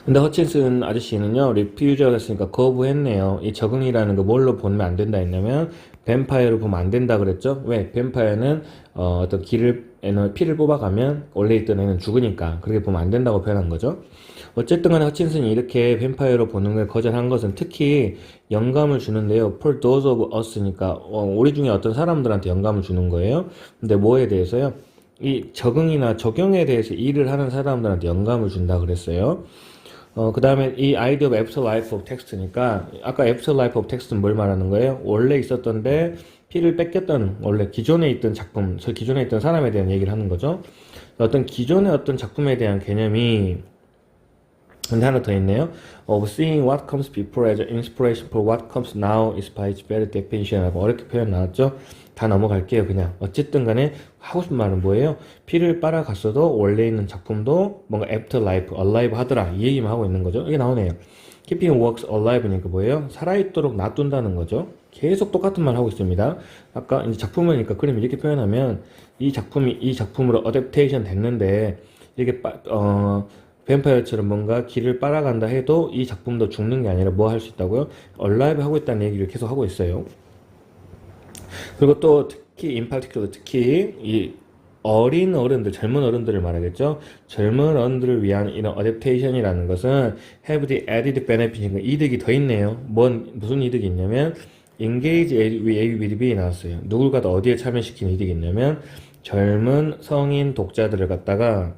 근데 허친슨 아저씨는요, 리퓨저가 했으니까 거부했네요. 이 적응이라는 거 뭘로 보면 안 된다 했냐면, 뱀파이어로 보면 안 된다 그랬죠? 왜? 뱀파이어는, 어떤 피를 뽑아가면, 원래 있던 애는 죽으니까, 그렇게 보면 안 된다고 표현한 거죠. 어쨌든 간에 허친슨이 이렇게 뱀파이어로 보는 걸 거절한 것은 특히 영감을 주는데요. For those of us니까, 우리 중에 어떤 사람들한테 영감을 주는 거예요. 근데 뭐에 대해서요? 이 적응이나 적용에 대해서 일을 하는 사람들한테 영감을 준다 그랬어요. 그 다음에 이 idea of afterlife of text니까 아까 afterlife of text는 뭘 말하는 거예요? 원래 있었던데 피를 뺏겼던 원래 기존에 있던 작품, 저 기존에 있던 사람에 대한 얘기를 하는 거죠. 어떤 기존의 어떤 작품에 대한 개념이 근데 하나 더 있네요. Of seeing what comes before as inspiration for what comes now is by its very definition이라고 어렵게 표현 나왔죠. 다 넘어갈게요. 그냥 어쨌든 간에 하고 싶은 말은 뭐예요? 피를 빨아갔어도 원래 있는 작품도 뭔가 afterlife, alive 하더라 이 얘기만 하고 있는 거죠. 이게 나오네요. Keeping works alive니까 뭐예요? 살아있도록 놔둔다는 거죠. 계속 똑같은 말 하고 있습니다. 아까 이제 작품이니까 그림 이렇게 표현하면 이 작품이 이 작품으로 어댑테이션 됐는데 이게 뱀파이어처럼 뭔가 길을 빨아간다 해도 이 작품도 죽는 게 아니라 뭐 할 수 있다고요? 얼라이브 하고 있다는 얘기를 계속 하고 있어요. 그리고 또 특히 인파티큐러 특히 이 어린 어른들, 젊은 어른들을 말하겠죠. 젊은 어른들을 위한 이런 어댑테이션이라는 것은 have the added benefit, 이득이 더 있네요. 무슨 이득이 있냐면 engage with B 나왔어요. 누굴가 더 어디에 참여시키는 이득이 있냐면 젊은 성인 독자들을 갖다가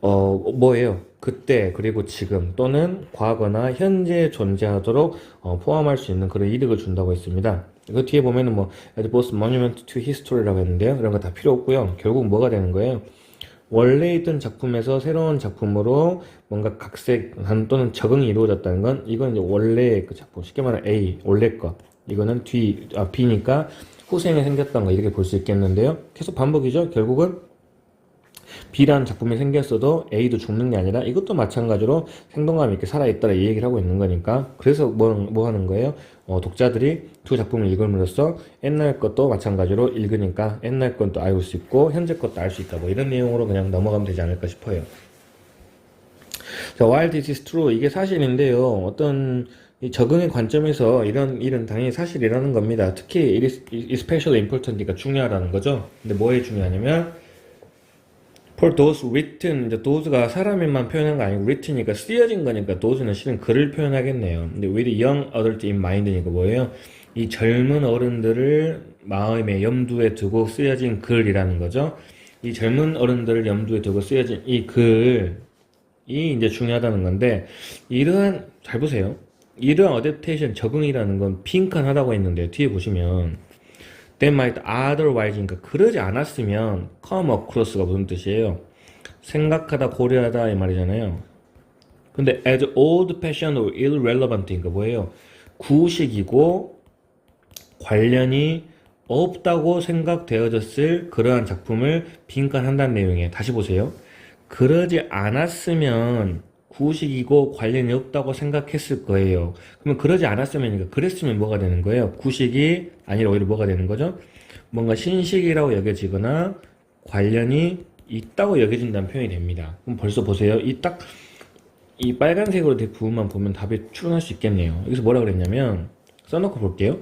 뭐예요? 그때 그리고 지금 또는 과거나 현재에 존재하도록 포함할 수 있는 그런 이득을 준다고 했습니다. 그 뒤에 보면은 뭐 as both monument to history라고 했는데요. 이런 거 다 필요 없고요. 결국 뭐가 되는 거예요? 원래 있던 작품에서 새로운 작품으로 뭔가 각색한 또는 적응이 이루어졌다는 건 이건 이제 원래 그 작품 쉽게 말하면 A 원래 거 이거는 B니까 후생에 생겼던 거 이렇게 볼 수 있겠는데요. 계속 반복이죠. 결국은 B라는 작품이 생겼어도 A도 죽는 게 아니라 이것도 마찬가지로 생동감 있게 살아있더라 이 얘기를 하고 있는 거니까 그래서 뭐 하는 거예요? 독자들이 두 작품을 읽음으로써 옛날 것도 마찬가지로 읽으니까 옛날 것도 알 수 있고 현재 것도 알 수 있다 뭐 이런 내용으로 그냥 넘어가면 되지 않을까 싶어요. 자, while this is true 이게 사실인데요. 어떤 이 적응의 관점에서 이런 일은 당연히 사실이라는 겁니다. 특히 it is especially important니까 중요하다는 거죠. 근데 뭐에 중요하냐면 for those written, 이제 those가 사람만 표현한 거 아니고 written이니까 쓰여진 거니까 those는 실은 글을 표현하겠네요. 근데 with young adult in mind니까 뭐예요? 이 젊은 어른들을 마음에 염두에 두고 쓰여진 글이라는 거죠. 이 젊은 어른들을 염두에 두고 쓰여진 이 글이 이제 중요하다는 건데 잘 보세요. 이러한 어댑테이션 적응이라는 건 빈칸하다고 했는데 뒤에 보시면 That might otherwise니까 그러지 않았으면 come across가 무슨 뜻이에요? 생각하다, 고려하다 이 말이잖아요. 근데 as old-fashioned or irrelevant니까 뭐예요? 구식이고 관련이 없다고 생각되어졌을 그러한 작품을 빈칸한다는 내용이에요. 다시 보세요. 그러지 않았으면 구식이고 관련이 없다고 생각했을 거예요. 그러면 그러지 않았으면, 그랬으면 뭐가 되는 거예요? 구식이 아니라 오히려 뭐가 되는 거죠? 뭔가 신식이라고 여겨지거나 관련이 있다고 여겨진다는 표현이 됩니다. 그럼 벌써 보세요. 이 빨간색으로 된 부분만 보면 답이 추론할 수 있겠네요. 여기서 뭐라 그랬냐면, 써놓고 볼게요.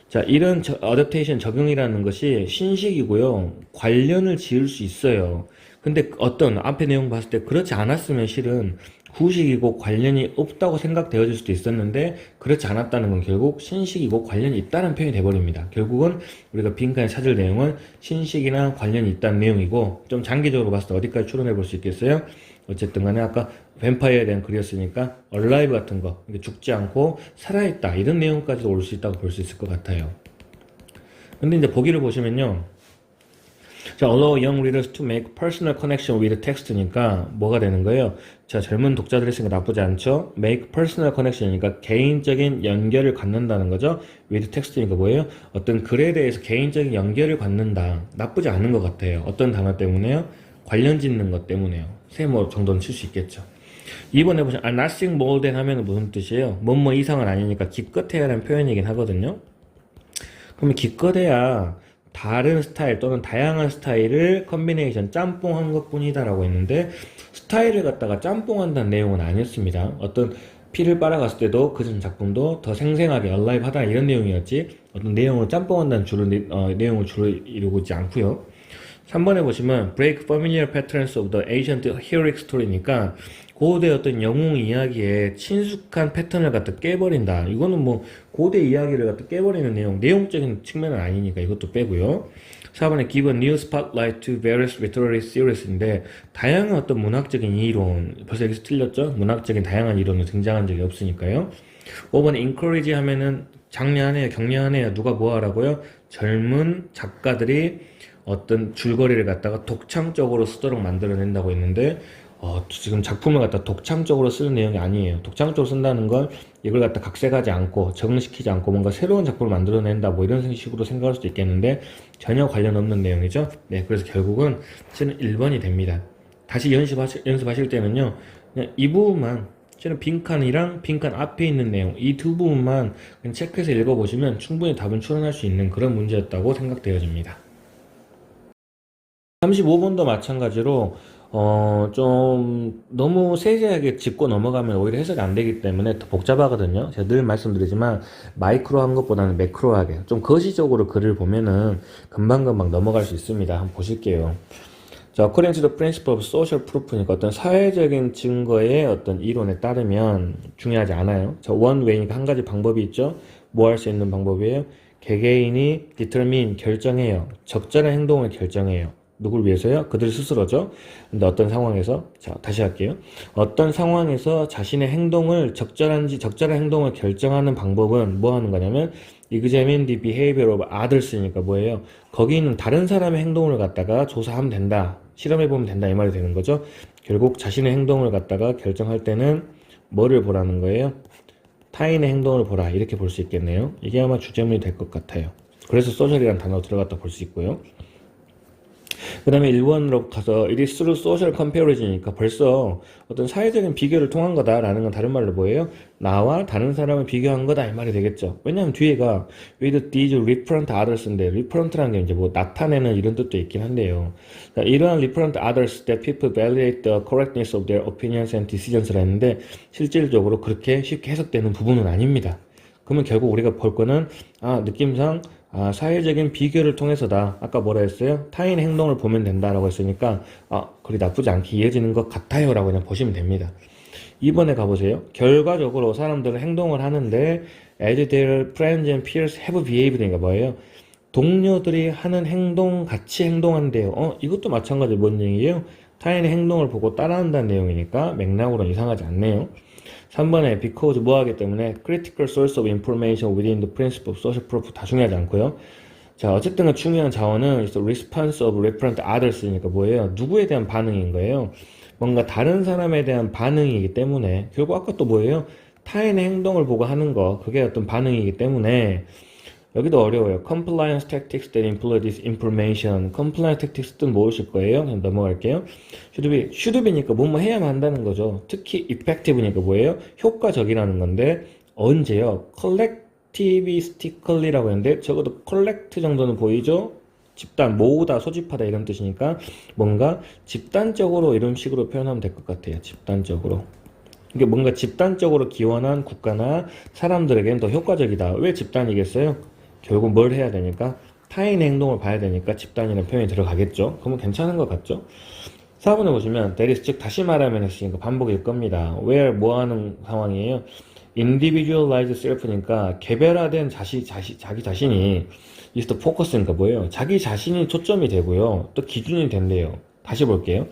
자, 이런 어댑테이션 적용이라는 것이 신식이고요. 관련을 지을 수 있어요. 근데 어떤 앞에 내용 봤을 때 그렇지 않았으면 실은 구식이고 관련이 없다고 생각되어질 수도 있었는데 그렇지 않았다는 건 결국 신식이고 관련이 있다는 표현이 돼버립니다. 결국은 우리가 빈칸에 찾을 내용은 신식이나 관련이 있다는 내용이고 좀 장기적으로 봤을 때 어디까지 추론해 볼 수 있겠어요? 어쨌든 간에 아까 뱀파이어에 대한 글이었으니까 얼라이브 같은 거 죽지 않고 살아있다 이런 내용까지도 올 수 있다고 볼 수 있을 것 같아요. 근데 이제 보기를 보시면요. 자, allow young readers to make personal connection with text니까 뭐가 되는 거예요? 자, 젊은 독자들이 있으니까 나쁘지 않죠? make personal connection이니까 개인적인 연결을 갖는다는 거죠? with text니까 뭐예요? 어떤 글에 대해서 개인적인 연결을 갖는다. 나쁘지 않은 것 같아요. 어떤 단어 때문에요? 관련 짓는 것 때문에요. 세모 정도는 칠 수 있겠죠. 이번에 보시면 nothing more than 하면 무슨 뜻이에요? 뭐뭐 이상은 아니니까 기껏해야 라는 표현이긴 하거든요. 그러면 기껏해야 다른 스타일 또는 다양한 스타일을 컨비네이션 짬뽕한 것 뿐이다 라고 했는데 스타일을 갖다가 짬뽕한다는 내용은 아니었습니다. 어떤 피를 빨아갔을 때도 그 작품도 더 생생하게 얼라이브 하다 이런 내용이었지 어떤 내용을 짬뽕한다는 내용을 주로 이루고 있지 않고요. 3번에 보시면 break familiar patterns of the ancient heroic story니까 고대 어떤 영웅 이야기에 친숙한 패턴을 갖다 깨버린다. 이거는 뭐 고대 이야기를 갖다 깨버리는 내용적인 측면은 아니니까 이것도 빼고요. 4번에 give a new spotlight to various literary series인데 다양한 어떤 문학적인 이론 벌써 여기서 틀렸죠? 문학적인 다양한 이론은 등장한 적이 없으니까요. 5번에 encourage 하면은 장려하네요, 격려하네요. 누가 뭐 하라고요? 젊은 작가들이 어떤 줄거리를 갖다가 독창적으로 쓰도록 만들어낸다고 했는데 지금 작품을 갖다 독창적으로 쓰는 내용이 아니에요. 독창적으로 쓴다는 건 이걸 갖다 각색하지 않고 적응시키지 않고 뭔가 새로운 작품을 만들어낸다 뭐 이런 식으로 생각할 수도 있겠는데 전혀 관련 없는 내용이죠. 네, 그래서 결국은 저는 1번이 됩니다. 다시 연습하실 때는요. 그냥 이 부분만 실은 빈칸이랑 빈칸 앞에 있는 내용 이 두 부분만 그냥 체크해서 읽어보시면 충분히 답은 추론할 수 있는 그런 문제였다고 생각되어집니다. 35번도 마찬가지로 좀 너무 세세하게 짚고 넘어가면 오히려 해석이 안 되기 때문에 더 복잡하거든요. 제가 늘 말씀드리지만 마이크로한 것보다는 매크로하게 좀 거시적으로 글을 보면은 금방금방 넘어갈 수 있습니다. 한번 보실게요. 자, according to the principle of social proof니까 어떤 사회적인 증거의 어떤 이론에 따르면 중요하지 않아요. 자, one way니까 한 가지 방법이 있죠. 뭐 할 수 있는 방법이에요? 개개인이 determine 결정해요. 적절한 행동을 결정해요. 누굴 위해서요? 그들 스스로죠. 근데 어떤 상황에서, 자, 다시 할게요. 어떤 상황에서 자신의 행동을 적절한 행동을 결정하는 방법은 뭐 하는 거냐면, examine the behavior of others니까 뭐예요? 거기 있는 다른 사람의 행동을 갖다가 조사하면 된다. 실험해보면 된다. 이 말이 되는 거죠. 결국 자신의 행동을 갖다가 결정할 때는 뭐를 보라는 거예요? 타인의 행동을 보라. 이렇게 볼 수 있겠네요. 이게 아마 주제문이 될 것 같아요. 그래서 소셜이라는 단어 들어갔다 볼 수 있고요. 그 다음에 1번으로 가서 it is through social comparison이니까 벌써 어떤 사회적인 비교를 통한 거다라는 건 다른 말로 뭐예요? 나와 다른 사람을 비교한 거다 이 말이 되겠죠. 왜냐하면 뒤에가 with these referent others인데 referent라는 게 이제 뭐 나타내는 이런 뜻도 있긴 한데요. 이러한 referent others that people validate the correctness of their opinions and decisions 라는데 실질적으로 그렇게 쉽게 해석되는 부분은 아닙니다. 그러면 결국 우리가 볼 거는 느낌상 사회적인 비교를 통해서다. 아까 뭐라 했어요? 타인 행동을 보면 된다라고 했으니까 그리 나쁘지 않게 이해지는 것 같아요 라고 그냥 보시면 됩니다. 2번에 가보세요. 결과적으로 사람들은 행동을 하는데 as their friends and peers have behaved 니까 뭐예요? 동료들이 하는 행동 같이 행동한대요. 이것도 마찬가지로 뭔 얘기예요? 타인의 행동을 보고 따라한다는 내용이니까 맥락으로는 이상하지 않네요. 3번에 because 뭐 하기 때문에 critical source of information within the principle of social proof 다 중요하지 않고요. 자, 어쨌든 중요한 자원은 is the response of referent others니까 뭐예요? 누구에 대한 반응인 거예요? 뭔가 다른 사람에 대한 반응이기 때문에 결국 아까 또 뭐예요? 타인의 행동을 보고 하는 거 그게 어떤 반응이기 때문에 여기도 어려워요. Compliance tactics that employ this information. Compliance tactics도 모르실 거예요. 그냥 넘어갈게요. should be니까 뭐뭐 해야만 한다는 거죠. 특히 effective니까 뭐예요? 효과적이라는 건데 언제요? collectivistically라고 했는데 적어도 collect 정도는 보이죠? 집단, 모으다, 소집하다 이런 뜻이니까 뭔가 집단적으로 이런 식으로 표현하면 될 것 같아요. 집단적으로. 이게 뭔가 집단적으로 기원한 국가나 사람들에게는 더 효과적이다. 왜 집단이겠어요? 결국 뭘 해야 되니까 타인의 행동을 봐야 되니까 집단이라는 표현이 들어가겠죠. 그러면 괜찮은 것 같죠? 4번에 보시면 that is 즉 다시 말하면 했으니까 반복일 겁니다. where 뭐 하는 상황이에요? individualized self니까 개별화된 자기 자신이 is the focus니까 뭐예요? 자기 자신이 초점이 되고요. 또 기준이 된대요. 다시 볼게요.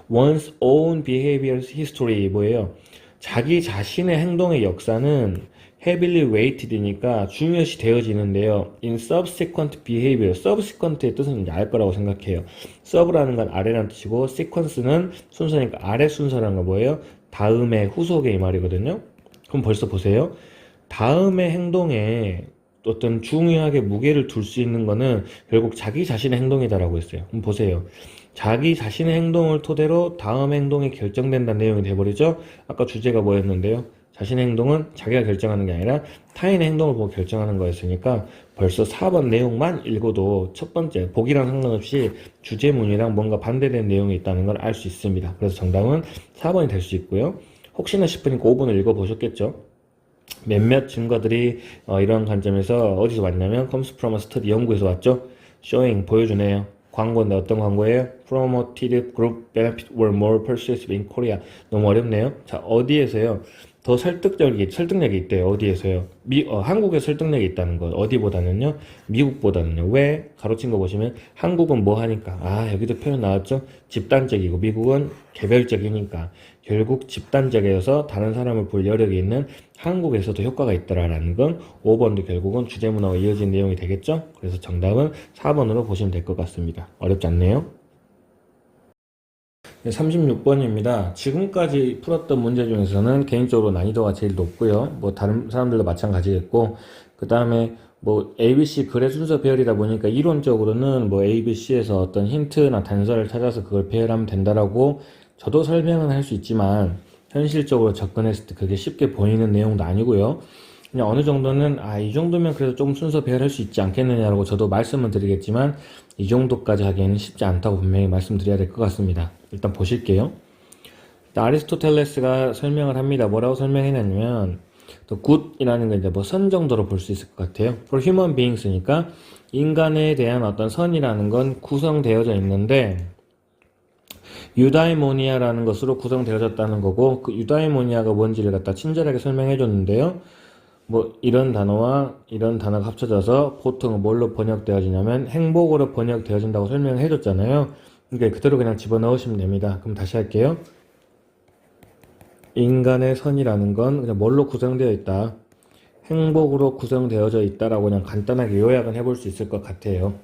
one's own behavior history 뭐예요? 자기 자신의 행동의 역사는 heavily weighted니까 중요시 되어지는데요. in subsequent behavior, subsequent의 뜻은 이제 알 거라고 생각해요. sub라는 건 아래라는 뜻이고 sequence는 순서니까 아래 순서라는 건 뭐예요? 다음에 후속의 이 말이거든요. 그럼 벌써 보세요. 다음의 행동에 어떤 중요하게 무게를 둘 수 있는 거는 결국 자기 자신의 행동이다라고 했어요. 그럼 보세요. 자기 자신의 행동을 토대로 다음 행동이 결정된다는 내용이 돼버리죠. 아까 주제가 뭐였는데요? 자신의 행동은 자기가 결정하는 게 아니라 타인의 행동을 보고 결정하는 거였으니까 벌써 4번 내용만 읽어도 첫 번째 보기랑 상관없이 주제문이랑 뭔가 반대된 내용이 있다는 걸 알 수 있습니다. 그래서 정답은 4번이 될 수 있고요. 혹시나 싶으니까 5번을 읽어보셨겠죠? 몇몇 증거들이 이런 관점에서 어디서 왔냐면 comes from a study 연구에서 왔죠. showing 보여주네요. 광고인데 어떤 광고예요? Promoted group benefit were more persuasive in Korea. 너무 어렵네요. 자, 어디에서요? 더 설득력이 있대요. 어디에서요? 한국에 설득력이 있다는 거. 어디보다는요? 미국보다는요. 왜? 가로친 거 보시면 한국은 뭐 하니까. 여기도 표현 나왔죠? 집단적이고 미국은 개별적이니까. 결국 집단적이어서 다른 사람을 볼 여력이 있는 한국에서도 효과가 있더라라는 건 5번도 결국은 주제문화와 이어진 내용이 되겠죠? 그래서 정답은 4번으로 보시면 될 것 같습니다. 어렵지 않네요. 36번입니다. 지금까지 풀었던 문제 중에서는 개인적으로 난이도가 제일 높고요. 뭐 다른 사람들도 마찬가지겠고, 그 다음에 뭐 ABC 글의 순서 배열이다 보니까 이론적으로는 뭐 ABC에서 어떤 힌트나 단서를 찾아서 그걸 배열하면 된다라고 저도 설명은 할 수 있지만 현실적으로 접근했을 때 그게 쉽게 보이는 내용도 아니고요. 그냥 어느 정도는 이 정도면 그래도 좀 순서 배열할 수 있지 않겠느냐라고 저도 말씀을 드리겠지만 이 정도까지 하기에는 쉽지 않다고 분명히 말씀드려야 될 것 같습니다. 일단 보실게요. 아리스토텔레스가 설명을 합니다. 뭐라고 설명했냐면 또 굿이라는 게 이제 뭐 선 정도로 볼 수 있을 것 같아요. For human beings니까 인간에 대한 어떤 선이라는 건 구성되어져 있는데 유다이모니아라는 것으로 구성되어졌다는 거고 그 유다이모니아가 뭔지를 갖다 친절하게 설명해 줬는데요. 뭐 이런 단어와 이런 단어가 합쳐져서 보통 뭘로 번역되어지냐면 행복으로 번역되어진다고 설명해 줬잖아요. 그러니까 그대로 그냥 집어넣으시면 됩니다. 그럼 다시 할게요. 인간의 선이라는 건 그냥 뭘로 구성되어 있다. 행복으로 구성되어져 있다라고 그냥 간단하게 요약은 해볼 수 있을 것 같아요.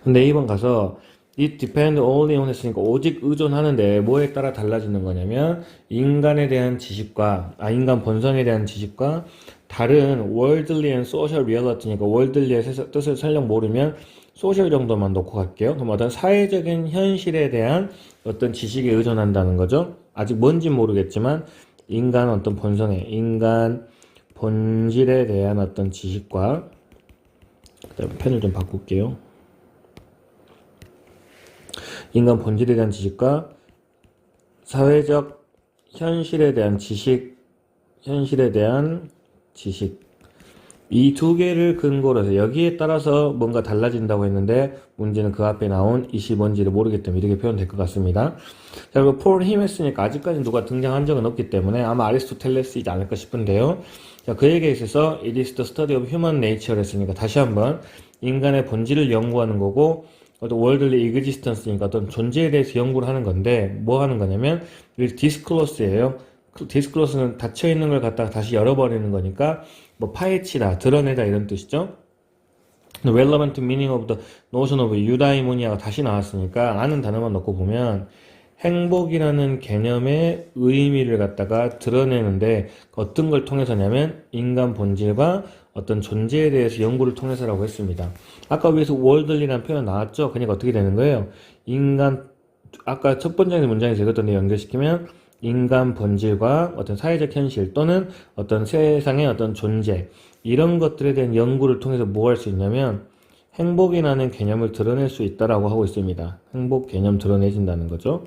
근데 2번 가서 it depend only on 했으니까 오직 의존하는데 뭐에 따라 달라지는 거냐면 인간에 대한 지식과 인간 본성에 대한 지식과 다른 worldly and social reality니까 worldly의 뜻을 설령 모르면 소셜 정도만 놓고 갈게요. 그럼 어떤 사회적인 현실에 대한 어떤 지식에 의존한다는 거죠. 아직 뭔지 모르겠지만 인간 어떤 본성에 인간 본질에 대한 어떤 지식과 그다음에 펜을 좀 바꿀게요. 인간 본질에 대한 지식과 사회적 현실에 대한 지식, 이 두 개를 근거로 해서 여기에 따라서 뭔가 달라진다고 했는데 문제는 그 앞에 나온 이시 뭔지를 모르기 때문에 이렇게 표현될 것 같습니다. 자, 그리고 for him 했으니까 아직까지 누가 등장한 적은 없기 때문에 아마 아리스토텔레스이지 않을까 싶은데요. 자, 그에게 있어서 it is the study of human nature 했으니까 다시 한번 인간의 본질을 연구하는 거고 어떤 worldly existence니까 어떤 존재에 대해서 연구를 하는 건데 뭐 하는 거냐면 disclose예요. disclose는 닫혀 있는 걸 갖다가 다시 열어버리는 거니까 뭐 파헤치다, 드러내다 이런 뜻이죠. relevant meaning of the notion of eudaimonia가 다시 나왔으니까 아는 단어만 넣고 보면 행복이라는 개념의 의미를 갖다가 드러내는데 어떤 걸 통해서냐면 인간 본질과 어떤 존재에 대해서 연구를 통해서라고 했습니다. 아까 위에서 worldly라는 표현 나왔죠? 그러니까 어떻게 되는 거예요? 아까 첫 번째 문장에서 읽었던 데 연결시키면 인간 본질과 어떤 사회적 현실 또는 어떤 세상의 어떤 존재 이런 것들에 대한 연구를 통해서 뭐 할 수 있냐면 행복이라는 개념을 드러낼 수 있다라고 하고 있습니다. 행복 개념 드러내진다는 거죠.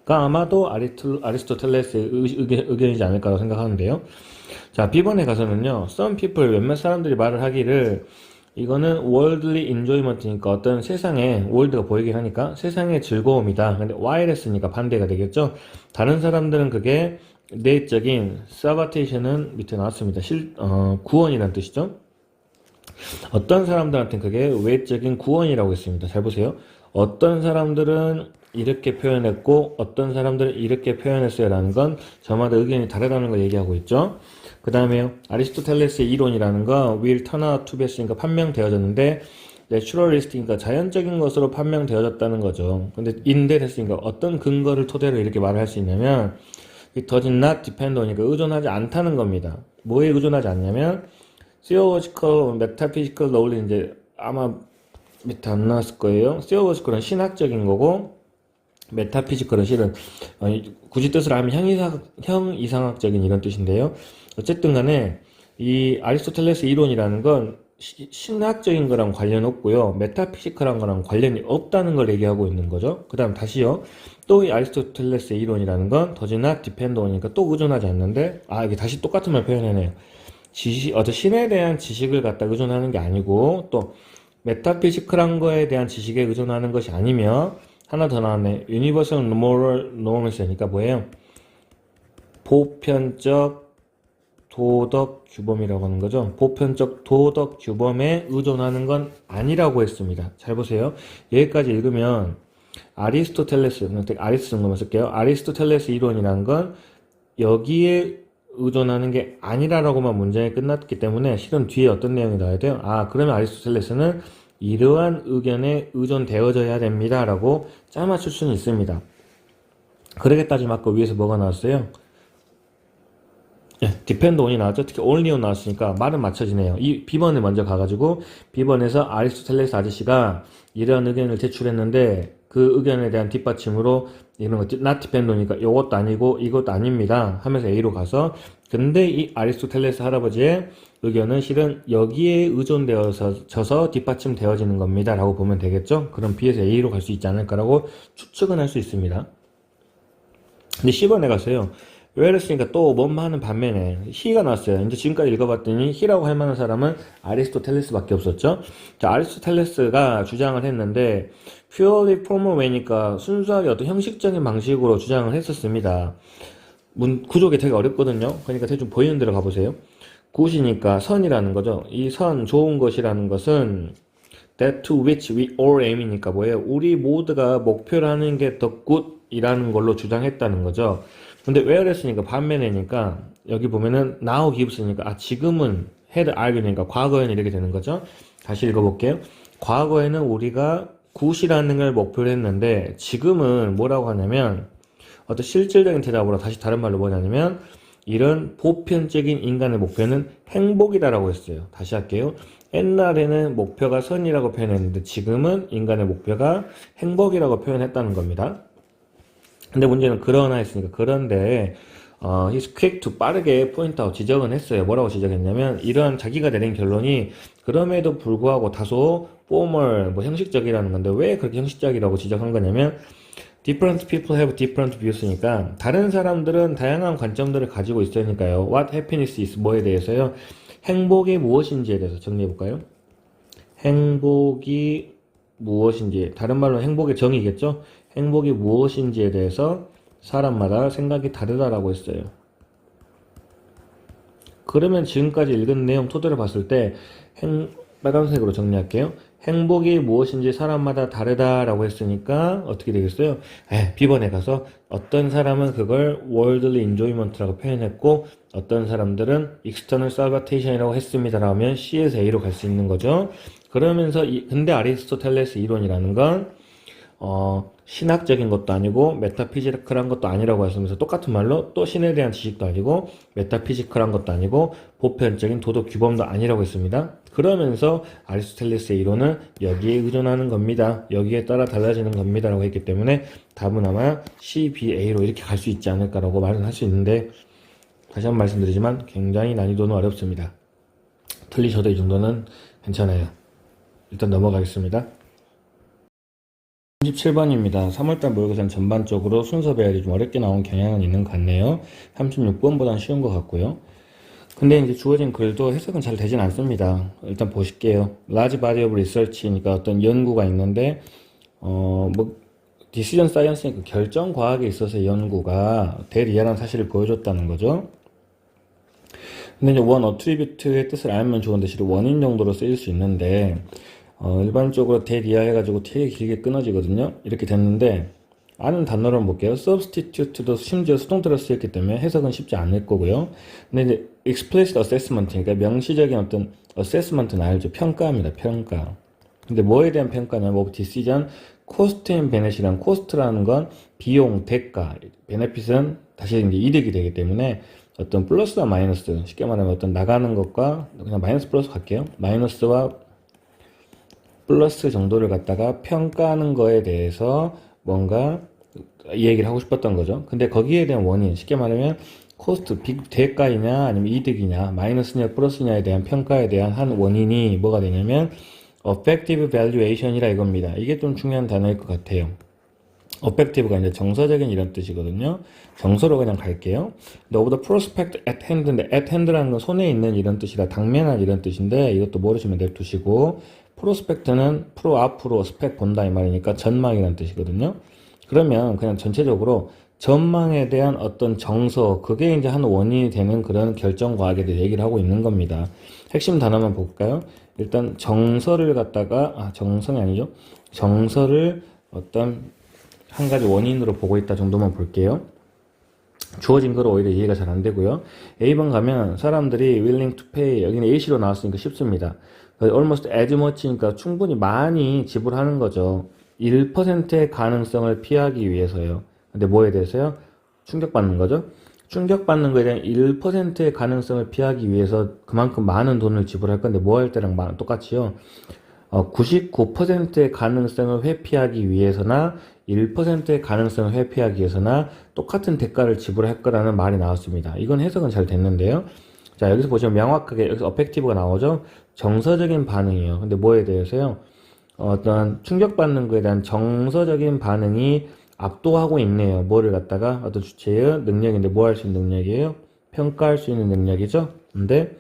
가 아마도 아리스토텔레스의 의견이지 않을까라고 생각하는데요. 자, B번에 가서는요. Some people, 몇몇 사람들이 말을 하기를 이거는 worldly enjoyment니까 어떤 세상에 world가 보이긴 하니까 세상의 즐거움이다. 근데 wireless니까 반대가 되겠죠. 다른 사람들은 그게 내적인 salvation은 밑에 나왔습니다. 구원이라는 뜻이죠. 어떤 사람들한테는 그게 외적인 구원이라고 했습니다. 잘 보세요. 어떤 사람들은 이렇게 표현했고 어떤 사람들은 이렇게 표현했어요 라는 건 저마다 의견이 다르다는 걸 얘기하고 있죠. 그 다음에 아리스토텔레스의 이론이라는 거 will turn out to be 했으니까 판명되어졌는데 naturalistic이니까 자연적인 것으로 판명되어졌다는 거죠. 근데 indeed 했으니까 어떤 근거를 토대로 이렇게 말을 할 수 있냐면 it does not depend on이니까 의존하지 않다는 겁니다. 뭐에 의존하지 않냐면 theological, metaphysical knowledge 이제 아마 밑에 안 나왔을 거예요. theological은 신학적인 거고 메타피지컬은 실은 굳이 뜻을 하면 형이상학적인 이런 뜻인데요. 어쨌든 간에 이 아리스토텔레스 이론이라는 건 신학적인 거랑 관련 없고요. 메타피지컬한 거랑 관련이 없다는 걸 얘기하고 있는 거죠. 그 다음 다시요. 또 이 아리스토텔레스의 이론이라는 건 does not depend on이니까 또 의존하지 않는데 이게 다시 똑같은 말 표현해내요. 어떤 신에 대한 지식을 갖다 의존하는 게 아니고 또 메타피지컬한 거에 대한 지식에 의존하는 것이 아니며 하나 더 나왔네. Universal Moral Norms니까 뭐예요? 보편적 도덕 규범이라고 하는 거죠. 보편적 도덕 규범에 의존하는 건 아니라고 했습니다. 잘 보세요. 여기까지 읽으면 아리스토텔레스 정도만 쓸게요. 아리스토텔레스 이론이란 건 여기에 의존하는 게 아니라라고만 문장이 끝났기 때문에 실은 뒤에 어떤 내용이 나와야 돼요? 그러면 아리스토텔레스는 이러한 의견에 의존되어져야 됩니다 라고 짜맞출 수는 있습니다. 그러게 따지면 아까 위에서 뭐가 나왔어요? 예, depend on이 나왔죠. 특히 only on 나왔으니까 말은 맞춰지네요. 이 B번에 먼저 가가지고 B번에서 아리스토텔레스 아저씨가 이런 의견을 제출했는데 그 의견에 대한 뒷받침으로 이런 거 not depend on이니까 이것도 아니고 이것도 아닙니다 하면서 A로 가서 근데 이 아리스토텔레스 할아버지의 의견은 실은 여기에 의존되어서 뒷받침되어지는 겁니다 라고 보면 되겠죠. 그럼 B에서 A로 갈 수 있지 않을까라고 추측은 할 수 있습니다. 근데 C번에 갔어요. 왜 그랬으니까 또 뭔 하는 반면에 히가 나왔어요. 이제 지금까지 읽어봤더니 히라고 할 만한 사람은 아리스토텔레스밖에 없었죠. 자, 아리스토텔레스가 주장을 했는데 purely formal way니까 순수하게 어떤 형식적인 방식으로 주장을 했었습니다. 구조가 되게 어렵거든요. 그러니까 대충 보이는 대로 가보세요. 굿이니까 선이라는 거죠. 이 선, 좋은 것이라는 것은 that to which we all aim이니까 뭐예요? 우리 모두가 목표로 하는 게 the good이라는 걸로 주장했다는 거죠. 근데 whereas니까 반면에니까 여기 보면은 now gives니까 지금은 had argu니까 과거에는 이렇게 되는 거죠. 다시 읽어볼게요. 과거에는 우리가 good이라는 걸 목표로 했는데 지금은 뭐라고 하냐면 어떤 실질적인 대답으로 다시 다른 말로 뭐냐면 이런 보편적인 인간의 목표는 행복이다라고 했어요. 다시 할게요. 옛날에는 목표가 선이라고 표현했는데 지금은 인간의 목표가 행복이라고 표현했다는 겁니다. 근데 문제는 그러나 했으니까 그런데 he's quick to 빠르게 포인트아웃 지적은 했어요. 뭐라고 지적했냐면 이러한 자기가 내린 결론이 그럼에도 불구하고 다소 formal 형식적이라는 건데 왜 그렇게 형식적이라고 지적한 거냐면 different people have different views니까 다른 사람들은 다양한 관점들을 가지고 있으니까요. What happiness is 뭐에 대해서요? 행복이 무엇인지에 대해서 정리해 볼까요? 행복이 무엇인지 다른 말로 행복의 정의겠죠? 행복이 무엇인지에 대해서 사람마다 생각이 다르다라고 했어요. 그러면 지금까지 읽은 내용 토대로 봤을 때 빨간색으로 정리할게요. 행복이 무엇인지 사람마다 다르다라고 했으니까 어떻게 되겠어요? B번에 가서 어떤 사람은 그걸 worldly enjoyment라고 표현했고 어떤 사람들은 external salvation이라고 했습니다라고 하면 C에서 A로 갈 수 있는 거죠. 그러면서 근데 아리스토텔레스 이론이라는 건 신학적인 것도 아니고 메타피지컬한 것도 아니라고 하면서 똑같은 말로 또 신에 대한 지식도 아니고 메타피지컬한 것도 아니고 보편적인 도덕 규범도 아니라고 했습니다. 그러면서 아리스토텔레스의 이론은 여기에 의존하는 겁니다. 여기에 따라 달라지는 겁니다. 라고 했기 때문에 답은 아마 C, B, A로 이렇게 갈 수 있지 않을까라고 말은 할 수 있는데 다시 한번 말씀드리지만 굉장히 난이도는 어렵습니다. 틀리셔도 이 정도는 괜찮아요. 일단 넘어가겠습니다. 37번입니다. 3월달 모의고사는 전반적으로 순서 배열이 좀 어렵게 나온 경향은 있는 것 같네요. 36번보다는 쉬운 것 같고요. 근데 이제 주어진 글도 해석은 잘 되진 않습니다. 일단 보실게요. large body of research니까 어떤 연구가 있는데, decision science니까 결정 과학에 있어서 연구가 대리하라는 사실을 보여줬다는 거죠. 근데 이제 one attribute의 뜻을 알면 좋은데 실은 원인 정도로 쓰일 수 있는데, 일반적으로 대리아 해가지고 되게 길게 끊어지거든요. 이렇게 됐는데 아는 단어로 볼게요. substitute도 심지어 수동태로 쓰였기 때문에 해석은 쉽지 않을 거고요. 근데 이제 explicit assessment, 그러니까 명시적인 어떤 assessment는 알죠. 평가입니다. 평가. 근데 뭐에 대한 평가냐면 decision, cost and benefit이란 cost라는 건 비용, 대가, benefit은 다시 이제 이득이 되기 때문에 어떤 플러스와 마이너스, 쉽게 말하면 어떤 나가는 것과 그냥 마이너스 플러스 갈게요. 마이너스와 플러스 정도를 갖다가 평가하는 거에 대해서 뭔가 이 얘기를 하고 싶었던 거죠. 근데 거기에 대한 원인, 쉽게 말하면 코스트, 대가이냐 아니면 이득이냐 마이너스냐 플러스냐에 대한 평가에 대한 한 원인이 뭐가 되냐면 effective valuation이라 이겁니다. 이게 좀 중요한 단어일 것 같아요. effective가 이제 정서적인 이런 뜻이거든요. 정서로 그냥 갈게요. of the prospect at hand인데 at hand라는 건 손에 있는 이런 뜻이라 당면한 이런 뜻인데 이것도 모르시면 냅두시고 프로스펙트는 프로 앞으로 스펙 본다 이 말이니까 전망이라는 뜻이거든요. 그러면 그냥 전체적으로 전망에 대한 어떤 정서 그게 이제 한 원인이 되는 그런 결정 과학에 대해 얘기를 하고 있는 겁니다. 핵심 단어만 볼까요? 일단 정서를 갖다가 정성이 아니죠. 정서를 어떤 한 가지 원인으로 보고 있다 정도만 볼게요. 주어진 거로 오히려 이해가 잘 안 되고요. A번 가면 사람들이 willing to pay 여기는 A시로 나왔으니까 쉽습니다. almost as much니까 충분히 많이 지불하는 거죠. 1%의 가능성을 피하기 위해서요. 근데 뭐에 대해서요? 충격받는 거죠. 충격받는 거에 대한 1%의 가능성을 피하기 위해서 그만큼 많은 돈을 지불할 건데 뭐 할 때랑 똑같이요. 99%의 가능성을 회피하기 위해서나 1%의 가능성을 회피하기 위해서나 똑같은 대가를 지불할 거라는 말이 나왔습니다. 이건 해석은 잘 됐는데요. 자, 여기서 보시면 명확하게 여기서 어펙티브가 나오죠. 정서적인 반응이에요. 근데 뭐에 대해서요? 어떤 충격받는 거에 대한 정서적인 반응이 압도하고 있네요. 뭐를 갖다가 어떤 주체의 능력인데 뭐 할 수 있는 능력이에요? 평가할 수 있는 능력이죠. 근데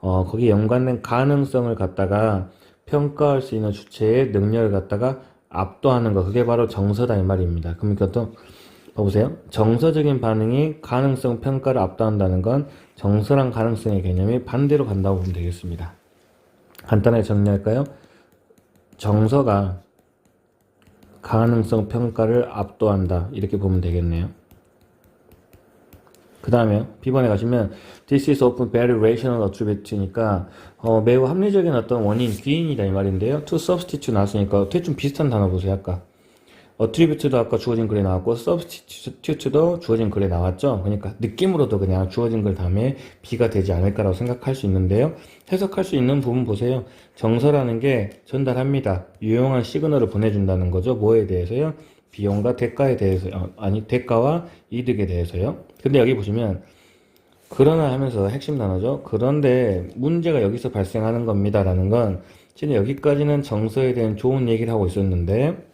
거기에 연관된 가능성을 갖다가 평가할 수 있는 주체의 능력을 갖다가 압도하는 거, 그게 바로 정서다 이 말입니다. 그러니까 또 봐보세요. 정서적인 반응이 가능성 평가를 압도한다는 건 정서랑 가능성의 개념이 반대로 간다고 보면 되겠습니다. 간단하게 정리할까요? 정서가 가능성 평가를 압도한다, 이렇게 보면 되겠네요. 그 다음에 B번에 가시면 This is often very rational attribute니까 매우 합리적인 어떤 원인, 귀인이다 이 말인데요. To substitute 나왔으니까 대충 비슷한 단어 보세요. 아까 attribute도 아까 주어진 글에 나왔고 substitute도 주어진 글에 나왔죠. 그러니까 느낌으로도 그냥 주어진 글 다음에 B가 되지 않을까라고 생각할 수 있는데요. 해석할 수 있는 부분 보세요. 정서라는 게 전달합니다. 유용한 시그널을 보내준다는 거죠. 뭐에 대해서요? 비용과 대가에 대해서, 아니 대가와 이득에 대해서요. 근데 여기 보시면 그러나 하면서 핵심 단어죠. 그런데 문제가 여기서 발생하는 겁니다 라는 건 지금 여기까지는 정서에 대한 좋은 얘기를 하고 있었는데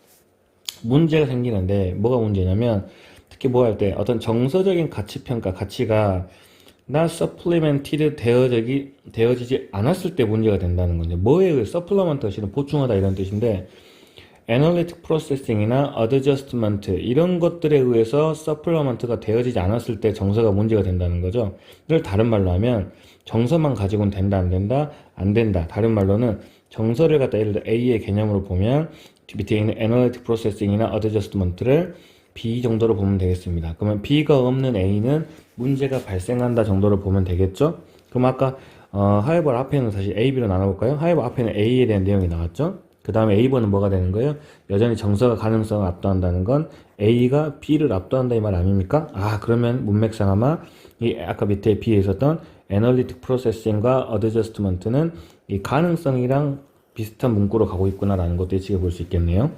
문제가 생기는데 뭐가 문제냐면 특히 뭐 할 때 어떤 정서적인 가치평가, 가치가 not supplemented 되어지지 않았을 때 문제가 된다는 거죠. 뭐에 의해 supplement가 실은 보충하다 이런 뜻인데 analytic processing이나 adjustment 이런 것들에 의해서 supplement가 되어지지 않았을 때 정서가 문제가 된다는 거죠. 이걸 다른 말로 하면 정서만 가지고는 된다 안 된다? 안 된다. 다른 말로는 정서를 갖다 예를 들어 A의 개념으로 보면 밑에 있는 analytic processing이나 adjustment를 B 정도로 보면 되겠습니다. 그러면 B가 없는 A는 문제가 발생한다 정도로 보면 되겠죠? 그럼 아까 하이버 앞에는 다시 A, B로 나눠볼까요? 하이버 앞에는 A에 대한 내용이 나왔죠? 그 다음에 A번은 뭐가 되는 거예요? 여전히 정서가 가능성을 압도한다는 건 A가 B를 압도한다 이 말 아닙니까? 아, 그러면 문맥상 아마 이 아까 밑에 B에 있었던 Analytic Processing과 Adjustment는 이 가능성이랑 비슷한 문구로 가고 있구나라는 것도 예측해 볼 수 있겠네요.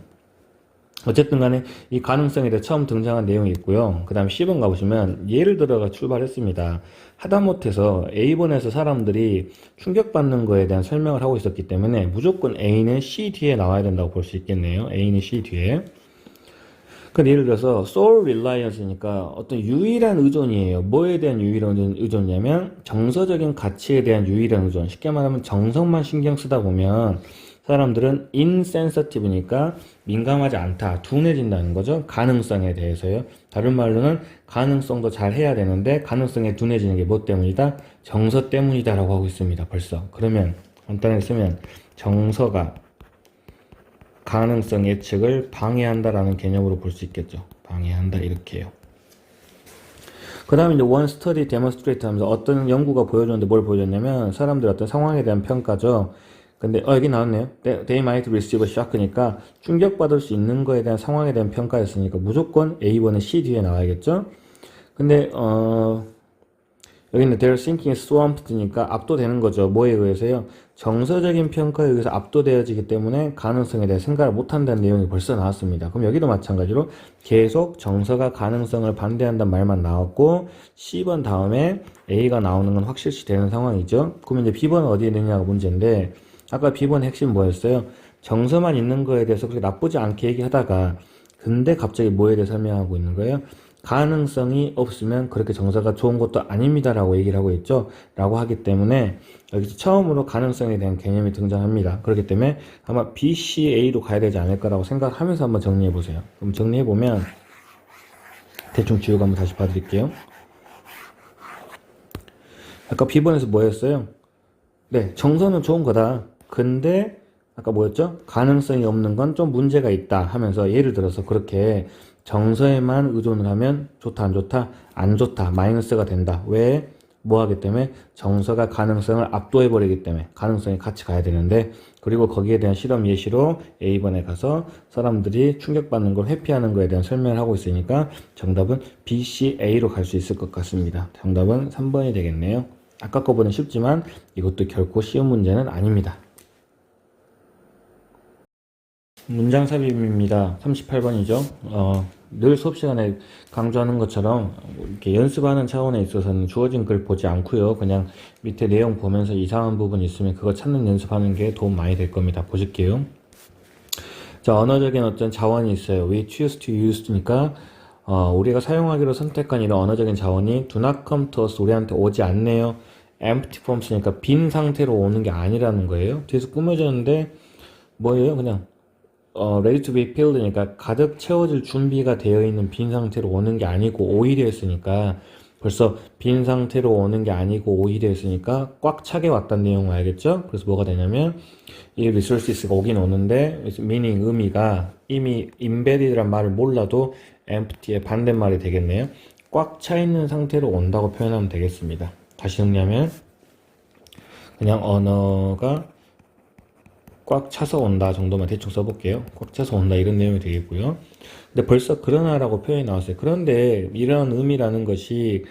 어쨌든 간에 이 가능성에 대해 처음 등장한 내용이 있고요. 그 다음에 C번 가보시면 예를 들어가 출발했습니다. 하다못해서 A번에서 사람들이 충격받는 거에 대한 설명을 하고 있었기 때문에 무조건 A는 C 뒤에 나와야 된다고 볼 수 있겠네요. A는 C 뒤에. 근데 예를 들어서 sole reliance니까 어떤 유일한 의존이에요. 뭐에 대한 유일한 의존이냐면 정서적인 가치에 대한 유일한 의존. 쉽게 말하면 정성만 신경 쓰다 보면 사람들은 insensitive니까 민감하지 않다, 둔해진다는 거죠. 가능성에 대해서요. 다른 말로는 가능성도 잘 해야 되는데 가능성에 둔해지는 게 뭐 때문이다? 정서 때문이다 라고 하고 있습니다. 벌써. 그러면 간단하게 쓰면 정서가 가능성 예측을 방해한다라는 개념으로 볼 수 있겠죠. 방해한다 이렇게 해요. 그 다음에 이제 one study demonstrate 하면서 어떤 연구가 보여줬는데 뭘 보여줬냐면 사람들 어떤 상황에 대한 평가죠. 근데 여기 나왔네요. They might receive a shock니까 충격받을 수 있는 거에 대한 상황에 대한 평가였으니까 무조건 A번은 C 뒤에 나와야겠죠. 근데 여기는 their thinking is swamped니까 압도되는 거죠. 뭐에 의해서요? 정서적인 평가에 의해서 압도되어지기 때문에 가능성에 대해 생각을 못한다는 내용이 벌써 나왔습니다. 그럼 여기도 마찬가지로 계속 정서가 가능성을 반대한다는 말만 나왔고 C번 다음에 A가 나오는 건 확실시 되는 상황이죠. 그러면 이제 B번은 어디에 있느냐가 문제인데 아까 B번 핵심 뭐였어요? 정서만 있는 거에 대해서 그렇게 나쁘지 않게 얘기하다가 근데 갑자기 뭐에 대해 설명하고 있는 거예요? 가능성이 없으면 그렇게 정서가 좋은 것도 아닙니다 라고 얘기를 하고 있죠. 라고 하기 때문에 여기서 처음으로 가능성에 대한 개념이 등장합니다. 그렇기 때문에 아마 B, C, A로 가야 되지 않을까라고 생각하면서 한번 정리해 보세요. 그럼 정리해 보면 대충 지우고 한번 다시 봐드릴게요. 아까 B번에서 뭐였어요? 네, 정서는 좋은 거다. 근데 아까 뭐였죠? 가능성이 없는 건 좀 문제가 있다 하면서 예를 들어서 그렇게 정서에만 의존을 하면 좋다 안 좋다? 안 좋다. 마이너스가 된다. 왜? 뭐 하기 때문에 정서가 가능성을 압도해버리기 때문에 가능성이 같이 가야 되는데, 그리고 거기에 대한 실험 예시로 A번에 가서 사람들이 충격받는 걸 회피하는 거에 대한 설명을 하고 있으니까 정답은 B, C, A로 갈 수 있을 것 같습니다. 정답은 3번이 되겠네요. 아까 거보다는 쉽지만 이것도 결코 쉬운 문제는 아닙니다. 문장 삽입입니다. 38번이죠. 늘 수업 시간에 강조하는 것처럼 이렇게 연습하는 차원에 있어서는 주어진 글 보지 않고요. 그냥 밑에 내용 보면서 이상한 부분 있으면 그거 찾는 연습하는 게 도움 많이 될 겁니다. 보실게요. 자, 언어적인 어떤 자원이 있어요. We choose to use니까 우리가 사용하기로 선택한 이런 언어적인 자원이 do not come to us, 우리한테 오지 않네요. empty forms니까 빈 상태로 오는 게 아니라는 거예요. 뒤에서 꾸며졌는데 뭐예요? 그냥 ready to be filled니까 가득 채워질 준비가 되어 있는 빈 상태로 오는 게 아니고 오히려 했으니까, 벌써 빈 상태로 오는 게 아니고 오히려 했으니까 꽉 차게 왔다는 내용을 알겠죠? 그래서 뭐가 되냐면 이 resources가 오긴 오는데 meaning 의미가 이미 embedded란 말을 몰라도 empty의 반대말이 되겠네요. 꽉 차 있는 상태로 온다고 표현하면 되겠습니다. 다시 정리하면 그냥 언어가 꽉 차서 온다 정도만 대충 써볼게요. 꽉 차서 온다 이런 내용이 되겠고요. 근데 벌써 그러나라고 표현이 나왔어요. 그런데 이런 의미라는 것이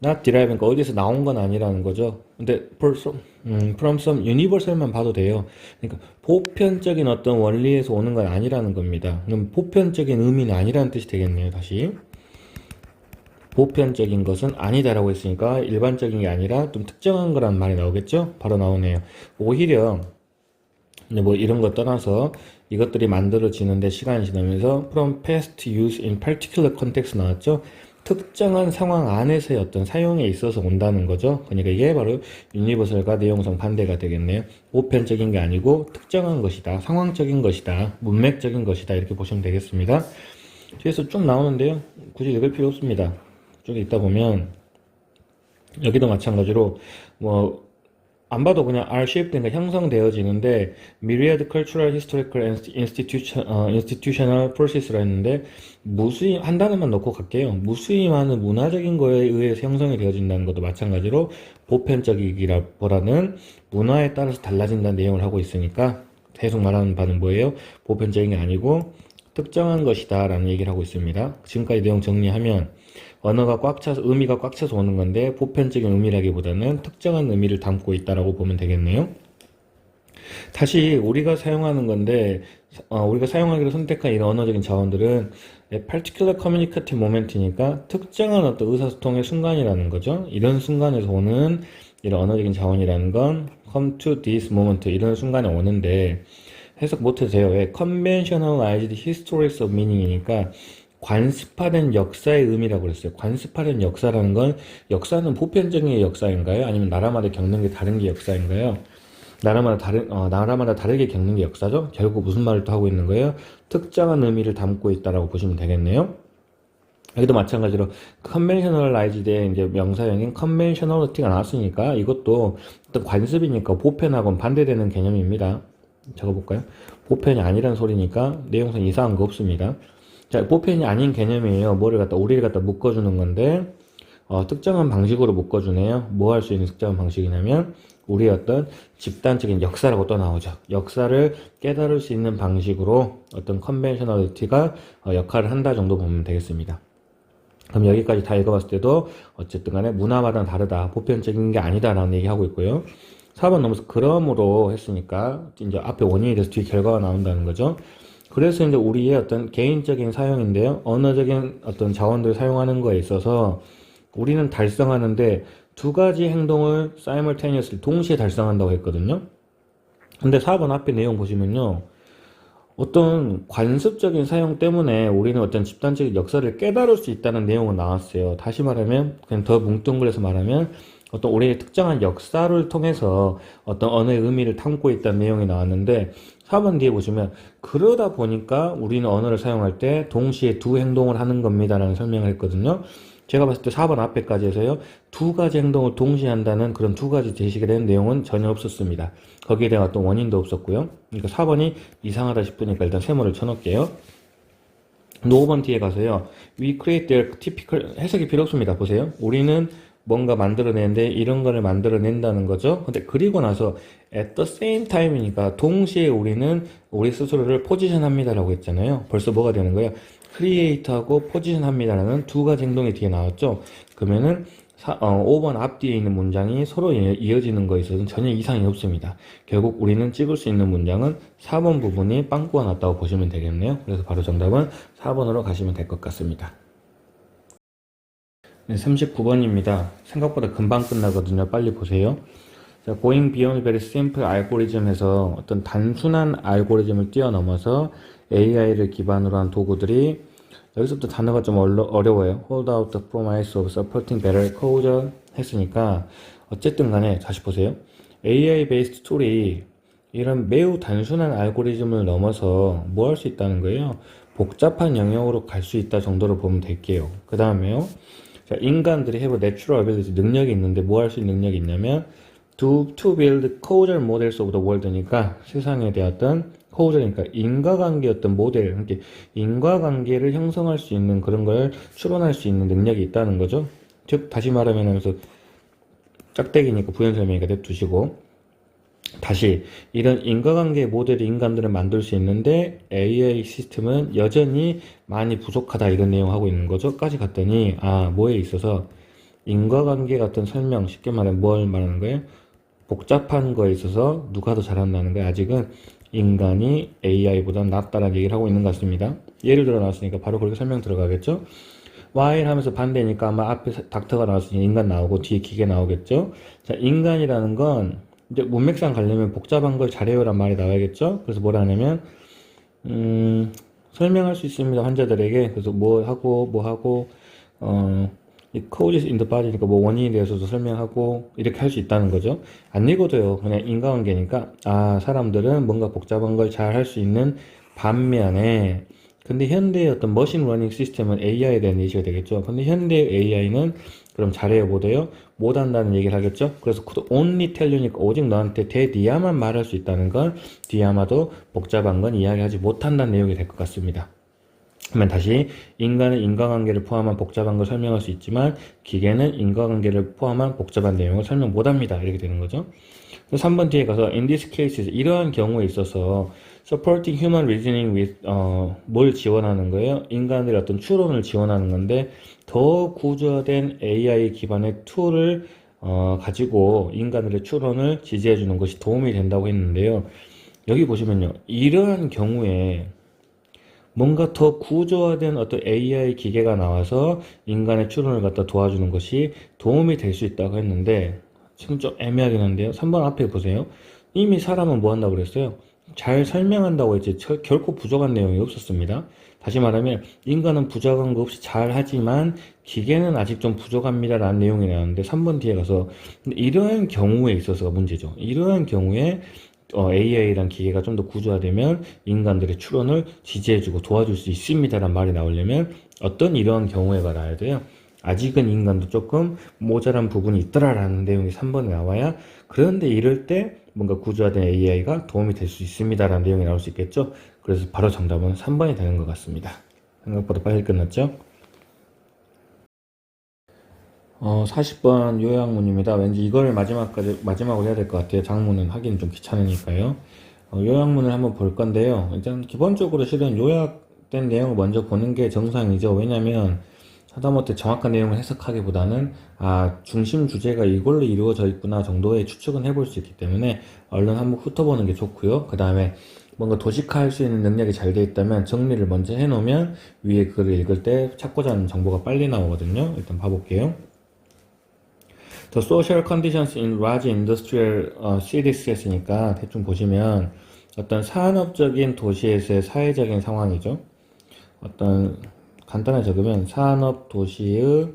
not deriving, 어디서 나온 건 아니라는 거죠. 근데 벌써 from some universal만 봐도 돼요. 그러니까 보편적인 어떤 원리에서 오는 건 아니라는 겁니다. 그럼 보편적인 의미는 아니라는 뜻이 되겠네요. 다시 보편적인 것은 아니다라고 했으니까 일반적인 게 아니라 좀 특정한 거란 말이 나오겠죠. 바로 나오네요. 오히려 뭐 이런 거 떠나서 이것들이 만들어지는데 시간이 지나면서 from past use in particular context 나왔죠. 특정한 상황 안에서의 어떤 사용에 있어서 온다는 거죠. 그러니까 이게 바로 유니버설과 내용성 반대가 되겠네요. 보편적인 게 아니고 특정한 것이다, 상황적인 것이다, 문맥적인 것이다, 이렇게 보시면 되겠습니다. 뒤에서 쭉 나오는데요, 굳이 읽을 필요 없습니다. 쭉 읽다 보면 여기도 마찬가지로 뭐 안 봐도 그냥 R-shaped, 그러니까 형성되어지는데 myriad cultural, historical, and institutional process라 했는데 무수히 한 단어만 넣고 갈게요. 무수히 많은 문화적인 거에 의해서 형성이 되어진다는 것도 마찬가지로 보편적이기보다는 문화에 따라서 달라진다는 내용을 하고 있으니까 계속 말하는 바는 뭐예요? 보편적인 게 아니고 특정한 것이다 라는 얘기를 하고 있습니다. 지금까지 내용 정리하면 언어가 꽉 차서, 의미가 꽉 차서 오는 건데 보편적인 의미라기보다는 특정한 의미를 담고 있다라고 보면 되겠네요. 다시 우리가 사용하는 건데 우리가 사용하기로 선택한 이런 언어적인 자원들은 particular communicative moment이니까 특정한 어떤 의사소통의 순간이라는 거죠. 이런 순간에서 오는 이런 언어적인 자원이라는 건 come to this moment, 이런 순간에 오는데 해석 못해도 돼요. 왜? conventionalized histories of meaning이니까 관습화된 역사의 의미라고 그랬어요. 관습화된 역사라는 건, 역사는 보편적인 역사인가요? 아니면 나라마다 겪는 게 다른 게 역사인가요? 나라마다 다르게 겪는 게 역사죠? 결국 무슨 말을 또 하고 있는 거예요? 특정한 의미를 담고 있다라고 보시면 되겠네요. 여기도 마찬가지로 conventionalized의 이제 명사형인 conventionality가 나왔으니까 이것도 어떤 관습이니까 보편하고는 반대되는 개념입니다. 적어볼까요? 보편이 아니란 소리니까 내용상 이상한 거 없습니다. 자, 보편이 아닌 개념이에요. 우리를 갖다 묶어주는 건데, 특정한 방식으로 묶어주네요. 뭐 할 수 있는 특정한 방식이냐면, 우리의 어떤 집단적인 역사라고 또 나오죠. 역사를 깨달을 수 있는 방식으로 어떤 컨벤셔널리티가 역할을 한다 정도 보면 되겠습니다. 그럼 여기까지 다 읽어봤을 때도 어쨌든 간에 문화마다 다르다, 보편적인 게 아니다라는 얘기하고 있고요. 4번 넘어서 그러므로 했으니까 이제 앞에 원인이 돼서 뒤에 결과가 나온다는 거죠. 그래서 이제 우리의 어떤 개인적인 사용인데요. 언어적인 어떤 자원들을 사용하는 거에 있어서 우리는 달성하는데 두 가지 행동을 simultaneously, 동시에 달성한다고 했거든요. 근데 4번 앞에 내용 보시면요. 어떤 관습적인 사용 때문에 우리는 어떤 집단적인 역사를 깨달을 수 있다는 내용은 나왔어요. 다시 말하면, 그냥 더 뭉뚱그려서 말하면, 어떤 우리의 특정한 역사를 통해서 어떤 언어의 의미를 담고 있다는 내용이 나왔는데 4번 뒤에 보시면 그러다 보니까 우리는 언어를 사용할 때 동시에 두 행동을 하는 겁니다 라는 설명을 했거든요. 제가 봤을 때 4번 앞에까지 해서요, 두 가지 행동을 동시에 한다는 그런 두 가지 제시가 된 내용은 전혀 없었습니다. 거기에 대한 어떤 원인도 없었고요. 그러니까 4번이 이상하다 싶으니까 일단 세모를 쳐놓을게요. 5번 뒤에 가서요, we create their typical, 해석이 필요 없습니다. 보세요. 우리는 뭔가 만들어내는데 이런 거를 만들어낸다는 거죠. 근데 그리고 나서 at the same time이니까 동시에 우리는 우리 스스로를 포지션합니다라고 했잖아요. 벌써 뭐가 되는 거예요? create하고 포지션합니다라는 두 가지 행동이 뒤에 나왔죠. 그러면은 5번 앞뒤에 있는 문장이 서로 이어지는 거에 있어서는 전혀 이상이 없습니다. 결국 우리는 찍을 수 있는 문장은 4번 부분이 빵꾸가 났다고 보시면 되겠네요. 그래서 바로 정답은 4번으로 가시면 될 것 같습니다. 네, 39번입니다. 생각보다 금방 끝나거든요. 빨리 보세요. 자, Going Beyond Very Simple 알고리즘에서 어떤 단순한 알고리즘을 뛰어넘어서 AI를 기반으로 한 도구들이 여기서부터 단어가 좀 어려워요. Hold out the promise of supporting better closure 했으니까 어쨌든 간에 다시 보세요. AI-based 툴이 이런 매우 단순한 알고리즘을 넘어서 뭐 할 수 있다는 거예요? 복잡한 영역으로 갈 수 있다 정도로 보면 될게요. 그 다음에요. 자, 인간들이 have natural ability 능력이 있는데 뭐 할 수 있는 능력이 있냐면 to build causal models of the world니까 세상에 대한 causал이니까 인과관계 어떤 모델, 이렇게 인과관계를 형성할 수 있는 그런 걸 추론할 수 있는 능력이 있다는 거죠. 즉 다시 말하면 하면서 짝대기니까 부연 설명이니까 냅두시고 다시 이런 인과관계 모델이 인간들은 만들 수 있는데 AI 시스템은 여전히 많이 부족하다 이런 내용 하고 있는 거죠. 까지 갔더니 뭐에 있어서 인과관계 같은 설명 쉽게 말하면 뭘 말하는 거예요? 복잡한 거에 있어서 누가 더 잘한다는 거예요. 아직은 인간이 AI보다 낫다라는 얘기를 하고 있는 것 같습니다. 예를 들어 나왔으니까 바로 그렇게 설명 들어가겠죠. while 하면서 반대니까 아마 앞에 닥터가 나왔으니 인간 나오고 뒤에 기계 나오겠죠. 자, 인간이라는 건 이제 문맥상 가려면 복잡한 걸 잘해요란 말이 나와야겠죠. 그래서 뭐라 하냐면 설명할 수 있습니다 환자들에게. 그래서 뭐 하고 이 causes in the body니까 뭐 원인에 대해서도 설명하고 이렇게 할 수 있다는 거죠. 안 읽어도요. 그냥 인과관계니까 사람들은 뭔가 복잡한 걸 잘 할 수 있는 반면에 근데 현대의 어떤 머신 러닝 시스템은 AI에 대한 예시가 되겠죠. 근데 현대의 AI는 그럼 잘해요 못해요? 못한다는 얘기를 하겠죠. 그래서 only tell you니까 오직 너한테 대디아만 말할 수 있다는 건 디아마도 복잡한 건 이야기하지 못한다는 내용이 될 것 같습니다. 그러면 다시 인간은 인과관계를 포함한 복잡한 걸 설명할 수 있지만 기계는 인과관계를 포함한 복잡한 내용을 설명 못합니다. 이렇게 되는 거죠. 3번 뒤에 가서 in this case 이러한 경우에 있어서 supporting human reasoning with 뭘 지원하는 거예요? 인간들의 어떤 추론을 지원하는 건데 더 구조화된 AI 기반의 툴을 가지고 인간들의 추론을 지지해 주는 것이 도움이 된다고 했는데요. 여기 보시면요. 이러한 경우에 뭔가 더 구조화된 어떤 AI 기계가 나와서 인간의 추론을 갖다 도와주는 것이 도움이 될 수 있다고 했는데 지금 좀 애매하긴 한데요. 3번 앞에 보세요. 이미 사람은 뭐 한다고 그랬어요? 잘 설명한다고 했지 결코 부족한 내용이 없었습니다. 다시 말하면 인간은 부족한 거 없이 잘 하지만 기계는 아직 좀 부족합니다 라는 내용이 나왔는데 3번 뒤에 가서 이러한 경우에 있어서가 문제죠. 이러한 경우에 AI란 기계가 좀 더 구조화되면 인간들의 추론을 지지해주고 도와줄 수 있습니다란 말이 나오려면 어떤 이러한 경우에가 나와야 돼요. 아직은 인간도 조금 모자란 부분이 있더라라는 내용이 3번에 나와야 그런데 이럴 때 뭔가 구조화된 AI가 도움이 될 수 있습니다라는 내용이 나올 수 있겠죠. 그래서 바로 정답은 3번이 되는 것 같습니다. 생각보다 빨리 끝났죠? 40번 요약문입니다. 왠지 이걸 마지막으로 해야 될 것 같아요. 장문은 하기는 좀 귀찮으니까요. 요약문을 한번 볼 건데요. 일단 기본적으로 실은 요약된 내용을 먼저 보는 게 정상이죠. 왜냐면 하다못해 정확한 내용을 해석하기보다는 중심 주제가 이걸로 이루어져 있구나 정도의 추측은 해볼 수 있기 때문에 얼른 한번 훑어보는 게 좋고요. 그 다음에 뭔가 도식화할 수 있는 능력이 잘 되어 있다면 정리를 먼저 해놓으면 위에 글을 읽을 때 찾고자 하는 정보가 빨리 나오거든요. 일단 봐볼게요. The social conditions in large industrial cities 했으니까 대충 보시면 어떤 산업적인 도시에서의 사회적인 상황이죠. 어떤 간단하게 적으면 산업 도시의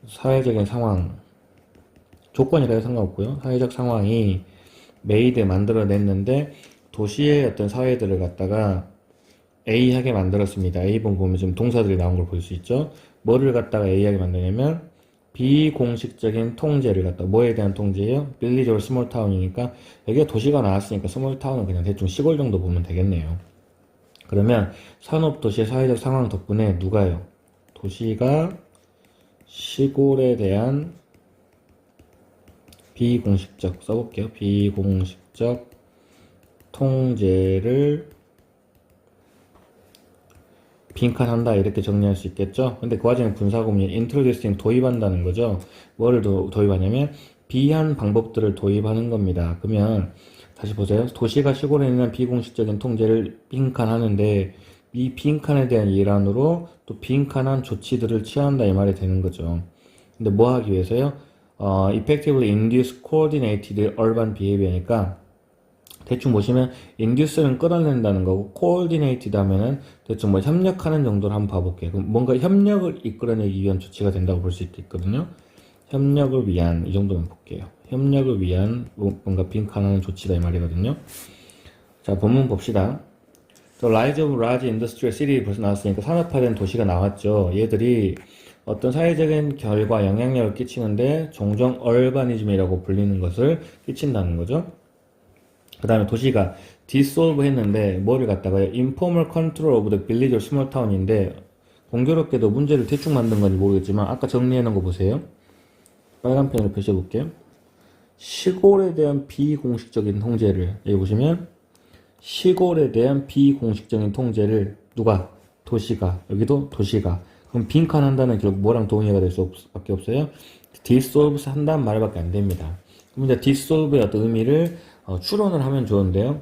사회적인 상황 조건이라도 상관없고요. 사회적 상황이 메이드 만들어냈는데 도시의 어떤 사회들을 갖다가 A하게 만들었습니다. A번 보면 지금 동사들이 나온 걸 볼 수 있죠. 뭐를 갖다가 A하게 만드냐면 비공식적인 통제를 갖다 뭐에 대한 통제예요? 빌리지 or 스몰 타운이니까 여기가 도시가 나왔으니까 스몰 타운은 그냥 대충 시골 정도 보면 되겠네요. 그러면 산업 도시의 사회적 상황 덕분에 누가요? 도시가 시골에 대한 비공식적 써볼게요. 비공식적 통제를 빈칸한다 이렇게 정리할 수 있겠죠. 근데 그 와중에 분사구문이 introducing 도입한다는 거죠. 뭐를 도입하냐면 비한 방법들을 도입하는 겁니다. 그러면 다시 보세요. 도시가 시골에 있는 비공식적인 통제를 빈칸하는데 이 빈칸에 대한 일환으로 또 빈칸한 조치들을 취한다 이 말이 되는 거죠. 근데 뭐 하기 위해서요? effectively induce coordinated urban behavior니까 대충 보시면 induce는 끌어낸다는 거고 coordinated 하면은 대충 뭐 협력하는 정도로 한번 봐볼게요. 그럼 뭔가 협력을 이끌어내기 위한 조치가 된다고 볼 수 있겠거든요. 협력을 위한 이 정도만 볼게요. 협력을 위한 뭔가 빈칸하는 조치다 이 말이거든요. 자, 본문 봅시다. The rise of large industrial city 벌써 나왔으니까 산업화된 도시가 나왔죠. 얘들이 어떤 사회적인 결과 영향력을 끼치는데 종종 얼바니즘이라고 불리는 것을 끼친다는 거죠. 그 다음에 도시가 dissolve 했는데 뭐를 갖다가요? informal control of the village or small town인데 공교롭게도 문제를 대충 만든 건지 모르겠지만 아까 정리해 놓은 거 보세요. 빨간 펜으로 표시해 볼게요. 시골에 대한 비공식적인 통제를 여기 보시면 시골에 대한 비공식적인 통제를 누가? 도시가. 여기도 도시가. 그럼 빈칸 한다는 결국 뭐랑 동의가 될 수밖에 없어요? dissolve 한다는 말밖에 안 됩니다. 그럼 이제 dissolve의 어떤 의미를 추론을 하면 좋은데요.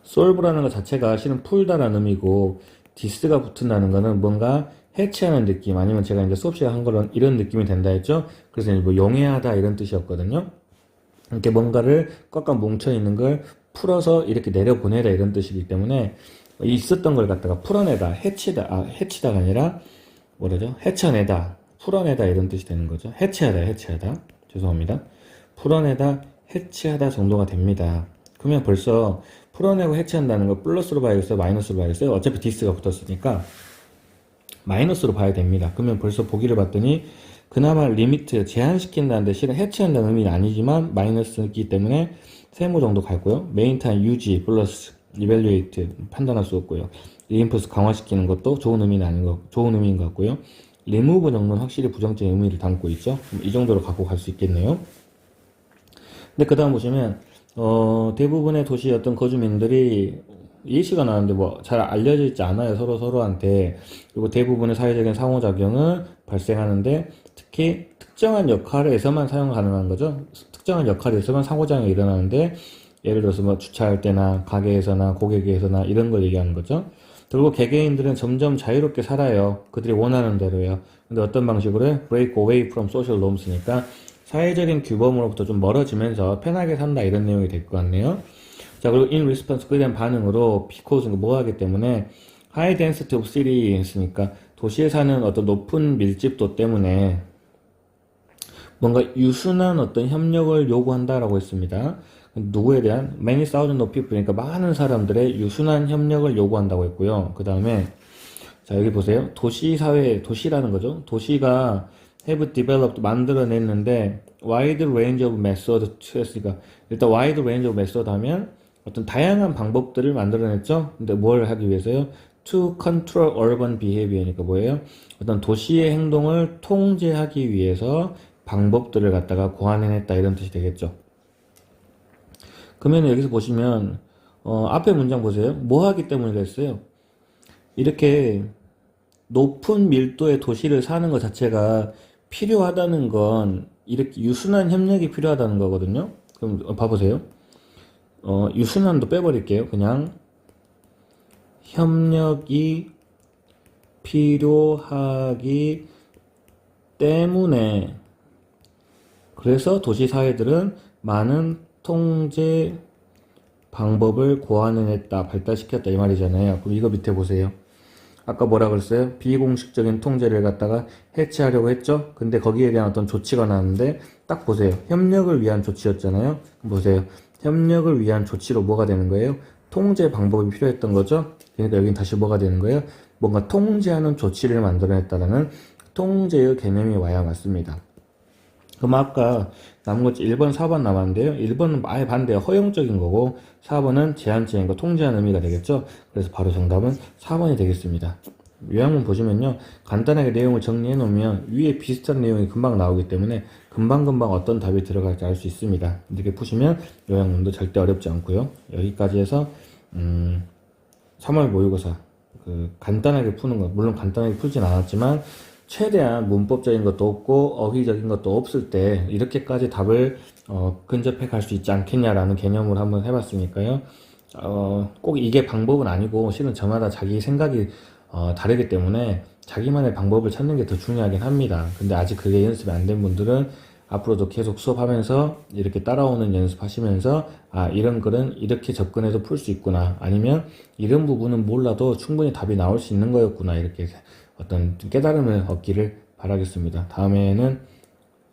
solve라는 것 자체가 실은 풀다라는 의미고 dis가 붙은다는 거는 뭔가 해체하는 느낌 아니면 제가 이제 수업 시간에 한 거는 이런 느낌이 된다 했죠. 그래서 뭐 용해하다 이런 뜻이었거든요. 이렇게 뭔가를 꽉꽉 뭉쳐 있는 걸 풀어서 이렇게 내려보내다 이런 뜻이기 때문에 있었던 걸 갖다가 풀어내다, 해치다가 아니라 뭐라죠? 해쳐내다, 풀어내다 이런 뜻이 되는 거죠. 해체하다. 죄송합니다. 풀어내다, 해체하다 정도가 됩니다. 그러면 벌써 풀어내고 해체한다는 걸 플러스로 봐야겠어요? 마이너스로 봐야겠어요? 어차피 디스가 붙었으니까 마이너스로 봐야 됩니다. 그러면 벌써 보기를 봤더니 그나마 리미트, 제한시킨다는데 실은 해체한다는 의미는 아니지만 마이너스이기 때문에 세모 정도 갈고요. 메인타임 유지 플러스 이밸류에이트 판단할 수 없고요. 리인포스 강화시키는 것도 좋은 의미인 것 같고요. 리무브 정도는 확실히 부정적인 의미를 담고 있죠. 이 정도로 갖고 갈 수 있겠네요. 근데 그 다음 보시면 대부분의 도시 어떤 거주민들이 예시가 나왔는데 뭐 잘 알려져 있지 않아요. 서로한테. 그리고 대부분의 사회적인 상호작용은 발생하는데 특히 특정한 역할에서만 사용 가능한 거죠. 특정한 역할에서만 상호작용이 일어나는데 예를 들어서 뭐 주차할 때나 가게에서나 고객에서나 이런 걸 얘기하는 거죠. 그리고 개개인들은 점점 자유롭게 살아요. 그들이 원하는 대로요. 근데 어떤 방식으로 break away from social norms니까 사회적인 규범으로부터 좀 멀어지면서 편하게 산다 이런 내용이 될 것 같네요. 자, 그리고 in response 그에 대한 반응으로 because 뭐 하기 때문에 high density of city 했으니까 도시에 사는 어떤 높은 밀집도 때문에 뭔가 유순한 어떤 협력을 요구한다라고 했습니다. 누구에 대한 many thousand of people 그러니까 많은 사람들의 유순한 협력을 요구한다고 했고요. 그 다음에 자 여기 보세요. 도시사회 도시라는 거죠. 도시가 have developed 만들어냈는데 wide range of method to 했으니까 일단 wide range of method 하면 어떤 다양한 방법들을 만들어냈죠. 근데 뭘 하기 위해서요? To control urban behavior니까 뭐예요? 어떤 도시의 행동을 통제하기 위해서 방법들을 갖다가 고안해냈다 이런 뜻이 되겠죠. 그러면 여기서 보시면 앞에 문장 보세요. 뭐 하기 때문에 그랬어요? 이렇게 높은 밀도의 도시를 사는 것 자체가 필요하다는 건 이렇게 유순한 협력이 필요하다는 거거든요. 그럼 봐보세요. 유순한도 빼버릴게요. 그냥 협력이 필요하기 때문에 그래서 도시 사회들은 많은 통제 방법을 고안해냈다, 발달시켰다 이 말이잖아요. 그럼 이거 밑에 보세요. 아까 뭐라 그랬어요? 비공식적인 통제를 갖다가 해체하려고 했죠? 근데 거기에 대한 어떤 조치가 나왔는데 딱 보세요. 협력을 위한 조치였잖아요. 보세요. 협력을 위한 조치로 뭐가 되는 거예요? 통제 방법이 필요했던 거죠? 그러니까 여긴 다시 뭐가 되는 거예요? 뭔가 통제하는 조치를 만들어냈다라는 통제의 개념이 와야 맞습니다. 그럼 아까 남은 것 1번, 4번 남았는데요. 1번은 아예 반대예요. 허용적인 거고 4번은 제한적인 거, 통제하는 의미가 되겠죠. 그래서 바로 정답은 4번이 되겠습니다. 요약문 보시면요, 간단하게 내용을 정리해 놓으면 위에 비슷한 내용이 금방 나오기 때문에 금방금방 어떤 답이 들어갈지 알 수 있습니다. 이렇게 푸시면 요약문도 절대 어렵지 않고요. 여기까지 해서 3월 모의고사 간단하게 푸는 것, 물론 간단하게 풀진 않았지만 최대한 문법적인 것도 없고 어휘적인 것도 없을 때 이렇게까지 답을 근접해 갈 수 있지 않겠냐라는 개념으로 한번 해봤으니까요. 꼭 이게 방법은 아니고 실은 저마다 자기 생각이 다르기 때문에 자기만의 방법을 찾는 게 더 중요하긴 합니다. 근데 아직 그게 연습이 안 된 분들은 앞으로도 계속 수업하면서 이렇게 따라오는 연습하시면서 이런 글은 이렇게 접근해서 풀 수 있구나, 아니면 이런 부분은 몰라도 충분히 답이 나올 수 있는 거였구나, 이렇게 어떤 깨달음을 얻기를 바라겠습니다. 다음에는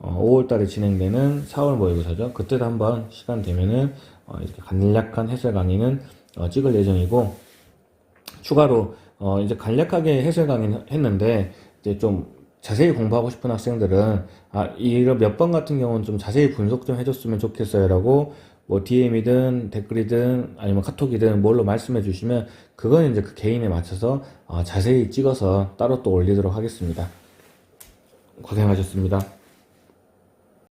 5월달에 진행되는 4월 모의고사죠. 그때도 한번 시간 되면은 이렇게 간략한 해설 강의는 찍을 예정이고, 추가로 이제 간략하게 해설 강의는 했는데 이제 좀 자세히 공부하고 싶은 학생들은 이런 몇 번 같은 경우는 좀 자세히 분석 좀 해줬으면 좋겠어요 라고 뭐 DM이든 댓글이든 아니면 카톡이든 뭘로 말씀해 주시면 그건 이제 그 개인에 맞춰서 자세히 찍어서 따로 또 올리도록 하겠습니다. 고생하셨습니다.